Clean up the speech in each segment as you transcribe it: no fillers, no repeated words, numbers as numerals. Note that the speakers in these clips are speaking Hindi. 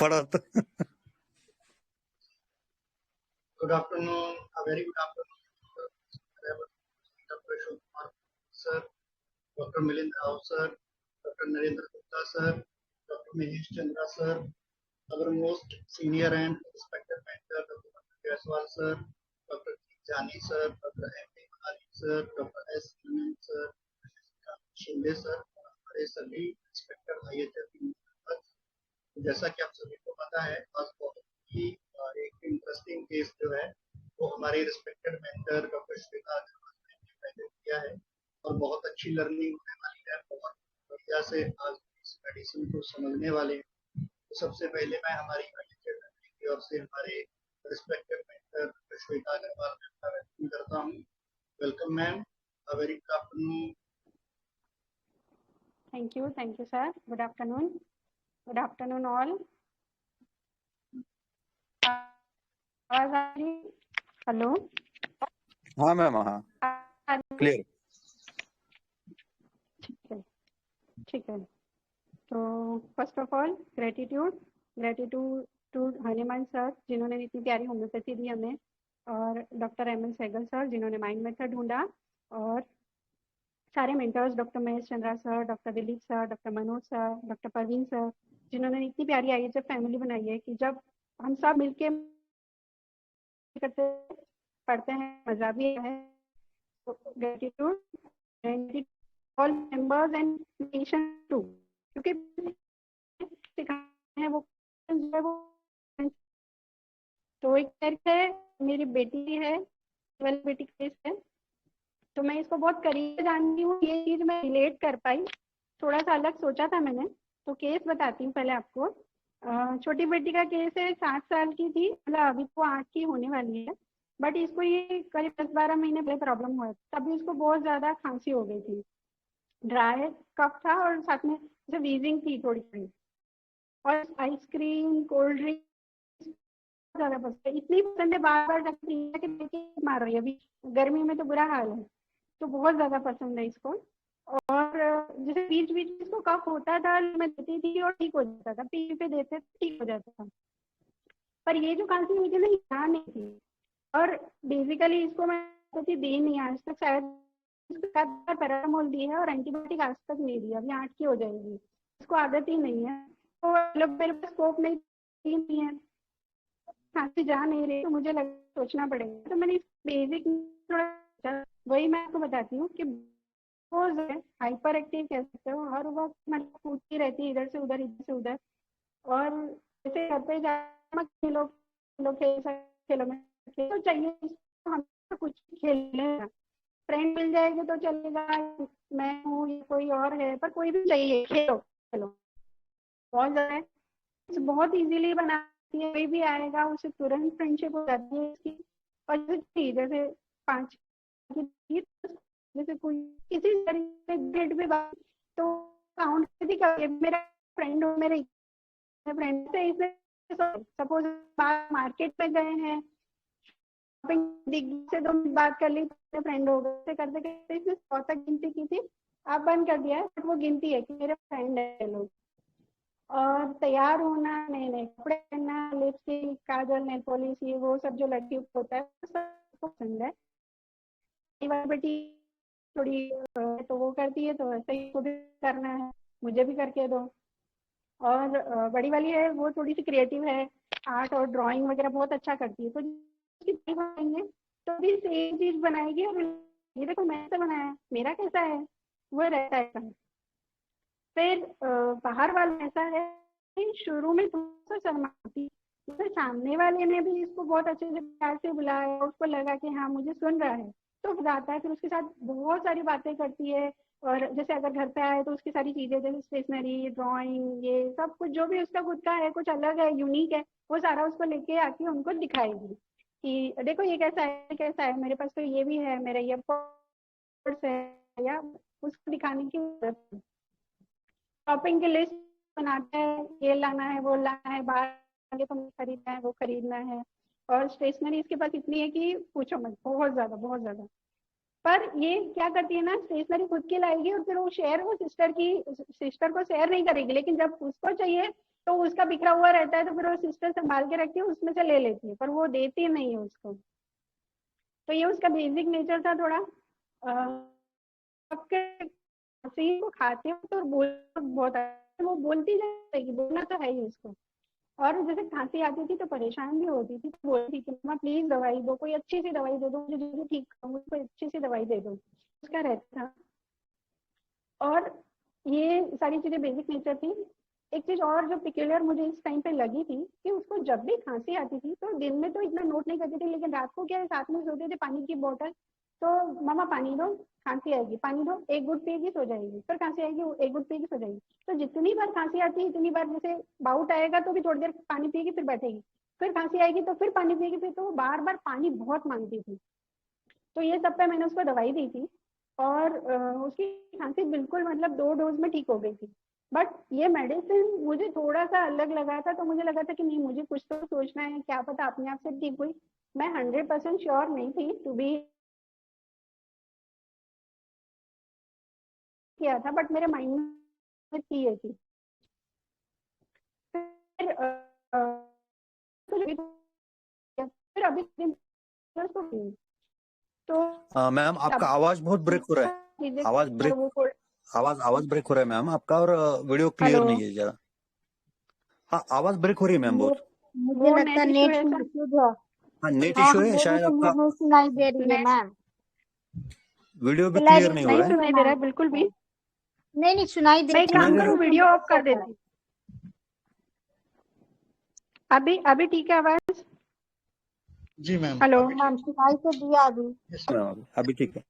पढ़ो तो। Good afternoon, a very good afternoon, Dr. Ashok Kumar sir, Dr. Milind Rao sir, Dr. Narendra Gupta sir, Dr. Mahesh Chandra sir, our most senior and respected mentor, Dr. Jaiswal sir, Dr. Jani sir, Dr. M. D. Mahali sir, Dr. S. Anand sir, Shinde sir, हमारे सभी रिस्पेक्टेड IHF, जैसा कि आप सभी को पता है, आज बहुत ही एक इंटरेस्टिंग केस जो है वो हमारे respected mentor doctor Shweta Agarwal ने प्रेजेंट किया है और बहुत अच्छी लर्निंग होने वाली है। बहुत बढ़िया से आज इस मेडिसिन को समझने वाले हैं। तो सबसे पहले मैं हमारी की ओर से हमारे respected mentor doctor Shweta Agarwal ma'am का वेलकम करता हूँ। Welcome ma'am, a very good afternoon. Thank you sir. Good afternoon all. आवाज आ रही? हेलो। हाँ मैम, हाँ क्लियर। ठीक है। तो first of all gratitude to Hahnemann sir जिन्होंने इतनी प्यारी होम्योपैथी दी हमें, और डॉक्टर एम.एल. सहगल सर जिन्होंने माइंड मेथड ढूंढा, और सारे mentors doctor Mahesh Chandra sir, doctor Dilip sir, doctor Manoj sir, doctor Parveen sir जिन्होंने इतनी प्यारी IHF फैमिली बनाई है कि जब हम सब मिलके करते पढ़ते हैं मजा भी है। Gratitude all members and nation to, क्योंकि सिखाते हैं वो तो एक करके मेरी बेटी है, बेटी केस है, तो मैं इसको बहुत करीब से जानती हूँ, ये चीज मैं रिलेट कर पाई। थोड़ा सा अलग सोचा था मैंने, तो केस बताती हूँ पहले आपको। छोटी बेटी का केस है, 7 साल की थी, मतलब अभी तो 8 की होने वाली है, बट इसको ये करीब 10-12 महीने पहले प्रॉब्लम हुआ, तभी इसको बहुत ज्यादा खांसी हो गई थी, ड्राई कफ था और साथ में जैसे वीजिंग थी थोड़ी थोड़ी, और आइसक्रीम कोल्ड ड्रिंक ज्यादा पसंद है, इतनी पसंद है बार बार कि मार रही है, अभी गर्मी में तो बुरा हाल है, तो बहुत ज्यादा पसंद है इसको। और जैसे बीच बीच में इसको कफ होता था, मैं देती थी और ठीक हो जाता था, पी पे देते ठीक हो जाता था, पर ये जो खांसी हुई थी ना, यहाँ नहीं थी। और बेसिकली इसको मैं दे नहीं आज तक, शायद पैरामोल दी है और एंटीबायोटिक आज तक नहीं दिया, अभी 8 की हो जाएगी, इसको आदत ही नहीं है। तो मतलब मेरे पास स्कोप नहीं है, खांसी जा नहीं रही, तो मुझे सोचना पड़ेगा, तो मैंने बेसिक थोड़ा वही मैं आपको बताती हूँ कि हाइपर एक्टिव कह सकते हो, हर वक्त मतलब कूदती रहती है इधर से उधर, और जैसे घर पे खेलो खेलो में तो चाहिए हम कुछ खेलने, फ्रेंड मिल जाएगी तो चलेगा, मैं हूँ या कोई और है, पर कोई भी चाहिए, खेलो खेलो, बहुत ज्यादा बहुत इजीली बनाती है, कोई भी आएगा उसे तुरंत फ्रेंडशिप हो जाती है इसकी। और जैसे 5 जैसे कोई किसी तरीके ग्रेड पे बात तो काउंट कर, मेरा फ्रेंड हो, मेरे फ्रेंड से इसे सपोज मार्केट में गए हैं, से 2 मिनट बात कर ली, फ्रेंड हो गए, करते करते इसने 100 तक गिनती की थी, आप बंद कर दिया है, बट वो गिनती है कि मेरे फ्रेंड है लोग। और तैयार होना, नए नए कपड़े पहनना, लिपस्टिक काजल नेल पॉलिश ये वो सब जो लड़की होता है सबको पसंद है। बेटी थोड़ी तो वो करती है, तो ऐसे ही भी करना है, मुझे भी करके दो। और बड़ी वाली है वो थोड़ी सी क्रिएटिव है, आर्ट और ड्राइंग वगैरह बहुत अच्छा करती है, तो बनाएंगे तो भी सेम चीज बनाएगी, और ये देखो मैंने तो बनाया, मेरा कैसा है, वो रहता है। फिर बाहर वाला ऐसा है, शुरू में थोड़ा सा शर्माती, तो सामने वाले ने भी इसको बहुत अच्छे से प्यार से बुलाया, उसको लगा कि हाँ मुझे सुन रहा है, तो जाता है, फिर उसके साथ बहुत सारी बातें करती है। और जैसे अगर घर पे आए तो उसकी सारी चीजें जैसे स्टेशनरी ड्राइंग ये सब कुछ जो भी उसका खुद का है, कुछ अलग है यूनिक है, वो सारा उसको लेके आके उनको दिखाएगी कि देखो ये कैसा है, मेरे पास तो ये भी है, मेरा ये पर्स है, या उसको दिखाने की जरूरत है। शॉपिंग की लिस्ट बनाते हैं, ये लाना है वो लाना है, बाहर तो खरीदना है वो खरीदना है, और स्टेशनरी इसके पास इतनी है कि पूछो मत, बहुत ज्यादा। पर ये क्या करती है ना, स्टेशनरी खुद की लाएगी और फिर वो सिस्टर को शेयर नहीं करेगी, लेकिन जब उसको चाहिए तो उसका बिखरा हुआ रहता है, तो फिर वो सिस्टर संभाल के रखती है, उसमें से ले लेती है, पर वो देती नहीं है उसको। तो ये उसका बेसिक नेचर था थोड़ा। खांसी को खाते हो तो बोल बहुत वो बोलती जाएगी, बोलना तो है ही उसको। और जैसे खांसी आती थी तो परेशान भी होती थी, तो बोलती थी कि मम्मा प्लीज दवाई दो, कोई अच्छी सी दवाई दे दो मुझे, जल्दी ठीक करो, मुझे कोई अच्छी सी दवाई दे दो, उसका रहता था। और ये सारी चीजें बेसिक नेचर थी। एक चीज और जो पिक्यूलियर मुझे इस टाइम पे लगी थी कि उसको जब भी खांसी आती थी तो दिन में तो इतना नोट नहीं करती थी, लेकिन रात को क्या है, साथ में सोते थे, पानी की बोतल, तो मम्मा पानी दो, खांसी आएगी, पानी दो, एक गुट पिएगी सो जाएगी, फिर खांसी आएगी, एक गुट पिएगी सो जाएगी। तो जितनी बार खांसी आती है इतनी बार, जैसे बाउट आएगा तो भी थोड़ी देर पानी पिएगी, फिर बैठेगी, फिर खांसी आएगी तो फिर पानी पिएगी, फिर तो वो बार बार पानी बहुत मांगती थी। तो ये सब पे मैंने उसको दवाई दी थी, और उसकी खांसी बिल्कुल मतलब 2 डोज में ठीक हो गई थी। बट ये मेडिसिन मुझे थोड़ा सा अलग लगा था, तो मुझे लगा था कि नहीं, मुझे कुछ तो सोचना है, क्या पता अपने आप से ठीक हुई। मैं 100% श्योर नहीं थी टू बी किया था, बट मेरे माइंड में थी ये चीज। फिर फिर अभी तो मैम आपका आवाज बहुत ब्रेक हो रहा है, आवाज ब्रेक हो रहा है मैम आपका, और वीडियो क्लियर नहीं है जरा। हाँ, आवाज ब्रेक हो रही है मैम बहुत। मुझे लगता है नेट इशू है। हाँ, नेट हाँ, इशू है मुझे शायद भी आपका। नहीं सुनाई दे रही है मैम। वीडियो भी सुनाई क्लियर नहीं हो नहीं रहा है। सुनाई दे रहा है बिल्कुल भी। नहीं सुनाई दे मैं एक रही काम है। करूँ, वीडियो ऑफ कर देती हूँ। अभी ठीक है आवाज? जी मैम। हेलो मैम सुनाई तो दिया अभी। मैम अभी ठीक है।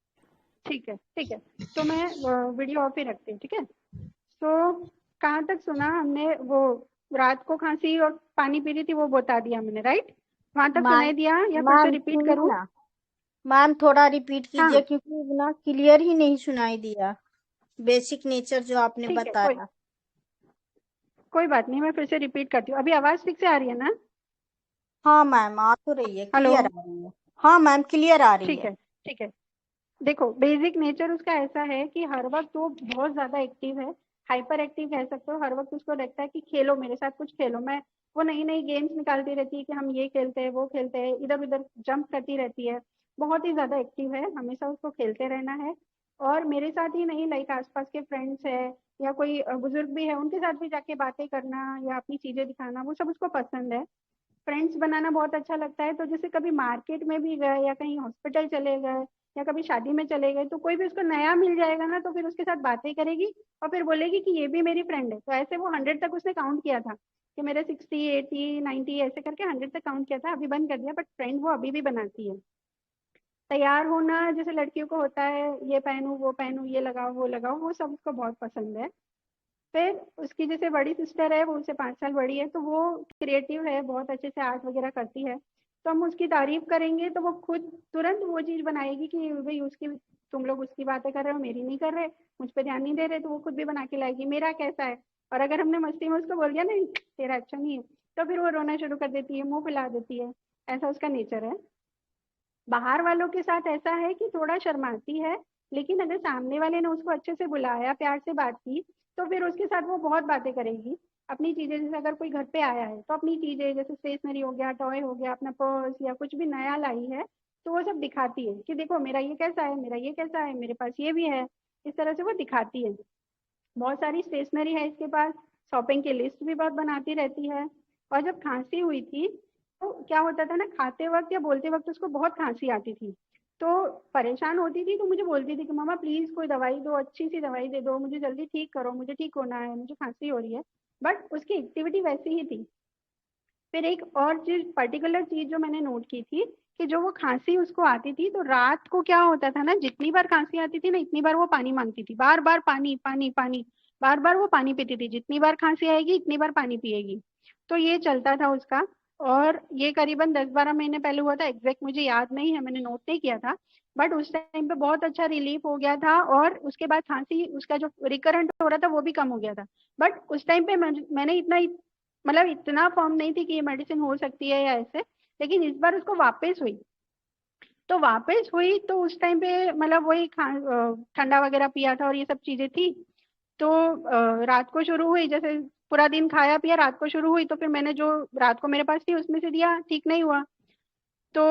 ठीक है ठीक है, तो मैं वीडियो ऑफ ही रखती हूँ, ठीक है। तो कहाँ तक सुना हमने? वो रात को खांसी और पानी पी रही थी वो बता दिया मैंने, राइट? वहां तक सुनाई दिया या फिर से मैम रिपीट सुनिए करूँ? ना, मैम थोड़ा रिपीट कीजिए हाँ क्योंकि ना क्लियर ही नहीं सुनाई दिया बेसिक नेचर जो आपने ठीक है, बताया। कोई बात नहीं, मैं फिर से रिपीट करती हूँ। अभी आवाज ठीक से आ रही है ना? हाँ मैम आ तो रही है, हेलो, क्लियर आ रही है। हाँ मैम क्लियर आ रही ठीक है। है ठीक है। देखो बेसिक नेचर उसका ऐसा है कि हर वक्त वो बहुत ज्यादा एक्टिव है, हाइपर एक्टिव कह सकते हो। हर वक्त उसको लगता है कि खेलो मेरे साथ, कुछ खेलो। मैं वो नई नई गेम्स निकालती रहती है कि हम ये खेलते हैं वो खेलते हैं, इधर उधर जंप करती रहती है, बहुत ही ज्यादा एक्टिव है, हमेशा उसको खेलते रहना है। और मेरे साथ ही नहीं, लाइक आसपास के फ्रेंड्स है या कोई बुजुर्ग भी है, उनके साथ भी जाके बातें करना या अपनी चीजें दिखाना, वो सब उसको पसंद है। फ्रेंड्स बनाना बहुत अच्छा लगता है। तो जैसे कभी मार्केट में भी गए या कहीं हॉस्पिटल चले गए या कभी शादी में चले गए, तो कोई भी उसको नया मिल जाएगा ना, तो फिर उसके साथ बातें करेगी और फिर बोलेगी कि ये भी मेरी फ्रेंड है। तो ऐसे वो 100 तक उसने काउंट किया था कि मेरे 60 80 90 ऐसे करके 100 तक काउंट किया था, अभी बंद कर दिया, बट फ्रेंड वो अभी भी बनाती है। तैयार होना जैसे लड़कियों को होता है, ये पहनूं वो पहनूं, ये लगाओ वो लगाओ, वो सब उसको बहुत पसंद है। फिर उसकी जैसे बड़ी सिस्टर है, वो उससे 5 साल बड़ी है, तो वो क्रिएटिव है, बहुत अच्छे से आर्ट वगैरह करती है। तो हम उसकी तारीफ करेंगे तो वो खुद तुरंत वो चीज बनाएगी कि भाई उसकी, तुम लोग उसकी बातें कर रहे हो, मेरी नहीं कर रहे, मुझ पर ध्यान नहीं दे रहे, तो वो खुद भी बना के लाएगी मेरा कैसा है। और अगर हमने मस्ती में उसको बोल दिया ना तेरा अच्छा नहीं है, तो फिर वो रोना शुरू कर देती है, मुंह फुला देती है। ऐसा उसका नेचर है। बाहर वालों के साथ ऐसा है कि थोड़ा शर्माती है, लेकिन अगर सामने वाले ने उसको अच्छे से बुलाया, प्यार से बात की, तो फिर उसके साथ वो बहुत बातें करेगी। अपनी चीजें, जैसे अगर कोई घर पे आया है तो अपनी चीजें जैसे स्टेशनरी हो गया, टॉय हो गया, अपना पर्स या कुछ भी नया लाई है, तो वो सब दिखाती है कि देखो मेरा ये कैसा है, मेरा ये कैसा है, मेरे पास ये भी है। इस तरह से वो दिखाती है। बहुत सारी स्टेशनरी है इसके पास, शॉपिंग की लिस्ट भी बहुत बनाती रहती है। और जब खांसी हुई थी तो क्या होता था ना, खाते वक्त या बोलते वक्त उसको बहुत खांसी आती थी, तो परेशान होती थी, तो मुझे बोलती थी कि मम्मा प्लीज कोई दवाई दो, अच्छी सी दवाई दे दो, मुझे जल्दी ठीक करो, मुझे ठीक होना है, मुझे खांसी हो रही है। बट उसकी एक्टिविटी वैसी ही थी। फिर एक और चीज, पर्टिकुलर चीज जो मैंने नोट की थी, कि जो वो खांसी उसको आती थी तो रात को क्या होता था ना, जितनी बार खांसी आती थी ना, इतनी बार वो पानी मांगती थी, बार बार पानी पानी पानी, बार बार वो पानी पीती थी, जितनी बार खांसी आएगी इतनी बार पानी पिएगी। तो ये चलता था उसका। और ये करीबन 10-12 महीने पहले हुआ था, एग्जैक्ट मुझे याद नहीं है, मैंने नोट नहीं किया था। बट उस टाइम पे बहुत अच्छा रिलीफ हो गया था, और उसके बाद खांसी उसका जो रिकरेंट हो रहा था वो भी कम हो गया था। बट उस टाइम पे मैंने इतना मतलब इतना फॉर्म नहीं थी कि ये मेडिसिन हो सकती है या ऐसे। लेकिन इस बार उसको वापस हुई, तो वापस हुई तो उस टाइम पे मतलब वही ठंडा वगैरह पिया था और ये सब चीजें थी। तो रात को शुरू हुई, जैसे पूरा दिन खाया पिया, रात को शुरू हुई तो फिर मैंने जो रात को मेरे पास थी उसमें से दिया, ठीक नहीं हुआ। तो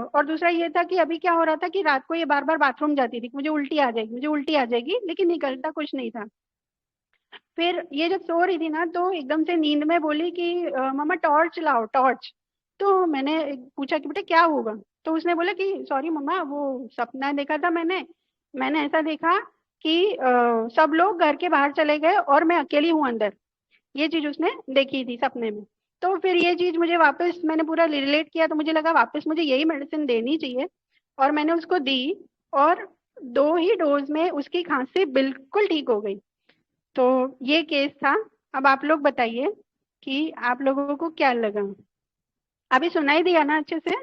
और दूसरा ये था कि अभी क्या हो रहा था कि रात को ये बार बार बाथरूम जाती थी, मुझे उल्टी आ जाएगी, मुझे उल्टी आ जाएगी, लेकिन निकलता कुछ नहीं था। फिर ये जब सो रही थी ना तो एकदम से नींद में बोली कि मम्मा टॉर्च लाओ, टॉर्च। तो मैंने पूछा कि बेटा क्या होगा? तो उसने बोला कि सॉरी मम्मा, वो सपना देखा था मैंने ऐसा देखा कि सब लोग घर के बाहर चले गए और मैं अकेली हूँ अंदर। ये चीज उसने देखी थी सपने में। तो फिर ये चीज मुझे वापस, मैंने पूरा रिलेट किया, तो मुझे लगा वापस मुझे यही मेडिसिन देनी चाहिए, और मैंने उसको दी, और 2 ही डोज में उसकी खांसी बिल्कुल ठीक हो गई। तो ये केस था। अब आप लोग बताइए कि आप लोगों को क्या लगा? अभी सुनाई दिया ना अच्छे से?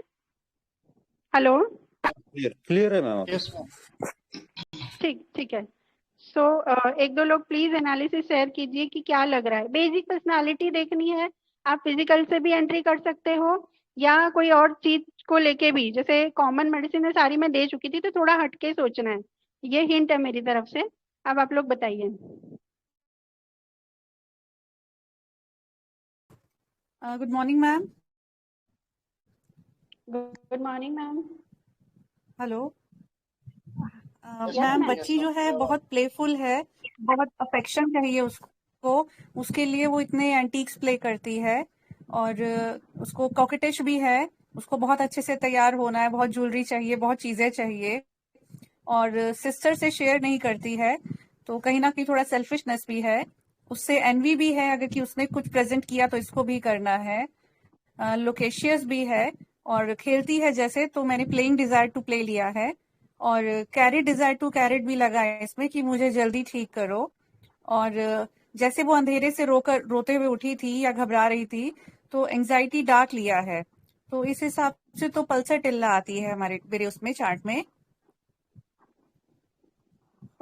हेलो? क्लियर है मैम। Yes ma'am. ठीक ठीक है। सो एक दो लोग प्लीज एनालिसिस शेयर कीजिए कि क्या लग रहा है। बेसिक पर्सनालिटी देखनी है, आप फिजिकल से भी एंट्री कर सकते हो, या कोई और चीज को लेके भी, जैसे कॉमन मेडिसिन है सारी मैं दे चुकी थी, तो थोड़ा हटके सोचना है। ये हिंट है मेरी तरफ से। अब आप लोग बताइए। Good morning ma'am. Good morning ma'am. Hello Yes, ma'am, ma'am. बच्ची जो है बहुत प्लेफुल है, बहुत अफेक्शन चाहिए उसको, उसके लिए वो इतने एंटीक्स प्ले करती है, और उसको कॉकेटिश भी है, उसको बहुत अच्छे से तैयार होना है, बहुत ज्वेलरी चाहिए, बहुत चीजें चाहिए, और सिस्टर से शेयर नहीं करती है, तो कहीं ना कहीं थोड़ा सेल्फिशनेस भी है, उससे एनवी भी है, अगर कि उसने कुछ प्रेजेंट किया तो इसको भी करना है, लोकेशियस भी है, और खेलती है जैसे, तो मैंने प्लेइंग डिजायर टू प्ले लिया है, और कैरिड डिजायर टू कैरिड भी लगा है इसमें कि मुझे जल्दी ठीक करो। और जैसे वो अंधेरे से रोते हुए उठी थी या घबरा रही थी, तो एंजाइटी डार्क लिया है, तो इस हिसाब से तो पल्सर टिल्ला आती है हमारे मेरे उसमें चार्ट में।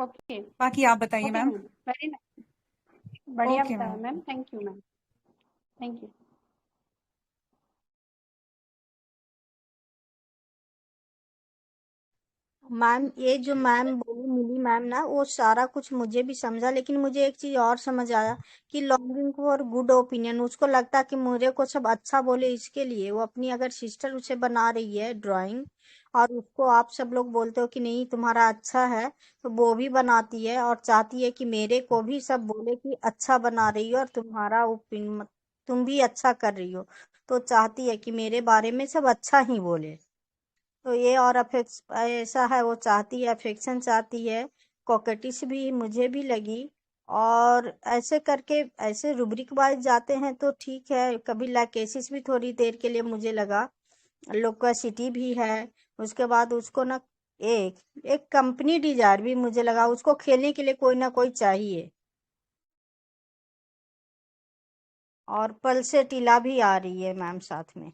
ओके बाकी आप बताइए मैम। वेरी नाइस, बढ़िया ओके बताया ma'am. Ma'am, thank you ma'am, thank you. Ma'am ये जो मैम बोली मिली मैम ना, वो सारा कुछ मुझे भी समझा, लेकिन मुझे एक चीज और समझ आया कि लॉन्गिंग फॉर गुड ओपिनियन, उसको लगता कि मेरे को सब अच्छा बोले, इसके लिए वो अपनी अगर सिस्टर उसे बना रही है ड्राइंग, और उसको आप सब लोग बोलते हो कि नहीं तुम्हारा अच्छा है, तो वो भी बनाती है और चाहती है कि मेरे को भी सब बोले कि अच्छा बना रही हो और तुम्हारा ओपिनियन, तुम भी अच्छा कर रही हो, तो चाहती है कि मेरे बारे में सब अच्छा ही बोले। तो ये और अफेक्स ऐसा है, वो चाहती है, अफेक्शन चाहती है, कॉकेटिस भी मुझे भी लगी। और ऐसे करके ऐसे रूब्रिक वाइज जाते हैं तो ठीक है, कभी लैकेसिस भी थोड़ी देर के लिए मुझे लगा, लोकासिटी भी है, उसके बाद उसको ना एक एक कंपनी डिजायर भी मुझे लगा, उसको खेलने के लिए कोई ना कोई चाहिए। और पल्सेटिला भी आ रही है मैम साथ में।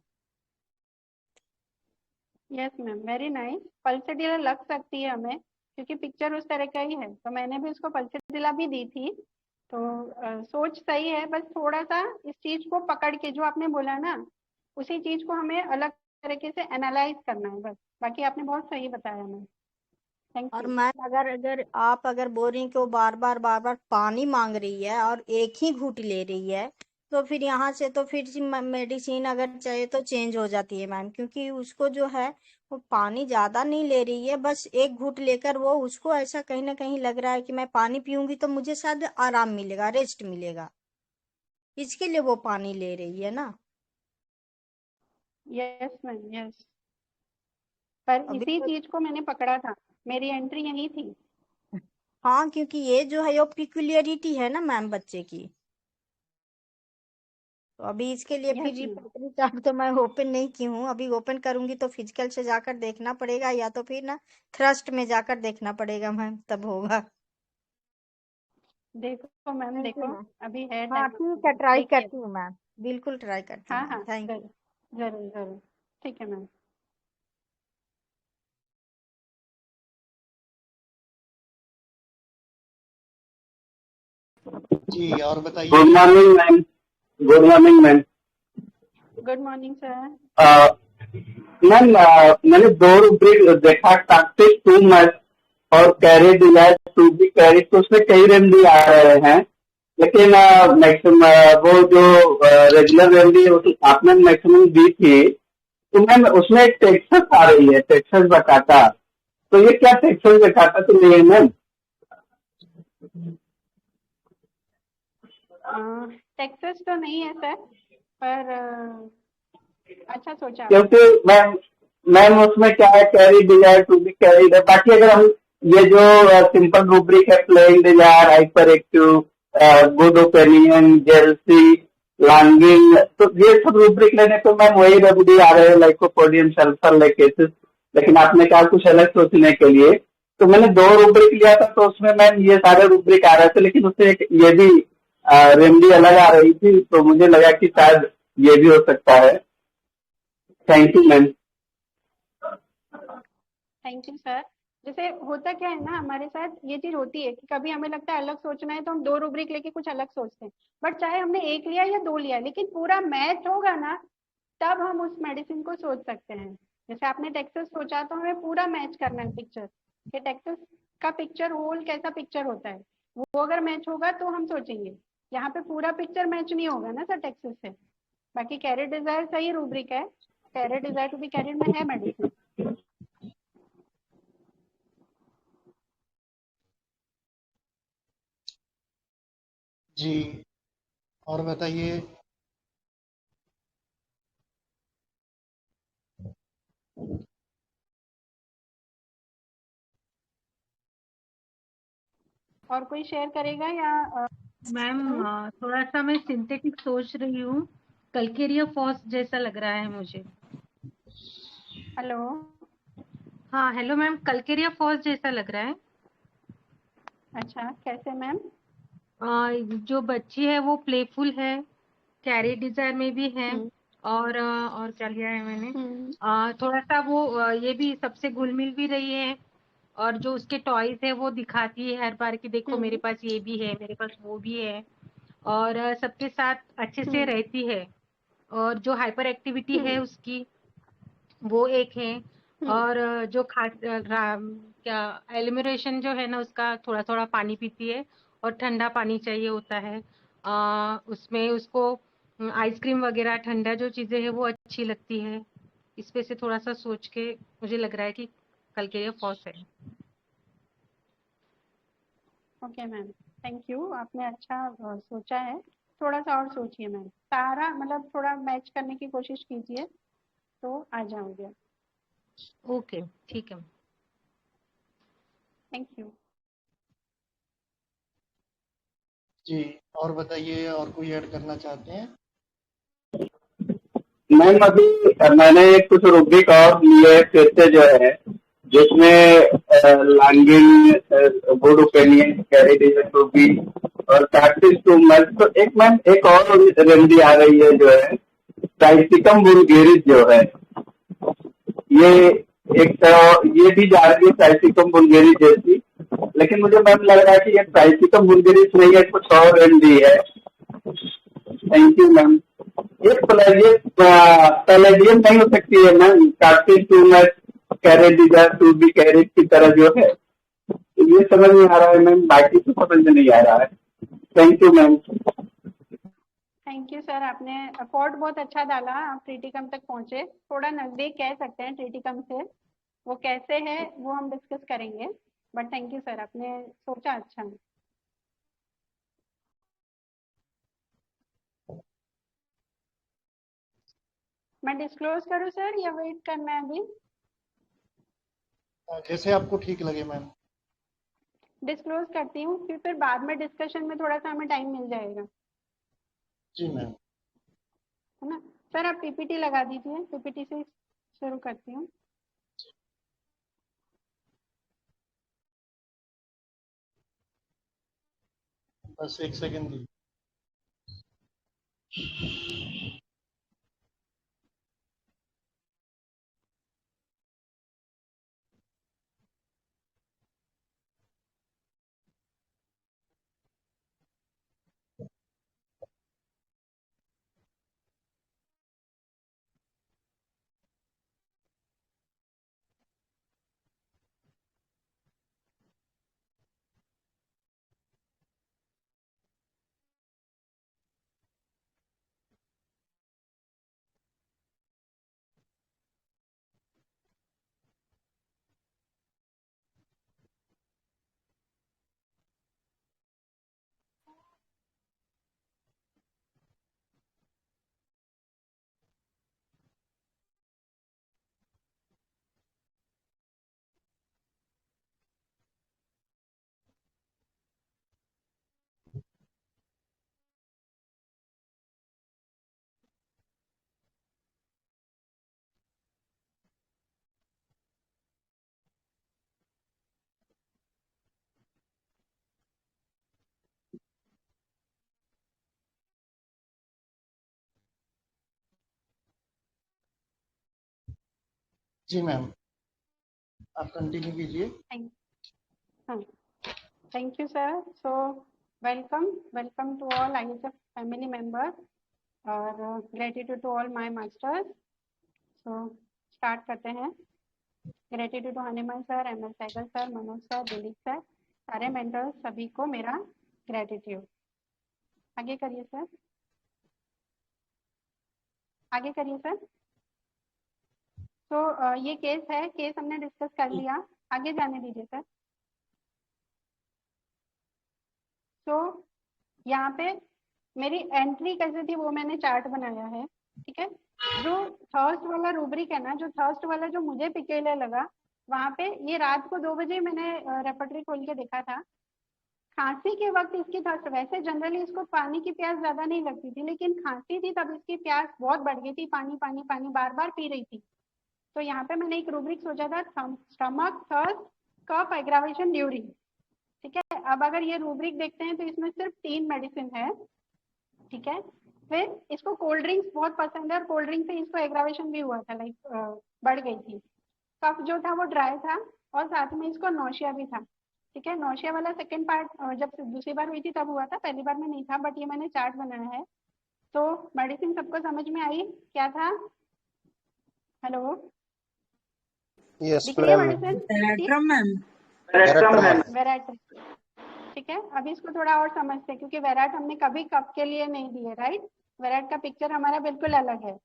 Yes ma'am, very nice. Pulsatilla लग सकती है हमें, क्योंकि पिक्चर उस तरह का ही है, तो मैंने भी उसको पल्सेटिला भी दी थी। तो सोच सही है, बस थोड़ा सा इस चीज को पकड़ के, जो आपने बोला ना, उसी चीज को हमें अलग तरीके से एनालाइज करना है बस। बाकी आपने बहुत सही बताया मैम, थैंक और यू। मैम अगर अगर आप अगर बोल रही हैं कि वो बार बार पानी मांग रही है और एक ही घूंट ले रही है, तो फिर यहाँ से तो फिर मेडिसिन अगर चाहिए तो चेंज हो जाती है मैम, क्योंकि उसको जो है वो पानी ज्यादा नहीं ले रही है, बस एक घूंट लेकर वो, उसको ऐसा कहीं ना कहीं लग रहा है कि मैं पानी पीऊंगी तो मुझे शायद आराम मिलेगा, रेस्ट मिलेगा, इसके लिए वो पानी ले रही है ना। Yes ma'am, yes. पर अभी इसी तो चीज को मैंने पकड़ा था, मेरी एंट्री यही थी। हाँ, क्योंकि ये जो है वो पिक्यूलियरिटी है ना मैम बच्चे की, तो अभी इसके लिए फिर यस मैम। रिपोर्टरी चार्ट तो मैं ओपन नहीं की हूँ, अभी ओपन करूंगी तो फिजिकल से जाकर देखना पड़ेगा, या तो फिर ना थ्रस्ट में जाकर देखना पड़ेगा मैम, तब होगा। देखो मैम, थैंक यू देखो, मैम। अभी है हाँ टाइम, ठीक है, ट्राई देखिए। करती हूँ मैम, बिल्कुल ट्राई करती हूँ हाँ मैम, हाँ, थैंक यू। जरूर जरूर जरूर। ठीक है मैम। जी और बताइए। Good morning ma'am. Good morning ma'am. Good morning sir. Ma'am मैंने 2 रूब्रिक देखा, टैक्टिस 2 मैच और कैरी डिजायर 2 भी कैरी, तो उसमें कई रेमडी आ रहे हैं, लेकिन मैक्सिमम वो जो रेगुलर रेमडी है उसकी आपने मैक्सिमम दी थी, तो मैम उसमें एक टेक्सस आ रही है, टेक्सस बटाटा। तो ये क्या टेक्सस बटाटा तो नहीं है मैम? टेक्सस तो नहीं है सर, पर अच्छा सोचा आपने। क्योंकि मैम मैम उसमें क्या है, carry desire to be carried है। बाकी अगर हम ये जो सिंपल रूब्रिक है, playing desire, hyper active, good opinion, jealousy, longing, तो ये सब रूब्रिक लेने तो मैम वही रेमेडी आ रहे हैं, लाइकोपोडियम, सल्फर लाइकेसिस। लेकिन आपने कहा कुछ अलग सोचने के लिए, तो मैंने 2 रूब्रिक लिया था, तो उसमें मैम ये सारे रूब्रिक आ रहे थे, लेकिन उससे एक ये भी रेमेडी अलग आ रही थी, तो मुझे लगा कि शायद ये भी हो सकता है। Thank you ma'am. Thank you sir. जैसे होता क्या है ना, हमारे साथ ये चीज होती है कि कभी हमें लगता है अलग सोचना है तो हम 2 रूब्रिक लेके कुछ अलग सोचते हैं। बट चाहे हमने 1 लिया या 2 लिया, लेकिन पूरा मैच होगा ना, तब हम उस मेडिसिन को सोच सकते हैं। जैसे आपने टेक्सस सोचा, तो हमें पूरा मैच करना है पिक्चर, कि टेक्सस का पिक्चर होल कैसा पिक्चर होता है, वो अगर मैच होगा तो हम सोचेंगे। यहाँ पे पूरा पिक्चर मैच नहीं होगा ना सर टेक्सस से। बाकी कैरेट डिजायर सही रूब्रिक है, carried desire to be carried में है मेडिसिन। जी, और बताइए। और कोई शेयर करेगा या मैम थोड़ा सा मैं सिंथेटिक सोच रही हूँ, कल्केरिया फॉस जैसा लग रहा है मुझे। हेलो। हाँ हेलो मैम, कल्केरिया फॉस जैसा लग रहा है। अच्छा, कैसे मैम? जो बच्ची है वो प्लेफुल है, कैरी डिजायर में भी है, हम्म और क्या लिया है मैंने, हम्म थोड़ा सा वो ये भी सबसे घुल मिल भी रही है, और जो उसके टॉयज है वो दिखाती है हर बार कि देखो मेरे हम्म पास ये भी है, मेरे पास वो भी है, और सबके साथ अच्छे से हम्म रहती है। और जो हाइपर एक्टिविटी है हम्म उसकी, वो एक है। हम्म और जो क्या एलिमिनेशन जो है ना उसका, थोड़ा थोड़ा पानी पीती है, और ठंडा पानी चाहिए होता है। उसमें उसको आइसक्रीम वगैरह ठंडा जो चीजें हैं वो अच्छी लगती है। इस पे से थोड़ा सा सोच के मुझे लग रहा है कि कल के ये फॉस है। ओके मैम, थैंक यू, आपने अच्छा सोचा है। थोड़ा सा और सोचिए मैम, सारा मतलब थोड़ा मैच करने की कोशिश कीजिए, तो आ जाओगे। ओके ठीक है। Thank you. जी, और बताइए, और कोई ऐड करना चाहते हैं? मैम अभी मैंने कुछ रूब्रिक और लिए फिर से जो है, जिसमें longing, good opinion, carry desire to be, और प्रैक्टिस टू मैच। तो एक मैम एक और रेमेडी आ रही है जो है, ट्राइसिकम वुल्गेरिस जो है, ये एक ये भी जा रही है ट्राइसिकम वुल्गेरिस जैसी। लेकिन मुझे मैम लग रहा है कि ये ट्राइसिकम वुल्गेरिस नहीं है, कुछ और रेमेडी है। Thank you ma'am. ये पैलेडियम नहीं हो सकती है ma'am, cartridge to match, carried desire to be carried की तरह जो है। तो ये समझ में आ रहा है मैम, बाकी तो समझ में नहीं आ रहा है। Thank you ma'am. Thank you sir, आपने अफोर्ड बहुत अच्छा डाला, आप ट्रीटिकम तक पहुंचे। थोड़ा नजदीक कह सकते हैं ट्रीटिकम से, वो कैसे है वो हम डिस्कस करेंगे। बट थैंक यू सर, आपने सोचा अच्छा। मैं डिस्क्लोज करूँ सर या वेट करना है अभी? जैसे आपको ठीक लगे मैम। डिस्क्लोज करती हूँ, फिर बाद में डिस्कशन में थोड़ा सा हमें टाइम मिल जाएगा, जी मैम। है ना। सर आप पीपीटी लगा दीजिए, पीपीटी से शुरू करती हूँ। बस एक सेकंड दी। जी मैम, आप कंटिन्यू कीजिए। Thank you, sir. So, welcome to all IHF family members, और gratitude to all my masters. So, start करते हैं। Gratitude to Hahnemann sir, M L Sehgal sir, Manoj sir, Dilip sir, सारे मेंटर्स, सभी को मेरा ग्रेटिट्यूड। आगे करिए सर, आगे करिए सर। तो ये केस है, केस हमने डिस्कस कर लिया, आगे जाने दीजिए सर। तो यहाँ पे मेरी एंट्री कैसे थी वो मैंने चार्ट बनाया है, ठीक है। जो थर्स्ट वाला रूब्रिक है ना, जो थर्स्ट वाला जो मुझे पिक्युलियर लगा, वहाँ पे ये रात को 2 बजे मैंने रेपर्टरी खोल के देखा था। खांसी के वक्त इसकी थर्स्ट, वैसे जनरली इसको पानी की प्यास ज्यादा नहीं लगती थी, लेकिन खांसी थी तब इसकी प्यास बहुत बढ़ गई थी, पानी पानी पानी बार बार पी रही थी। तो यहाँ पे मैंने एक रूब्रिक सोचा था, स्टमक थर्स्ट कफ एग्रावेशन ड्यूरिंग, ठीक है। अब अगर ये रूब्रिक देखते हैं तो इसमें सिर्फ 3 मेडिसिन है, ठीक है। फिर इसको कोल्ड ड्रिंक्स बहुत पसंद है और कोल्ड ड्रिंक से इसको एग्रावेशन भी हुआ था, लाइक बढ़ गई थी। कफ जो था वो ड्राई था और साथ में इसको नौशिया भी था, ठीक है। नौशिया वाला सेकंड पार्ट जब दूसरी बार हुई थी तब हुआ था, पहली बार में नहीं था, बट ये मैंने चार्ट बनाया है। तो मेडिसिन सबको समझ में आई क्या था? हेलो, यस दिख रही है मैम। मेडिसिन? वेराट्रम, ठीक है। अभी इसको थोड़ा और समझते हैं, क्योंकि वेराट हमने कभी कप के लिए नहीं दिए, राइट। वेराट का पिक्चर हमारा बिल्कुल अलग है।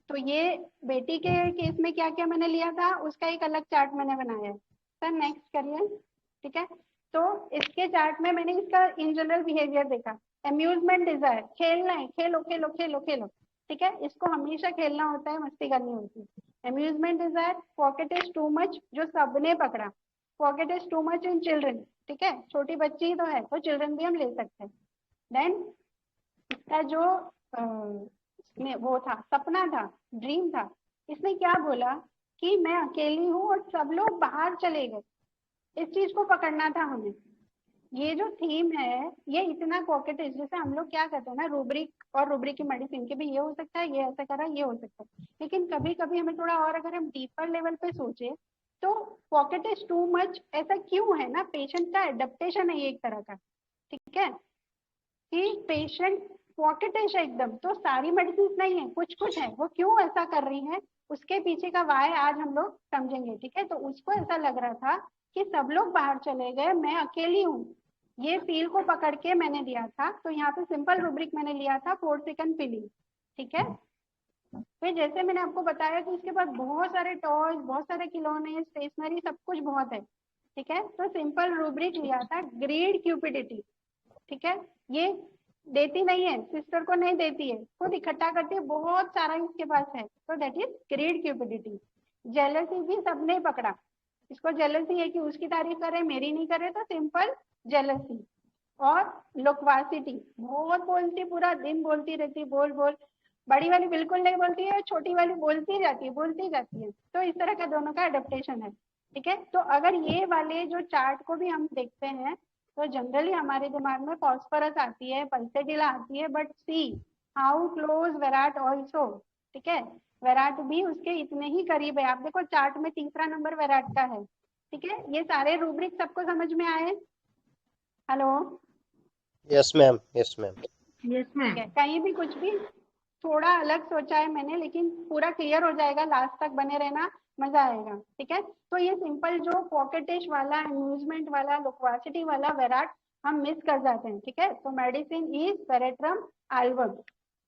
तो ये बेटी के केस में क्या क्या मैंने लिया था उसका एक अलग चार्ट मैंने बनाया है। सर नेक्स्ट करिए, ठीक है। तो इसके चार्ट में मैंने इसका इन जनरल बिहेवियर देखा। अम्यूजमेंट डिजायर, खेलना है, खेलो खेलो खेलो खेलो, ठीक है। इसको हमेशा खेलना होता है, मस्ती करनी होती है। Amusement desire, pocket is too much, जो सबने पकड़ा, pocket is too much in children, ठीक है। छोटी बच्ची ही तो है, तो चिल्ड्रन भी हम ले सकते हैं। देन इसका जो वो था, सपना था, ड्रीम था, इसने क्या बोला कि मैं अकेली हूँ और सब लोग बाहर चले गए। इस चीज को पकड़ना था हमें। ये जो थीम है ये इतना कॉकेटिव, जैसे हम लोग क्या करते हैं ना, रूब्रिक और रूब्रिक की मेडिसिन के भी ये हो सकता है, ये ऐसा करा, ये हो सकता है, लेकिन कभी कभी हमें थोड़ा और अगर हम डीपर लेवल पे सोचे तो पॉकेट इज टू मच ऐसा क्यों है ना, पेशेंट का एडेप्टेशन है ये एक तरह का, ठीक है। कि पेशेंट पॉकेटिश है एकदम, तो सारी मेडिसिन नहीं है, कुछ कुछ है, वो क्यों ऐसा कर रही है, उसके पीछे का वाय आज हम लोग समझेंगे, ठीक है। तो उसको ऐसा लग रहा था कि सब लोग बाहर चले गए, मैं अकेली हूँ, ये फील को पकड़ के मैंने दिया था। तो यहाँ पे सिंपल रूब्रिक मैंने लिया था 4 सेकंड फीलिंग, ठीक है। फिर जैसे मैंने आपको बताया कि इसके पास बहुत सारे टॉयज, बहुत सारे खिलौने, स्टेशनरी, सब कुछ बहुत है, ठीक है। तो सिंपल रूब्रिक लिया था ग्रीड क्यूपिडिटी, ठीक है। ये देती नहीं है, सिस्टर को नहीं देती है, खुद इकट्ठा करती है, बहुत सारा इसके पास है, तो that is greed cupidity. Jealousy भी सबने पकड़ा, इसको जेलसी है कि उसकी तारीफ करे, मेरी नहीं करे, तो सिंपल जेलसी। और लोक्वासिटी, बहुत बोलती, पूरा दिन बोलती रहती, बोल बोल, बड़ी वाली बिल्कुल नहीं बोलती है, छोटी वाली बोलती जाती है, बोलती जाती है। तो इस तरह का दोनों का एडेप्टेशन है, ठीक है। तो अगर ये वाले जो चार्ट को भी हम देखते हैं तो जनरली हमारे दिमाग में फॉस्फोरस आती है, पल्सेटिला आती है, but see how close Virat also, ठीक है। विराट भी उसके इतने ही करीब है। आप देखो चार्ट में तीसरा नंबर विराट का है, ठीक है। ये सारे रूब्रिक सबको समझ में आए? Hello, yes ma'am, yes ma'am, yes ma'am. कहीं भी कुछ भी थोड़ा अलग सोचा है मैंने, लेकिन पूरा क्लियर हो जाएगा, लास्ट तक बने रहना, मजा आएगा, ठीक है। तो ये सिंपल जो पॉकेटिश वाला, अम्यूजमेंट वाला, लोक्वासिटी वाला विराट हम मिस कर जाते हैं, ठीक है। तो medicine is veratrum album,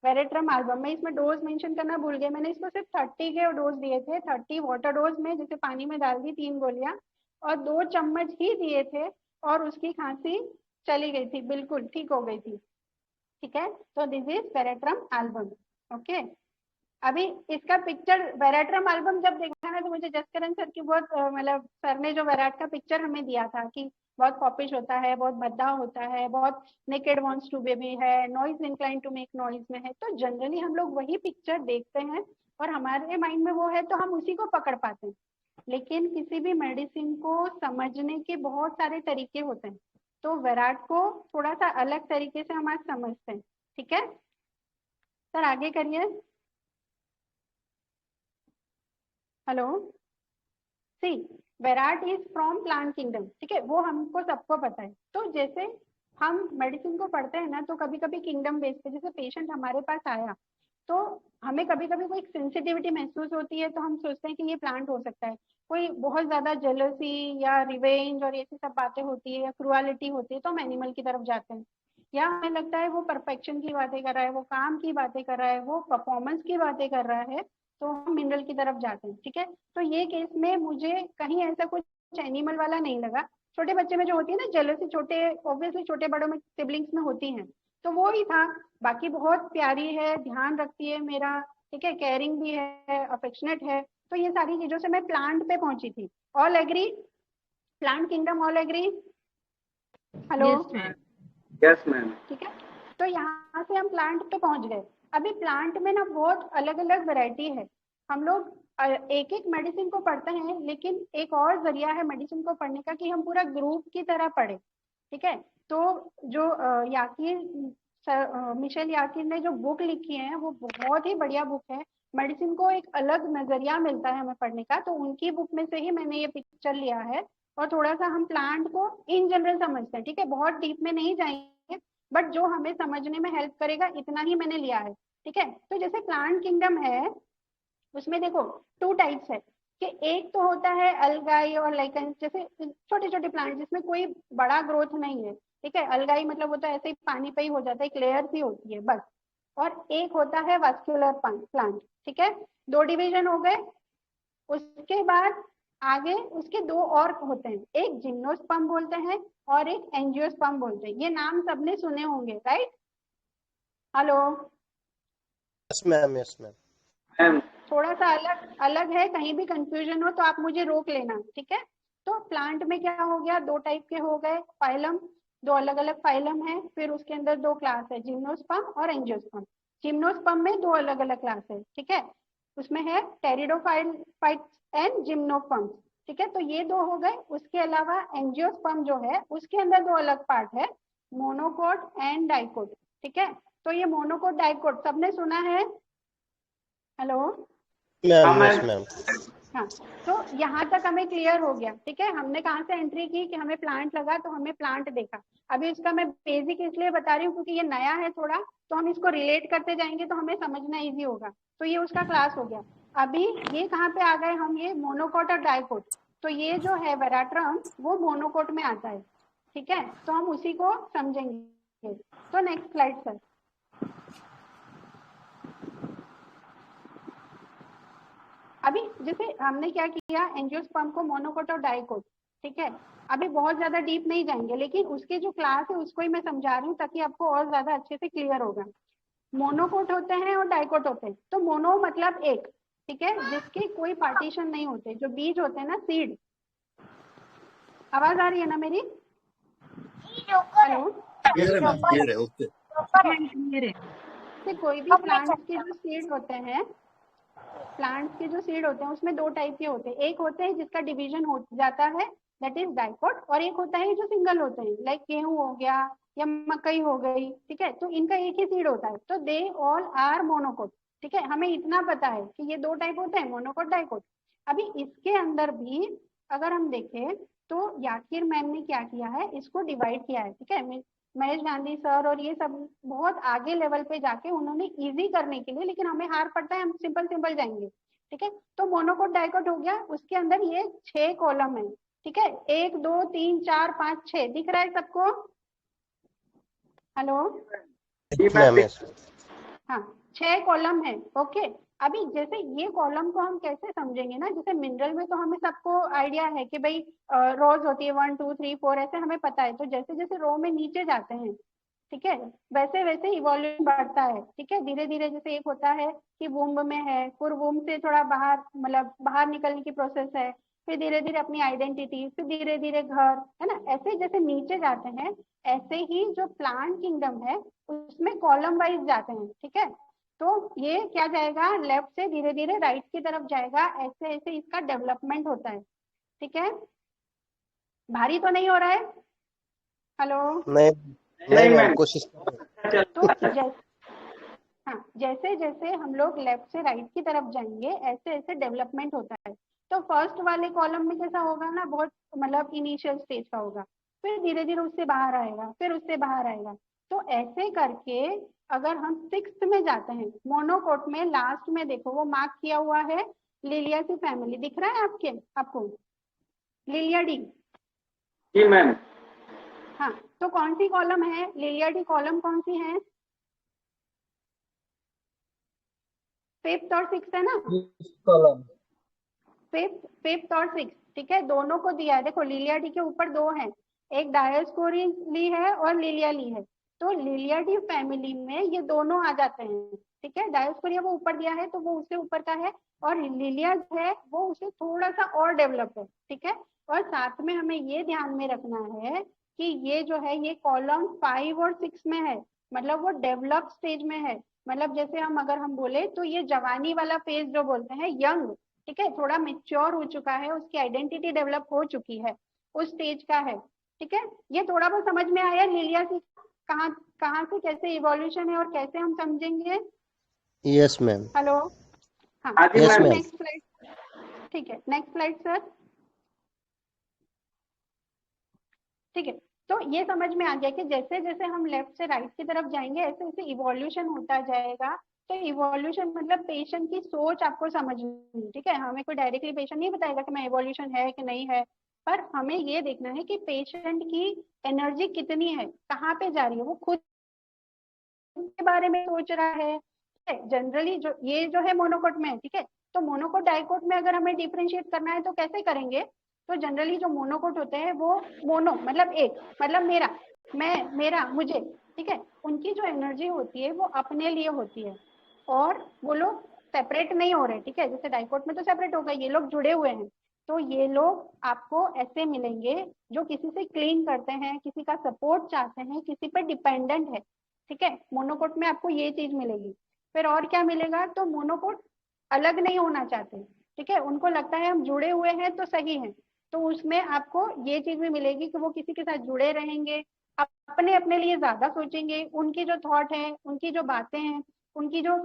veratrum album. मैं इसमें डोज मेंशन करना भूल गई, मैंने इसको सिर्फ 30 के डोज दिए थे, 30 वाटर डोज में, जैसे पानी में डाल दी 3 गोलियां और 2 चम्मच ही दिए थे, और उसकी खांसी चली गई थी, बिल्कुल ठीक हो गई थी, ठीक है। तो this is veratrum album, okay. अभी इसका पिक्चर वेराट्रम एल्बम जब देखा ना, तो मुझे जसकरण सर की बहुत मतलब सर ने जो वेराट का पिक्चर हमें दिया था कि बहुत पॉपिश होता है, बहुत भद्दा होता है, बहुत नेकेड वांट्स टू बेबी है, noise incline to make noise में है, तो जनरली हम लोग वही पिक्चर देखते हैं और हमारे माइंड में वो है तो हम उसी को पकड़ पाते हैं। लेकिन किसी भी मेडिसिन को समझने के बहुत सारे तरीके होते हैं, तो विराट को थोड़ा सा अलग तरीके से हम आज समझते हैं, ठीक है। सर आगे करिए। Hello, see Virat is from plant kingdom, ठीक है, वो हमको सबको पता है। तो जैसे हम मेडिसिन को पढ़ते हैं ना, तो कभी कभी किंगडम बेस पे, जैसे पेशेंट हमारे पास आया तो हमें कभी कभी कोई सेंसिटिविटी महसूस होती है, तो हम सोचते हैं कि ये प्लांट हो सकता है। कोई बहुत ज्यादा जेलसी या रिवेंज और ऐसी सब बातें होती है या क्रुअलिटी होती है, तो हम एनिमल की तरफ जाते हैं। या हमें लगता है वो परफेक्शन की बातें कर रहा है, वो काम की बातें कर रहा है, वो परफॉर्मेंस की बातें कर रहा है, तो हम मिनरल की तरफ जाते हैं, ठीक है। तो ये केस में मुझे कहीं ऐसा कुछ एनिमल वाला नहीं लगा। छोटे बच्चे में जो होती है ना जेलसी, छोटे ऑब्वियसली छोटे बड़ों में सिबलिंग्स में होती है, तो वो ही था। बाकी बहुत प्यारी है, ध्यान रखती है मेरा, ठीक है, केयरिंग भी है, अफेक्शनेट है। तो ये सारी चीजों से मैं प्लांट पे पहुंची थी। All agree? Plant kingdom all agree? Hello? Yes ma'am. ठीक है, तो यहाँ से हम प्लांट पे पहुंच गए। अभी प्लांट में ना बहुत अलग अलग वैरायटी है। हम लोग एक एक मेडिसिन को पढ़ते हैं, लेकिन एक और जरिया है मेडिसिन को पढ़ने का कि हम पूरा ग्रुप की तरह पढ़े, ठीक है। तो जो मिशेल याकीर ने जो बुक लिखी है वो बहुत ही बढ़िया बुक है। मेडिसिन को एक अलग नजरिया मिलता है हमें पढ़ने का, तो उनकी बुक में से ही मैंने ये पिक्चर लिया है। और थोड़ा सा हम प्लांट को इन जनरल समझते हैं, ठीक है, बहुत डीप में नहीं जाएंगे, बट जो हमें समझने में हेल्प करेगा इतना ही मैंने लिया है, ठीक है। तो जैसे प्लांट किंगडम है, उसमें देखो 2 टाइप्स है कि एक तो होता है अलगाई और लाइकन, जैसे छोटे छोटे प्लांट जिसमें कोई बड़ा ग्रोथ नहीं है, ठीक है। अलगाई मतलब होता है ऐसे ही पानी पे ही हो जाता है, एक लेयर सी होती है बस। और एक होता है वास्कुलर प्लांट, ठीक है। 2 डिवीजन हो गए। उसके बाद आगे उसके 2 और होते हैं, एक जिम्नोस्पर्म बोलते हैं और एक एंजियोस्पर्म बोलते हैं। ये नाम सबने सुने होंगे, right? Hello? Yes ma'am, yes ma'am. Ma'am थोड़ा सा अलग अलग है, कहीं भी कंफ्यूजन हो तो आप मुझे रोक लेना, ठीक है। तो प्लांट में क्या हो गया, 2 टाइप के हो गए फाइलम, 2 अलग अलग फाइलम है। फिर उसके अंदर 2 क्लास है, जिम्नोस्पर्म और एंजियोस्पर्म। जिम्नोस्पर्म में 2 अलग अलग क्लास है, ठीक है। उसमें है टेरिडोफाइट्स एंड जिम्नोस्पर्म, ठीक है। तो ये 2 हो गए। उसके अलावा एंजियोस्पर्म जो है उसके अंदर 2 अलग पार्ट है, मोनोकोट एंड डाइकोट, ठीक है। तो ये मोनोकोट डाइकोट सबने सुना है? हेलो? Ma'am, yes ma'am. हाँ, तो यहाँ तक हमें क्लियर हो गया, ठीक है। हमने कहाँ से एंट्री की कि हमें प्लांट लगा, तो हमें प्लांट देखा। अभी इसका मैं बेसिक इसलिए बता रही हूँ क्योंकि ये नया है थोड़ा, तो हम इसको रिलेट करते जाएंगे तो हमें समझना इजी होगा। तो ये उसका क्लास हो गया। अभी ये कहाँ पे आ गए हम, ये मोनोकोट और डाइकोट। तो ये जो है वेराट्रम वो मोनोकोट में आता है, ठीक है। तो हम उसी को समझेंगे। तो नेक्स्ट स्लाइड सर। अभी जैसे हमने क्या किया, एंजियोस्पर्म को मोनोकोट और डाइकोट, ठीक है। अभी बहुत ज्यादा डीप नहीं जाएंगे, लेकिन उसके जो क्लास है उसको ही मैं समझा रही हूँ ताकि आपको और ज्यादा अच्छे से क्लियर होगा। मोनोकोट होते हैं और डाइकोट होते हैं। तो मोनो मतलब एक, ठीक है, जिसके कोई पार्टीशन नहीं होते, जो बीज होते हैं ना, सीड। आवाज आ रही है ना मेरी? हेलो? क्लियर है मैम, क्लियर है, ओके। कोई भी प्लांट्स के जो सीड होते हैं, प्लांट्स के जो सीड होते हैं उसमें 2 टाइप के होते हैं। एक होते हैं जिसका डिवीजन हो जाता है, दैट इज डाइकोट। और एक होता है जो सिंगल होते हैं, लाइक गेहूं हो गया या मकई हो गई, ठीक है। तो इनका एक ही सीड होता है, तो दे ऑल आर मोनोकोट, ठीक है। हमें इतना पता है कि ये 2 टाइप होते हैं, मोनोकोट डाइकोट। अभी इसके अंदर भी अगर हम देखें तो याकिर मैम ने क्या किया है, इसको डिवाइड किया है, ठीक है। महेश गांधी सर और ये सब बहुत आगे लेवल पे जाके उन्होंने इजी करने के लिए, लेकिन हमें हार पड़ता है, हम सिंपल सिंपल जाएंगे, ठीक है। तो मोनोकोट डाइकोट हो गया, उसके अंदर ये 6 कॉलम है, ठीक है। 1 2 3 4 5 6 दिख रहा है सबको? हेलो? Ma'am, yes. हाँ, 6 कॉलम है, ओके। अभी जैसे ये कॉलम को हम कैसे समझेंगे ना, जैसे मिनरल में तो हमें सबको आइडिया है कि भाई रोज होती है 1 2 3 4 ऐसे हमें पता है। तो जैसे जैसे रो में नीचे जाते हैं, ठीक है, वैसे वैसे इवोल्यूशन बढ़ता है, ठीक है, धीरे धीरे। जैसे एक होता है कि वुम्ब में है, फिर वुम्ब से थोड़ा बाहर, मतलब बाहर निकलने की प्रोसेस है, फिर धीरे धीरे अपनी आइडेंटिटी, फिर धीरे धीरे घर, है ना। ऐसे जैसे नीचे जाते हैं, ऐसे ही जो प्लांट किंगडम है उसमें कॉलम वाइज जाते हैं, ठीक है। तो ये क्या जाएगा, लेफ्ट से धीरे धीरे राइट की तरफ जाएगा, ऐसे ऐसे इसका डेवलपमेंट होता है, ठीक है। भारी तो नहीं हो रहा है? हेलो? नहीं नहीं मैम, कोशिश। तो जैसे जैसे हम लोग लेफ्ट से राइट की तरफ जाएंगे, ऐसे ऐसे डेवलपमेंट होता है। तो फर्स्ट वाले कॉलम में कैसा होगा ना, बहुत मतलब इनिशियल स्टेज का होगा, फिर धीरे धीरे उससे बाहर आएगा, फिर उससे बाहर आएगा। तो ऐसे करके अगर हम 6th में जाते हैं, मोनोकोट में लास्ट में देखो वो मार्क किया हुआ है लिलियासी फैमिली, दिख रहा है आपको लिलिया डी? जी मैम। हाँ, तो कौन सी कॉलम है लिलिया डी, कॉलम कौन सी है? 5th और 6th है ना? कॉलम। 5th और 6th, ठीक है, दोनों को दिया है। देखो लिलिया डी के ऊपर दो हैं, एक डायोस्कोरिली है और लिलिया ली है। तो लिलिया डी फैमिली में ये दोनों आ जाते हैं, ठीक है। डायोस्कोरिया वो ऊपर दिया है तो वो उससे ऊपर का है, और लिलिया है वो उसे थोड़ा सा और डेवलप है, ठीक है। और साथ में हमें ये ध्यान में रखना है कि ये जो है ये कॉलम 5 और 6 में है, मतलब वो डेवलप स्टेज में है। मतलब जैसे अगर हम बोले तो ये जवानी वाला फेज जो बोलते हैं, यंग, ठीक है, थोड़ा मेच्योर हो चुका है, उसकी आइडेंटिटी डेवलप हो चुकी है, उस स्टेज का है, ठीक है। ये थोड़ा बहुत समझ में आया लिलिया से कहाँ कहाँ से कैसे इवोल्यूशन है और कैसे हम समझेंगे? Yes ma'am. हेलो, हाँ, यस मैम। नेक्स्ट स्लाइड, ठीक है, नेक्स्ट स्लाइड सर, ठीक है। तो ये समझ में आ गया कि जैसे जैसे हम लेफ्ट से राइट की तरफ जाएंगे ऐसे ऐसे इवोल्यूशन होता जाएगा। तो इवोल्यूशन मतलब पेशेंट की सोच आपको समझनी, ठीक है। हमें कोई डायरेक्टली पेशेंट नहीं बताएगा कि मैं इवोल्यूशन है कि नहीं है, पर हमें ये देखना है कि पेशेंट की एनर्जी कितनी है, कहाँ पे जा रही है, वो खुद के बारे में सोच रहा है। जनरली जो ये जो है मोनोकोट में है, ठीक है। तो मोनोकोट डाइकोट में अगर हमें डिफरेंशिएट करना है तो कैसे करेंगे? तो जनरली जो मोनोकोट होते हैं वो मोनो मतलब एक, मतलब मेरा, मैं, मेरा, मुझे, ठीक है, उनकी जो एनर्जी होती है वो अपने लिए होती है, और वो लोग सेपरेट नहीं हो रहे, ठीक है। जैसे डाइकोट में तो सेपरेट हो गए, ये लोग जुड़े हुए हैं। तो ये लोग आपको ऐसे मिलेंगे जो किसी से क्लीन करते हैं, किसी का सपोर्ट चाहते हैं, किसी पर डिपेंडेंट है, ठीक है। मोनोकोट में आपको ये चीज मिलेगी। फिर और क्या मिलेगा? तो मोनोकोट अलग नहीं होना चाहते, ठीक है, उनको लगता है हम जुड़े हुए हैं तो सही है। तो उसमें आपको ये चीज भी मिलेगी कि वो किसी के साथ जुड़े रहेंगे, अपने अपने लिए ज्यादा सोचेंगे, उनकी जो थॉट है, उनकी जो बातें हैं, उनकी जो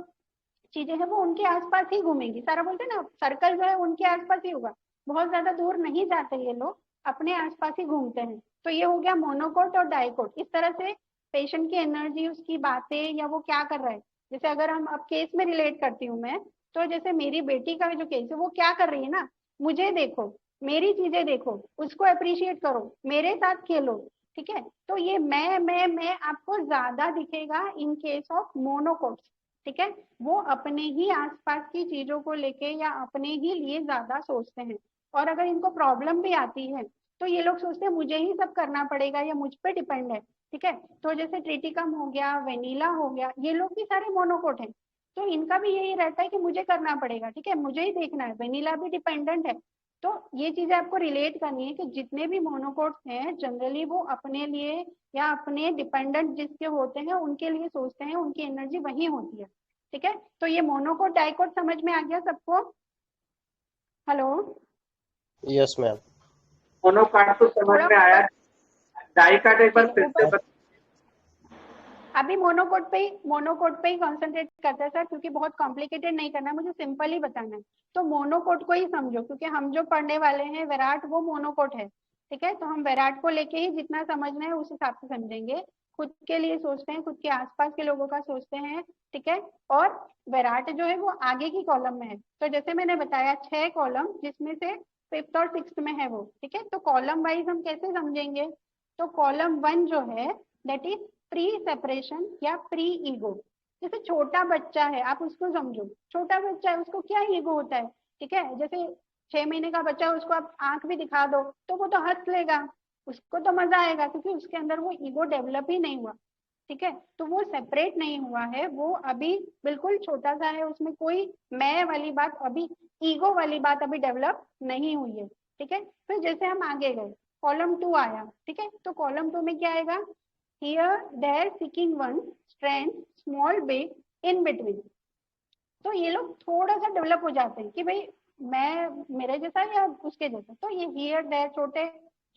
चीजें हैं वो उनके आसपास ही घूमेंगी। सारा बोलते हैं ना, सर्कल जो है उनके आसपास ही होगा, बहुत ज्यादा दूर नहीं जाते ये लोग, अपने आसपास ही घूमते हैं। तो ये हो गया मोनोकोट और डाइकोट। इस तरह से पेशेंट की एनर्जी, उसकी बातें, या वो क्या कर रहा है, जैसे अगर हम अब केस में रिलेट करती हूँ मैं, तो जैसे मेरी बेटी का जो केस है वो क्या कर रही है ना, मुझे देखो, मेरी चीजें देखो, उसको अप्रिशिएट करो, मेरे साथ खेलो, ठीक है। तो ये मैं आपको ज्यादा दिखेगा इन केस ऑफ मोनोकोट्स, ठीक है। वो अपने ही आसपास की चीजों को लेके या अपने ही लिए ज्यादा सोचते हैं। और अगर इनको प्रॉब्लम भी आती है तो ये लोग सोचते हैं मुझे ही सब करना पड़ेगा या मुझ पे डिपेंड है, ठीक है। तो जैसे ट्रिटिकम हो गया, वेनिला हो गया, ये लोग भी सारे मोनोकोट हैं। तो इनका भी यही रहता है कि मुझे करना पड़ेगा, ठीक है, मुझे ही देखना है। वेनिला भी डिपेंडेंट है। तो ये चीजें आपको रिलेट करनी है कि जितने भी मोनोकोट्स हैं जनरली वो अपने लिए या अपने डिपेंडेंट जिसके होते हैं उनके लिए सोचते हैं, उनकी एनर्जी वही होती है, ठीक है। तो ये मोनोकोट डाइकोट समझ में आ गया सबको? Hello, yes ma'am. मोनोकाट तो समझ में आया, डाइकाट एक बार फिर से अभी मोनोकोट पे ही कॉन्सेंट्रेट करते हैं सर, क्योंकि बहुत कॉम्प्लिकेटेड नहीं करना है, मुझे सिंपल ही बताना है। तो मोनोकोट को ही समझो, क्योंकि हम जो पढ़ने वाले हैं विराट वो मोनोकोट है, ठीक है। तो हम विराट को लेके ही जितना समझना है उस हिसाब से समझेंगे। खुद के लिए सोचते हैं, खुद के आसपास के लोगों का सोचते हैं, ठीक है। और विराट जो है वो आगे की कॉलम में है। तो जैसे मैंने बताया 6 कॉलम, जिसमें से 5th और 6th में है वो, ठीक है। तो कॉलम वाइज हम कैसे समझेंगे? तो कॉलम 1 जो है दैट इज प्री सेपरेशन या प्री ईगो। जैसे छोटा बच्चा है, आप उसको समझो, छोटा बच्चा है, उसको क्या ईगो होता है, ठीक है। जैसे 6 महीने का बच्चा है, उसको आप आंख भी दिखा दो तो वो तो हंस लेगा, उसको तो मजा आएगा, क्योंकि उसके अंदर वो ईगो डेवलप ही नहीं हुआ, ठीक है। तो वो सेपरेट नहीं हुआ है, वो अभी बिल्कुल छोटा सा है, उसमें कोई मैं वाली बात अभी, ईगो वाली बात अभी डेवलप नहीं हुई है, ठीक है। फिर जैसे हम आगे गए, कॉलम 2 आया, ठीक है। तो कॉलम 2 में क्या आएगा? Here, there, seeking one, strength, small, big, in between. तो ये लोग थोड़ा सा डेवलप हो जाते हैं कि भाई मैं मेरे जैसा या उसके जैसा। तो ये हियर देयर, छोटे,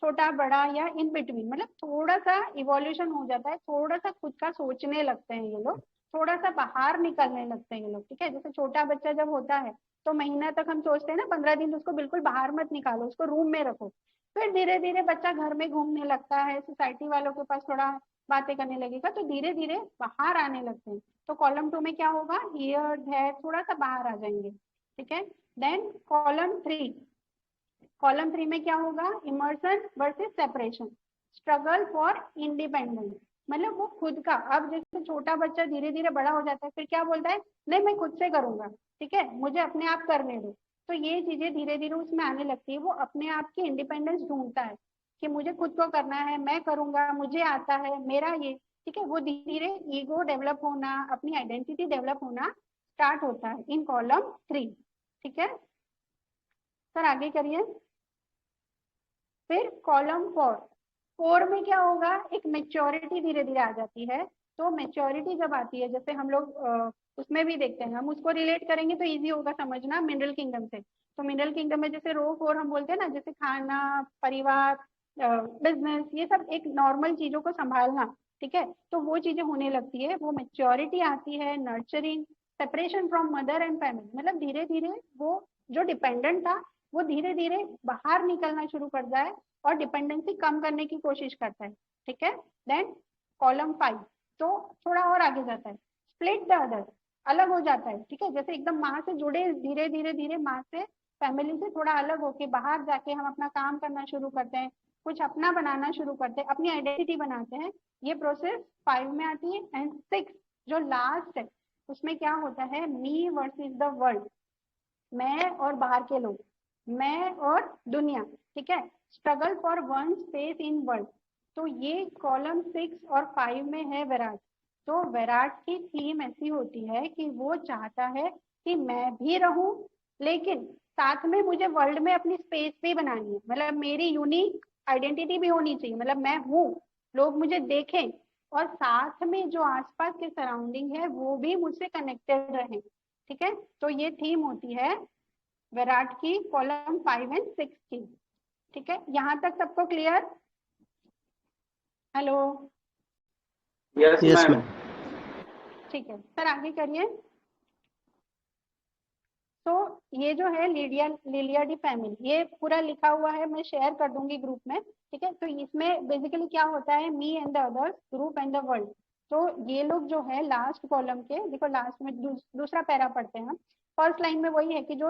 छोटा बड़ा या इन बिटवीन, मतलब थोड़ा सा इवोल्यूशन हो जाता है, थोड़ा सा खुद का सोचने लगते हैं ये लोग, थोड़ा सा बाहर निकलने लगते हैं ये लोग, ठीक है। जैसे छोटा बच्चा जब होता है तो महीना तक हम सोचते हैं ना 15 दिन उसको बिल्कुल बाहर मत निकालो, उसको रूम में रखो। फिर धीरे धीरे बच्चा घर में घूमने लगता है, सोसाइटी वालों के पास थोड़ा बातें करने लगेगा, तो धीरे धीरे बाहर आने लगते हैं। तो कॉलम 2 में क्या होगा, ईयर हेड थोड़ा सा बाहर आ जाएंगे, ठीक है। देन कॉलम 3 में क्या होगा, immersion versus separation, struggle for independence, मतलब वो खुद का, अब जैसे छोटा बच्चा धीरे धीरे बड़ा हो जाता है, फिर क्या बोलता है, नहीं मैं खुद से करूंगा, ठीक है, मुझे अपने आप करने दो। तो ये चीजें धीरे धीरे उसमें आने लगती है, वो अपने आप की इंडिपेंडेंस ढूंढता है कि मुझे खुद को करना है, मैं करूंगा, मुझे आता है, मेरा ये, ठीक है। वो धीरे धीरे ईगो डेवलप होना, अपनी आइडेंटिटी डेवलप होना स्टार्ट होता है इन कॉलम 3, ठीक है। सर आगे करिए। फिर कॉलम 4 में क्या होगा, एक मेच्योरिटी धीरे धीरे आ जाती है। तो मेच्योरिटी जब आती है, जैसे हम लोग उसमें भी देखते हैं, हम उसको रिलेट करेंगे तो इजी होगा समझना मिनरल किंगडम से। तो मिनरल किंगडम में जैसे रो 4 हम बोलते हैं ना, जैसे खाना, परिवार, बिजनेस, ये सब एक नॉर्मल चीजों को संभालना, ठीक है। तो वो चीजें होने लगती है, वो मेच्योरिटी आती है, nurturing, separation from mother and family, मतलब धीरे धीरे वो जो डिपेंडेंट था वो धीरे धीरे बाहर निकलना शुरू कर जाए और डिपेंडेंसी कम करने की कोशिश करता है, ठीक है। देन कॉलम 5 तो थोड़ा और आगे जाता है, स्प्लिट द अदर, अलग हो जाता है, ठीक है। जैसे एकदम माँ से जुड़े, धीरे धीरे धीरे माँ से, फैमिली से थोड़ा अलग होके बाहर जाके हम अपना काम करना शुरू करते हैं, कुछ अपना बनाना शुरू करते हैं, अपनी आइडेंटिटी बनाते हैं। ये प्रोसेस 5 में आती है। एंड 6 जो लास्ट है, उसमें क्या होता है, मी वर्सेस द वर्ल्ड, मैं और बाहर के लोग, मैं और दुनिया, ठीक है, struggle for one space in world. तो ये कॉलम 6 और 5 में है विराट। तो विराट की थीम ऐसी होती है कि वो चाहता है कि मैं भी रहूं, लेकिन साथ में मुझे वर्ल्ड में अपनी स्पेस भी बनानी है, मतलब मेरी यूनिक आइडेंटिटी भी होनी चाहिए, मतलब मैं हूँ, लोग मुझे देखें, और साथ में जो आसपास के सराउंडिंग है वो भी मुझसे कनेक्टेड रहे, ठीक है। तो ये थीम होती है विराट की कॉलम 5 एंड 6 की, ठीक है। यहाँ तक सबको clear? Hello, yes Yes, ma'am. ma'am. ठीक है सर आगे करिए। तो ये जो है लिलिया डी फैमिली, ये पूरा लिखा हुआ है, मैं शेयर कर दूंगी ग्रुप में, ठीक है। तो इसमें बेसिकली क्या होता है, me and the others, group and the world. तो ये लोग जो है लास्ट कॉलम के, देखो लास्ट में दूसरा पैरा पढ़ते हैं हम। फर्स्ट लाइन में वही है कि जो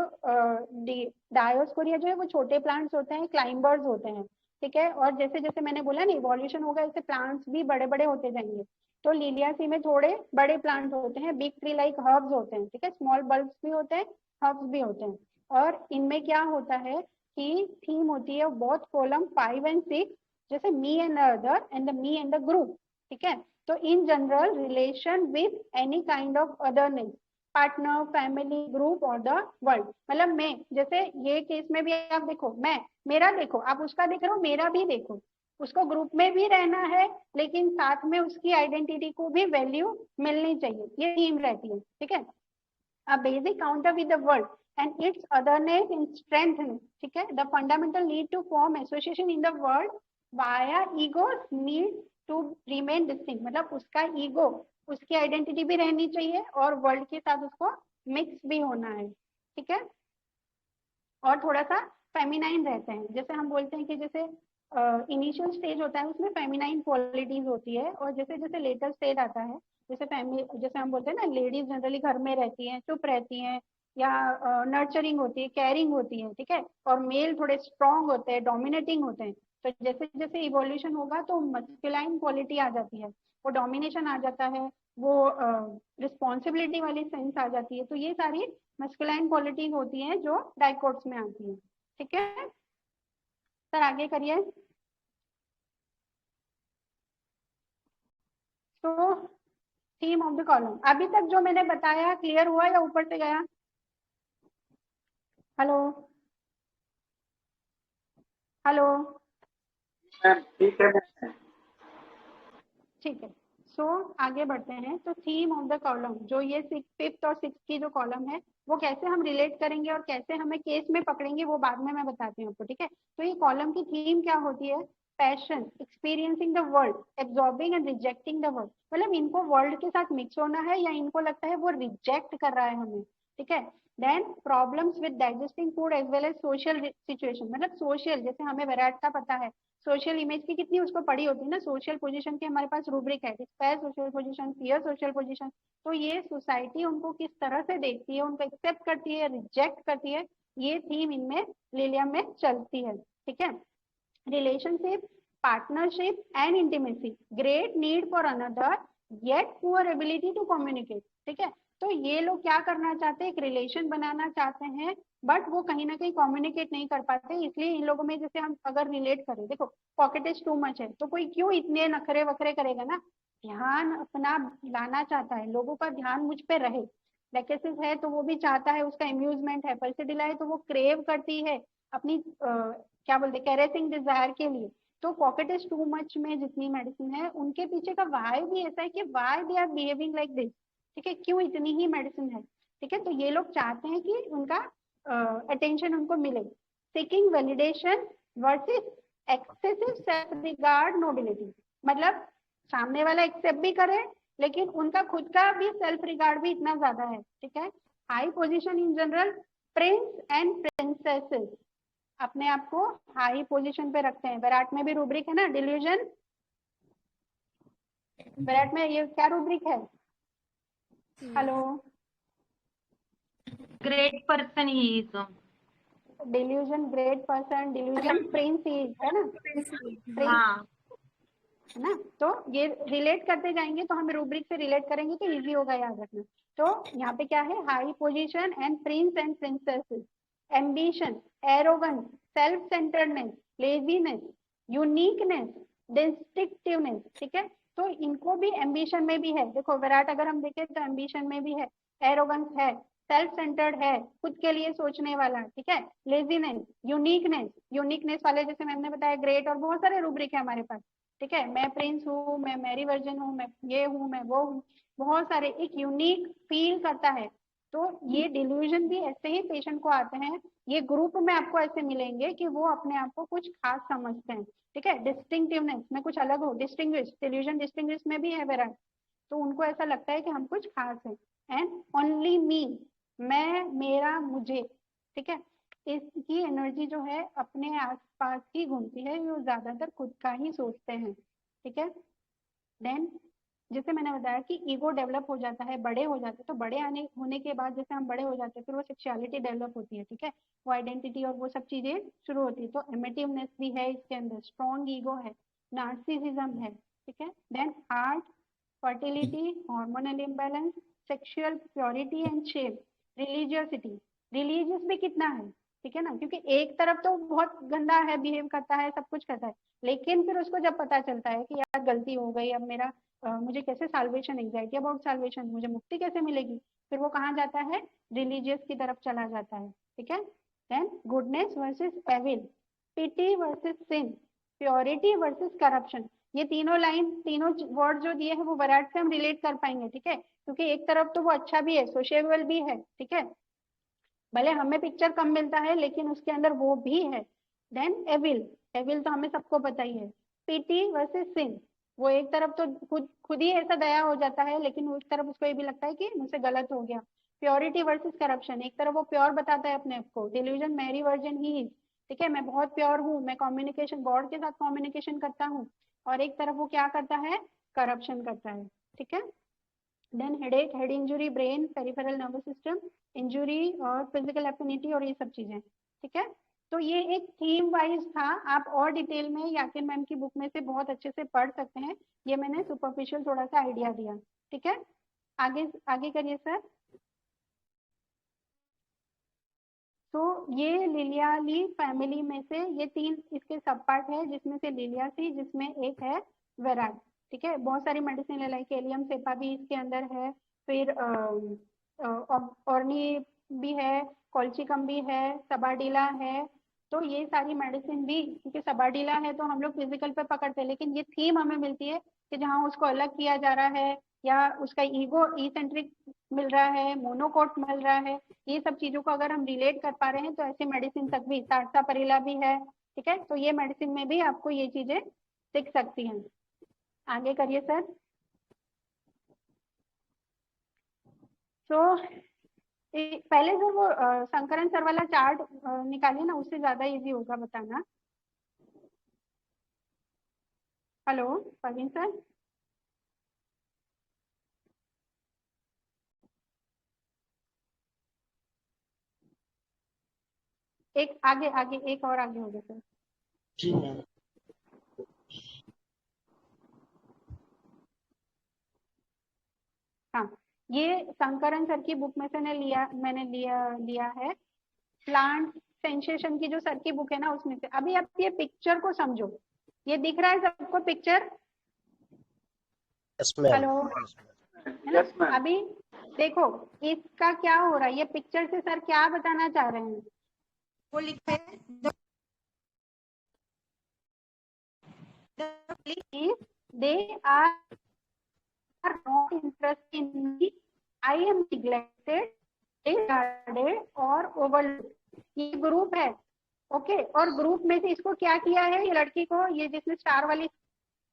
डायोस्कोरिया जो है वो छोटे प्लांट्स होते हैं, क्लाइंबर्स होते हैं, ठीक है। और जैसे जैसे मैंने बोला ना, इवोल्यूशन होगा, इससे प्लांट्स भी बड़े बड़े होते जाएंगे। तो लिलियासी में थोड़े बड़े प्लांट होते हैं, बिग ट्री लाइक हर्ब्स होते हैं, ठीक है, स्मॉल बल्ब्स भी होते हैं, हब्स भी होते हैं। और इनमें क्या होता है कि थीम होती है बहुत, कॉलम 5 एंड 6, जैसे me and other and the me and the group, ठीक है। तो in general relation with any kind of otherness, partner, family, group और द वर्ल्ड, मतलब मैं, जैसे ये केस में भी आप देखो, मैं, मेरा देखो, आप उसका देख रहे हो, मेरा भी देखो, उसको ग्रुप में भी रहना है, लेकिन साथ में उसकी आइडेंटिटी को भी वैल्यू मिलनी चाहिए, ये थीम रहती है, ठीक है। A basic counter with the world and its otherness in strengthness, ठीक है। The fundamental need to form association in the world via ego's need to remain distinct, मतलब उसका ईगो, उसकी आइडेंटिटी भी रहनी चाहिए और वर्ल्ड के साथ उसको मिक्स भी होना है, ठीक है। और थोड़ा सा फेमिनाइन रहते हैं, जैसे हम बोलते हैं कि जैसे इनिशियल स्टेज होता है उसमें फेमिनाइन क्वालिटीज होती है, और जैसे जैसे लेटर स्टेज आता है, जैसे फैमिली, जैसे हम बोलते हैं ना, लेडीज जनरली घर में रहती हैं, चुप रहती हैं, या नर्चरिंग होती है, केयरिंग होती है, ठीक है। और मेल थोड़े स्ट्रांग होते हैं, डोमिनेटिंग होते हैं। तो जैसे जैसे इवोल्यूशन होगा तो मस्कुलाइन क्वालिटी आ जाती है, वो डोमिनेशन आ जाता है, वो रिस्पॉन्सिबिलिटी वाली सेंस आ जाती है। तो ये सारी मस्कुलाइन क्वालिटीज होती हैं जो डाइकोट्स में आती है, ठीक है। सर आगे करिए। तो थीम ऑफ द कॉलम, अभी तक जो मैंने बताया क्लियर हुआ या ऊपर से गया? हेलो, हेलो, ठीक है। ठीक है। सो आगे बढ़ते हैं। तो थीम ऑफ द कॉलम, जो ये 5th और 6th की जो कॉलम है, वो कैसे हम रिलेट करेंगे और कैसे हमें केस में पकड़ेंगे वो बाद में मैं बताती हूँ आपको, ठीक है। तो ये कॉलम की थीम क्या होती है, passion, experiencing the world, absorbing and rejecting the world. मतलब इनको वर्ल्ड के साथ मिक्स होना है या इनको लगता है वो रिजेक्ट कर रहा है हमें, ठीक है। Then problems with digesting food as well as social situation, मतलब सोशल, जैसे हमें विराट का पता है सोशल इमेज की कितनी उसको पड़ी होती है ना, सोशल पोजीशन की हमारे पास रूब्रिक है, despair social position, fear social position. तो ये सोसाइटी उनको किस तरह से देखती है, उनको एक्सेप्ट करती है, रिजेक्ट करती है, ये थीम इनमें लिलियम में चलती है, ठीक है। Relationship, partnership and intimacy, great need for another yet poor ability to communicate, ठीक है। तो ये लोग क्या करना चाहते हैं, एक रिलेशन बनाना चाहते हैं, बट वो कहीं ना कहीं कम्युनिकेट नहीं कर पाते, इसलिए इन लोगों में, जैसे हम अगर रिलेट करें, देखो पॉकेट इज टू मच है तो कोई क्यों इतने नखरे वखरे करेगा ना, ध्यान अपना लाना चाहता है, लोगों का ध्यान मुझ पे रहे। लेकेसिस है तो वो भी चाहता है, उसका अम्यूजमेंट है। पल्सिडिला है तो वो क्रेव करती है अपनी क्या बोलते, कैरेसिंग डिजायर के लिए। तो पॉकेट इज टू मच में जितनी मेडिसिन है उनके पीछे का वाई भी ऐसा है कि why they are behaving like this, ठीक है, क्यों इतनी ही मेडिसिन है, ठीक है। तो ये लोग चाहते हैं कि उनका अटेंशन उनको मिले। Seeking validation versus excessive self regard nobility, मतलब सामने वाला एक्सेप्ट भी करे लेकिन उनका खुद का भी सेल्फ रिगार्ड भी इतना ज्यादा है, ठीक है। High position in general, Prince and princesses अपने आप को हाई पोजीशन पे रखते हैं। विराट में भी रूब्रिक है ना, डिल्यूजन, विराट में ये क्या रूब्रिक है, hello, great person he is, delusion great person, delusion prince he है ना, प्रिंस हाँ है ना। तो ये रिलेट करते जाएंगे तो हम रूब्रिक से रिलेट करेंगे तो इजी होगा याद रखना। तो यहाँ पे क्या है, high position and Prince and princesses, ambition, arrogance, self centredness, laziness, uniqueness, distinctiveness, ठीक है। तो इनको भी एम्बिशन में भी है, देखो विराट अगर हम देखें तो एम्बिशन में भी है, एरोगेंस है, सेल्फ सेंटर्ड है, खुद के लिए सोचने वाला, ठीक है, लेजीनेस, यूनिकनेस, यूनिकनेस वाले जैसे मैंने बताया ग्रेट, और बहुत सारे रूब्रिक है हमारे पास, ठीक है, मैं प्रिंस हूँ, मैं मैरी वर्जन हूँ, मैं ये हूँ, मैं वो हूँ, बहुत सारे, एक यूनिक फील करता है। तो ये डिल्यूजन भी ऐसे ही पेशेंट को आते हैं, ये ग्रुप में आपको ऐसे मिलेंगे कि वो अपने आप को कुछ खास समझते हैं, ठीक है। डिस्टिंक्टिवनेस में कुछ अलग हो, डिस्टिंग्विश, डिल्यूजन डिस्टिंग्विश में भी है विराट, तो उनको ऐसा लगता है कि हम कुछ खास है। एंड ओनली मी, मैं, मेरा, मुझे, ठीक है, इसकी एनर्जी जो है अपने आसपास ही घूमती है, वो ज्यादातर खुद का ही सोचते हैं, ठीक है। देन जैसे मैंने बताया कि ईगो डेवलप हो जाता है, बड़े हो जाते हैं, तो बड़े आने होने के बाद जैसे हम बड़े हो जाते हैं फिर वो सेक्सुअलिटी डेवलप होती है, ठीक है, वो आइडेंटिटी और वो सब चीजें शुरू होती है। तो एमेटिवनेस भी है इसके अंदर, स्ट्रॉन्ग ईगो है, नार्सिसिज्म है, ठीक है। Then heart, fertility, hormonal imbalance, sexual purity and shame, religiosity, religious भी कितना है, ठीक है ना, क्योंकि एक तरफ तो बहुत गंदा है, बिहेव करता है, सब कुछ करता है, लेकिन फिर उसको जब पता चलता है कि यार गलती हो गई, अब मेरा मुझे कैसे साल्वेशन, एंजाइटी अबाउट साल्वेशन, मुझे मुक्ति कैसे मिलेगी, फिर वो कहाँ जाता है, रिलीजियस की तरफ चला जाता है, ठीक है। देन गुडनेस वर्सेस एविल, पिटी वर्सेस सिन, प्योरिटी वर्सेस करप्शन, ये तीनों लाइन, तीनों वर्ड जो दिए हैं वो विराट से हम रिलेट कर पाएंगे, ठीक है, क्योंकि एक तरफ तो वो अच्छा भी है, सोशिएबल भी है, ठीक है, भले हमें पिक्चर कम मिलता है लेकिन उसके अंदर वो भी है। देन एविल, एविल तो हमें सबको पता ही है। पीटी वर्सेस सिन, वो एक तरफ तो खुद खुद ही ऐसा दया हो जाता है लेकिन एक तरफ उसको ये भी लगता है कि मुझसे गलत हो गया। प्योरिटी वर्सेस करप्शन, एक तरफ वो प्योर बताता है अपने आप को, डिल्यूजन मैरी वर्जन ही, ठीक है, मैं बहुत प्योर हूँ, मैं कम्युनिकेशन गॉड के साथ कम्युनिकेशन करता हूँ, और एक तरफ वो क्या करता है, करप्शन करता है, ठीक है। Then headache, head injury, brain, peripheral nervous system injury और फिजिकल एफिनिटी और ये सब चीजें, ठीक है। तो ये एक थीम वाइज था, आप और डिटेल में याकिन मैम की बुक में से बहुत अच्छे से पढ़ सकते हैं, ये मैंने सुपरफिशियल थोड़ा सा आइडिया दिया, ठीक है। आगे आगे करिए सर। तो ये लिलियाली फैमिली में से ये तीन इसके सब पार्ट है, जिसमें से लिलियासी, जिसमें एक है विराट, ठीक है। बहुत सारी मेडिसिन लाइक एलियम सेपा भी इसके अंदर है, फिर ऑर्नी भी है, कोल्चिकम भी है, सबाडीला है। तो ये सारी मेडिसिन भी, क्योंकि सबाडीला है तो हम लोग फिजिकल पे पकड़ते हैं, लेकिन ये थीम हमें मिलती है कि जहाँ उसको अलग किया जा रहा है या उसका ईगो इसेंट्रिक मिल रहा है, मोनोकोट मिल रहा है, ये सब चीजों को अगर हम रिलेट कर पा रहे हैं तो ऐसे मेडिसिन तक भी, सारसा परिला भी है, ठीक है, तो ये मेडिसिन में भी आपको ये चीजें दिख सकती हैं। आगे करिए सर। तो पहले जो वो शंकरन सर वाला चार्ट निकालिए ना, उससे ज्यादा इजी होगा बताना। Hello Parveen sir. एक आगे आगे एक और आगे होगा सर। जी मैम। हाँ, ये शंकरन सर की बुक में से मैंने लिया है। प्लांट सेंसेशन की जो सर की बुक है ना, उसमें से। अभी आप ये पिक्चर को समझो, ये दिख रहा है सबको पिक्चर? Yes ma'am. हेलो, है ना? अभी देखो इसका क्या हो रहा है, ये पिक्चर से सर क्या बताना चाह रहे हैं? वो लिखा है they are not interested in me, I am neglected, discarded और overlooked। ये ग्रुप है, ओके। और ग्रुप में से इसको क्या किया है, ये लड़की को, ये जिसने स्टार वाली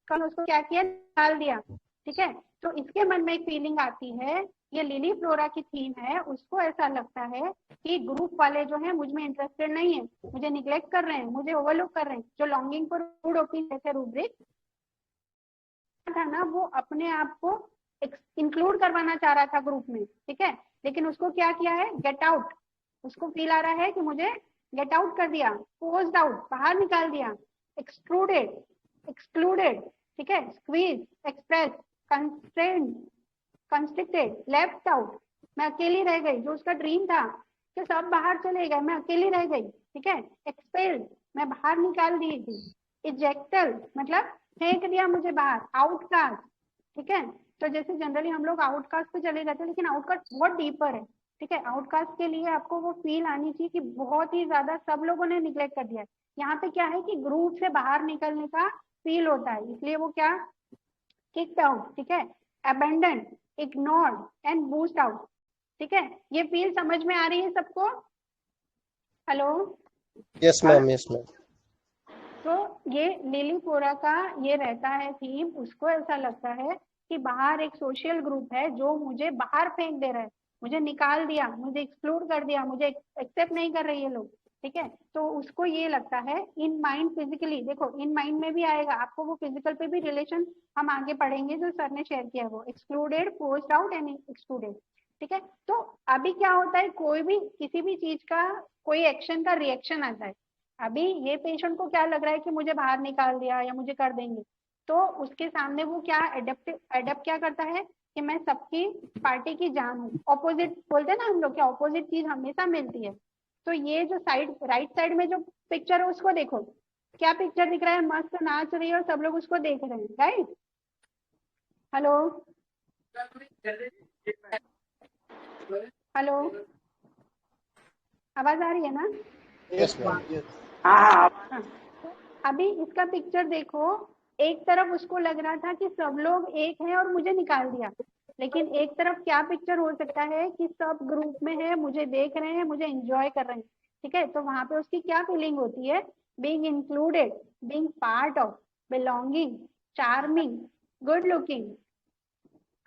कल, उसको क्या किया, निकाल दिया। ठीक है, तो इसके मन में एक फीलिंग आती है, ये लिली फ्लोरा की थीम है, उसको ऐसा लगता है कि ग्रुप वाले जो है मुझ में इंटरेस्टेड नहीं है, मुझे निग्लेक्ट कर रहे हैं, मुझे ओवरलुक कर रहे हैं। जो लॉन्गिंग फॉर गुड ओपिनियन थे रूब्रिक था ना, वो अपने आप को इंक्लूड करवाना चाह रहा था ग्रुप में, ठीक है, लेकिन उसको क्या किया है, गेट आउट। उसको फील आ रहा है कि मुझे गेट आउट कर दिया, फोर्स्ड आउट, बाहर निकाल दिया, एक्सक्लूडेड, एक्सक्लूडेड, ठीक है, squeeze, express, constrained, constricted, left out. मैं अकेली रह गई, जो उसका ड्रीम था कि सब बाहर चले गए, मैं अकेली रह गई, ठीक है। एक्सपेल्ड, मैं बाहर निकाल दी थी। इजेक्टल मतलब फेंक दिया मुझे बाहर। आउटकास्ट, ठीक है, तो जैसे जनरली हम लोग आउटकास्ट पे चले जाते हैं, लेकिन आउटकास्ट बहुत डीपर है, ठीक है। आउटकास्ट के लिए आपको वो फील आनी चाहिए कि बहुत ही ज्यादा सब लोगों ने निग्लेक्ट कर दिया। यहाँ पे क्या है कि ग्रुप से बाहर निकलने का फील होता है, इसलिए वो क्या, किक्ड आउट, ठीक है, abandon, ignored and boost out, ठीक है। ये फील समझ में आ रही है सबको? Hello, yes ma'am, yes ma'am. तो ये लिली पोरा का ये रहता है थीम। उसको ऐसा लगता है कि बाहर एक सोशल ग्रुप है जो मुझे बाहर फेंक दे रहा है, मुझे निकाल दिया, मुझे एक्सक्लूड कर दिया, मुझे एक्सेप्ट नहीं कर रही है लोग, ठीक है। तो उसको ये लगता है इन माइंड, फिजिकली देखो, इन माइंड में भी आएगा आपको, वो फिजिकल पे भी रिलेशन हम आगे पढ़ेंगे जो सर ने शेयर किया, वो excluded, forced out and excluded, ठीक है। तो अभी क्या होता है, कोई भी किसी भी चीज का कोई एक्शन का रिएक्शन आता है। अभी ये पेशेंट को क्या लग रहा है कि मुझे बाहर निकाल दिया या मुझे कर देंगे, तो उसके सामने वो क्या एडप्ट क्या करता है कि मैं सबकी पार्टी की जान हूँ। ऑपोजिट बोलते हैं ना हम लोग, क्या ऑपोजिट चीज हमेशा मिलती है। तो ये जो साइड, राइट साइड में जो पिक्चर है उसको देखो, क्या पिक्चर दिख रहा है, मस्त नाच रही है और सब लोग उसको देख रहे हैं, राइट? हेलो, हेलो, आवाज आ रही है ना? Yes ma'am. हाँ, तो अभी इसका पिक्चर देखो, एक तरफ उसको लग रहा था कि सब लोग एक हैं और मुझे निकाल दिया, लेकिन एक तरफ क्या पिक्चर हो सकता है कि सब ग्रुप में है, मुझे देख रहे हैं, मुझे एंजॉय कर रहे हैं, ठीक है। तो वहां पे उसकी क्या फीलिंग होती है, being included, being part of, belonging, charming, good looking,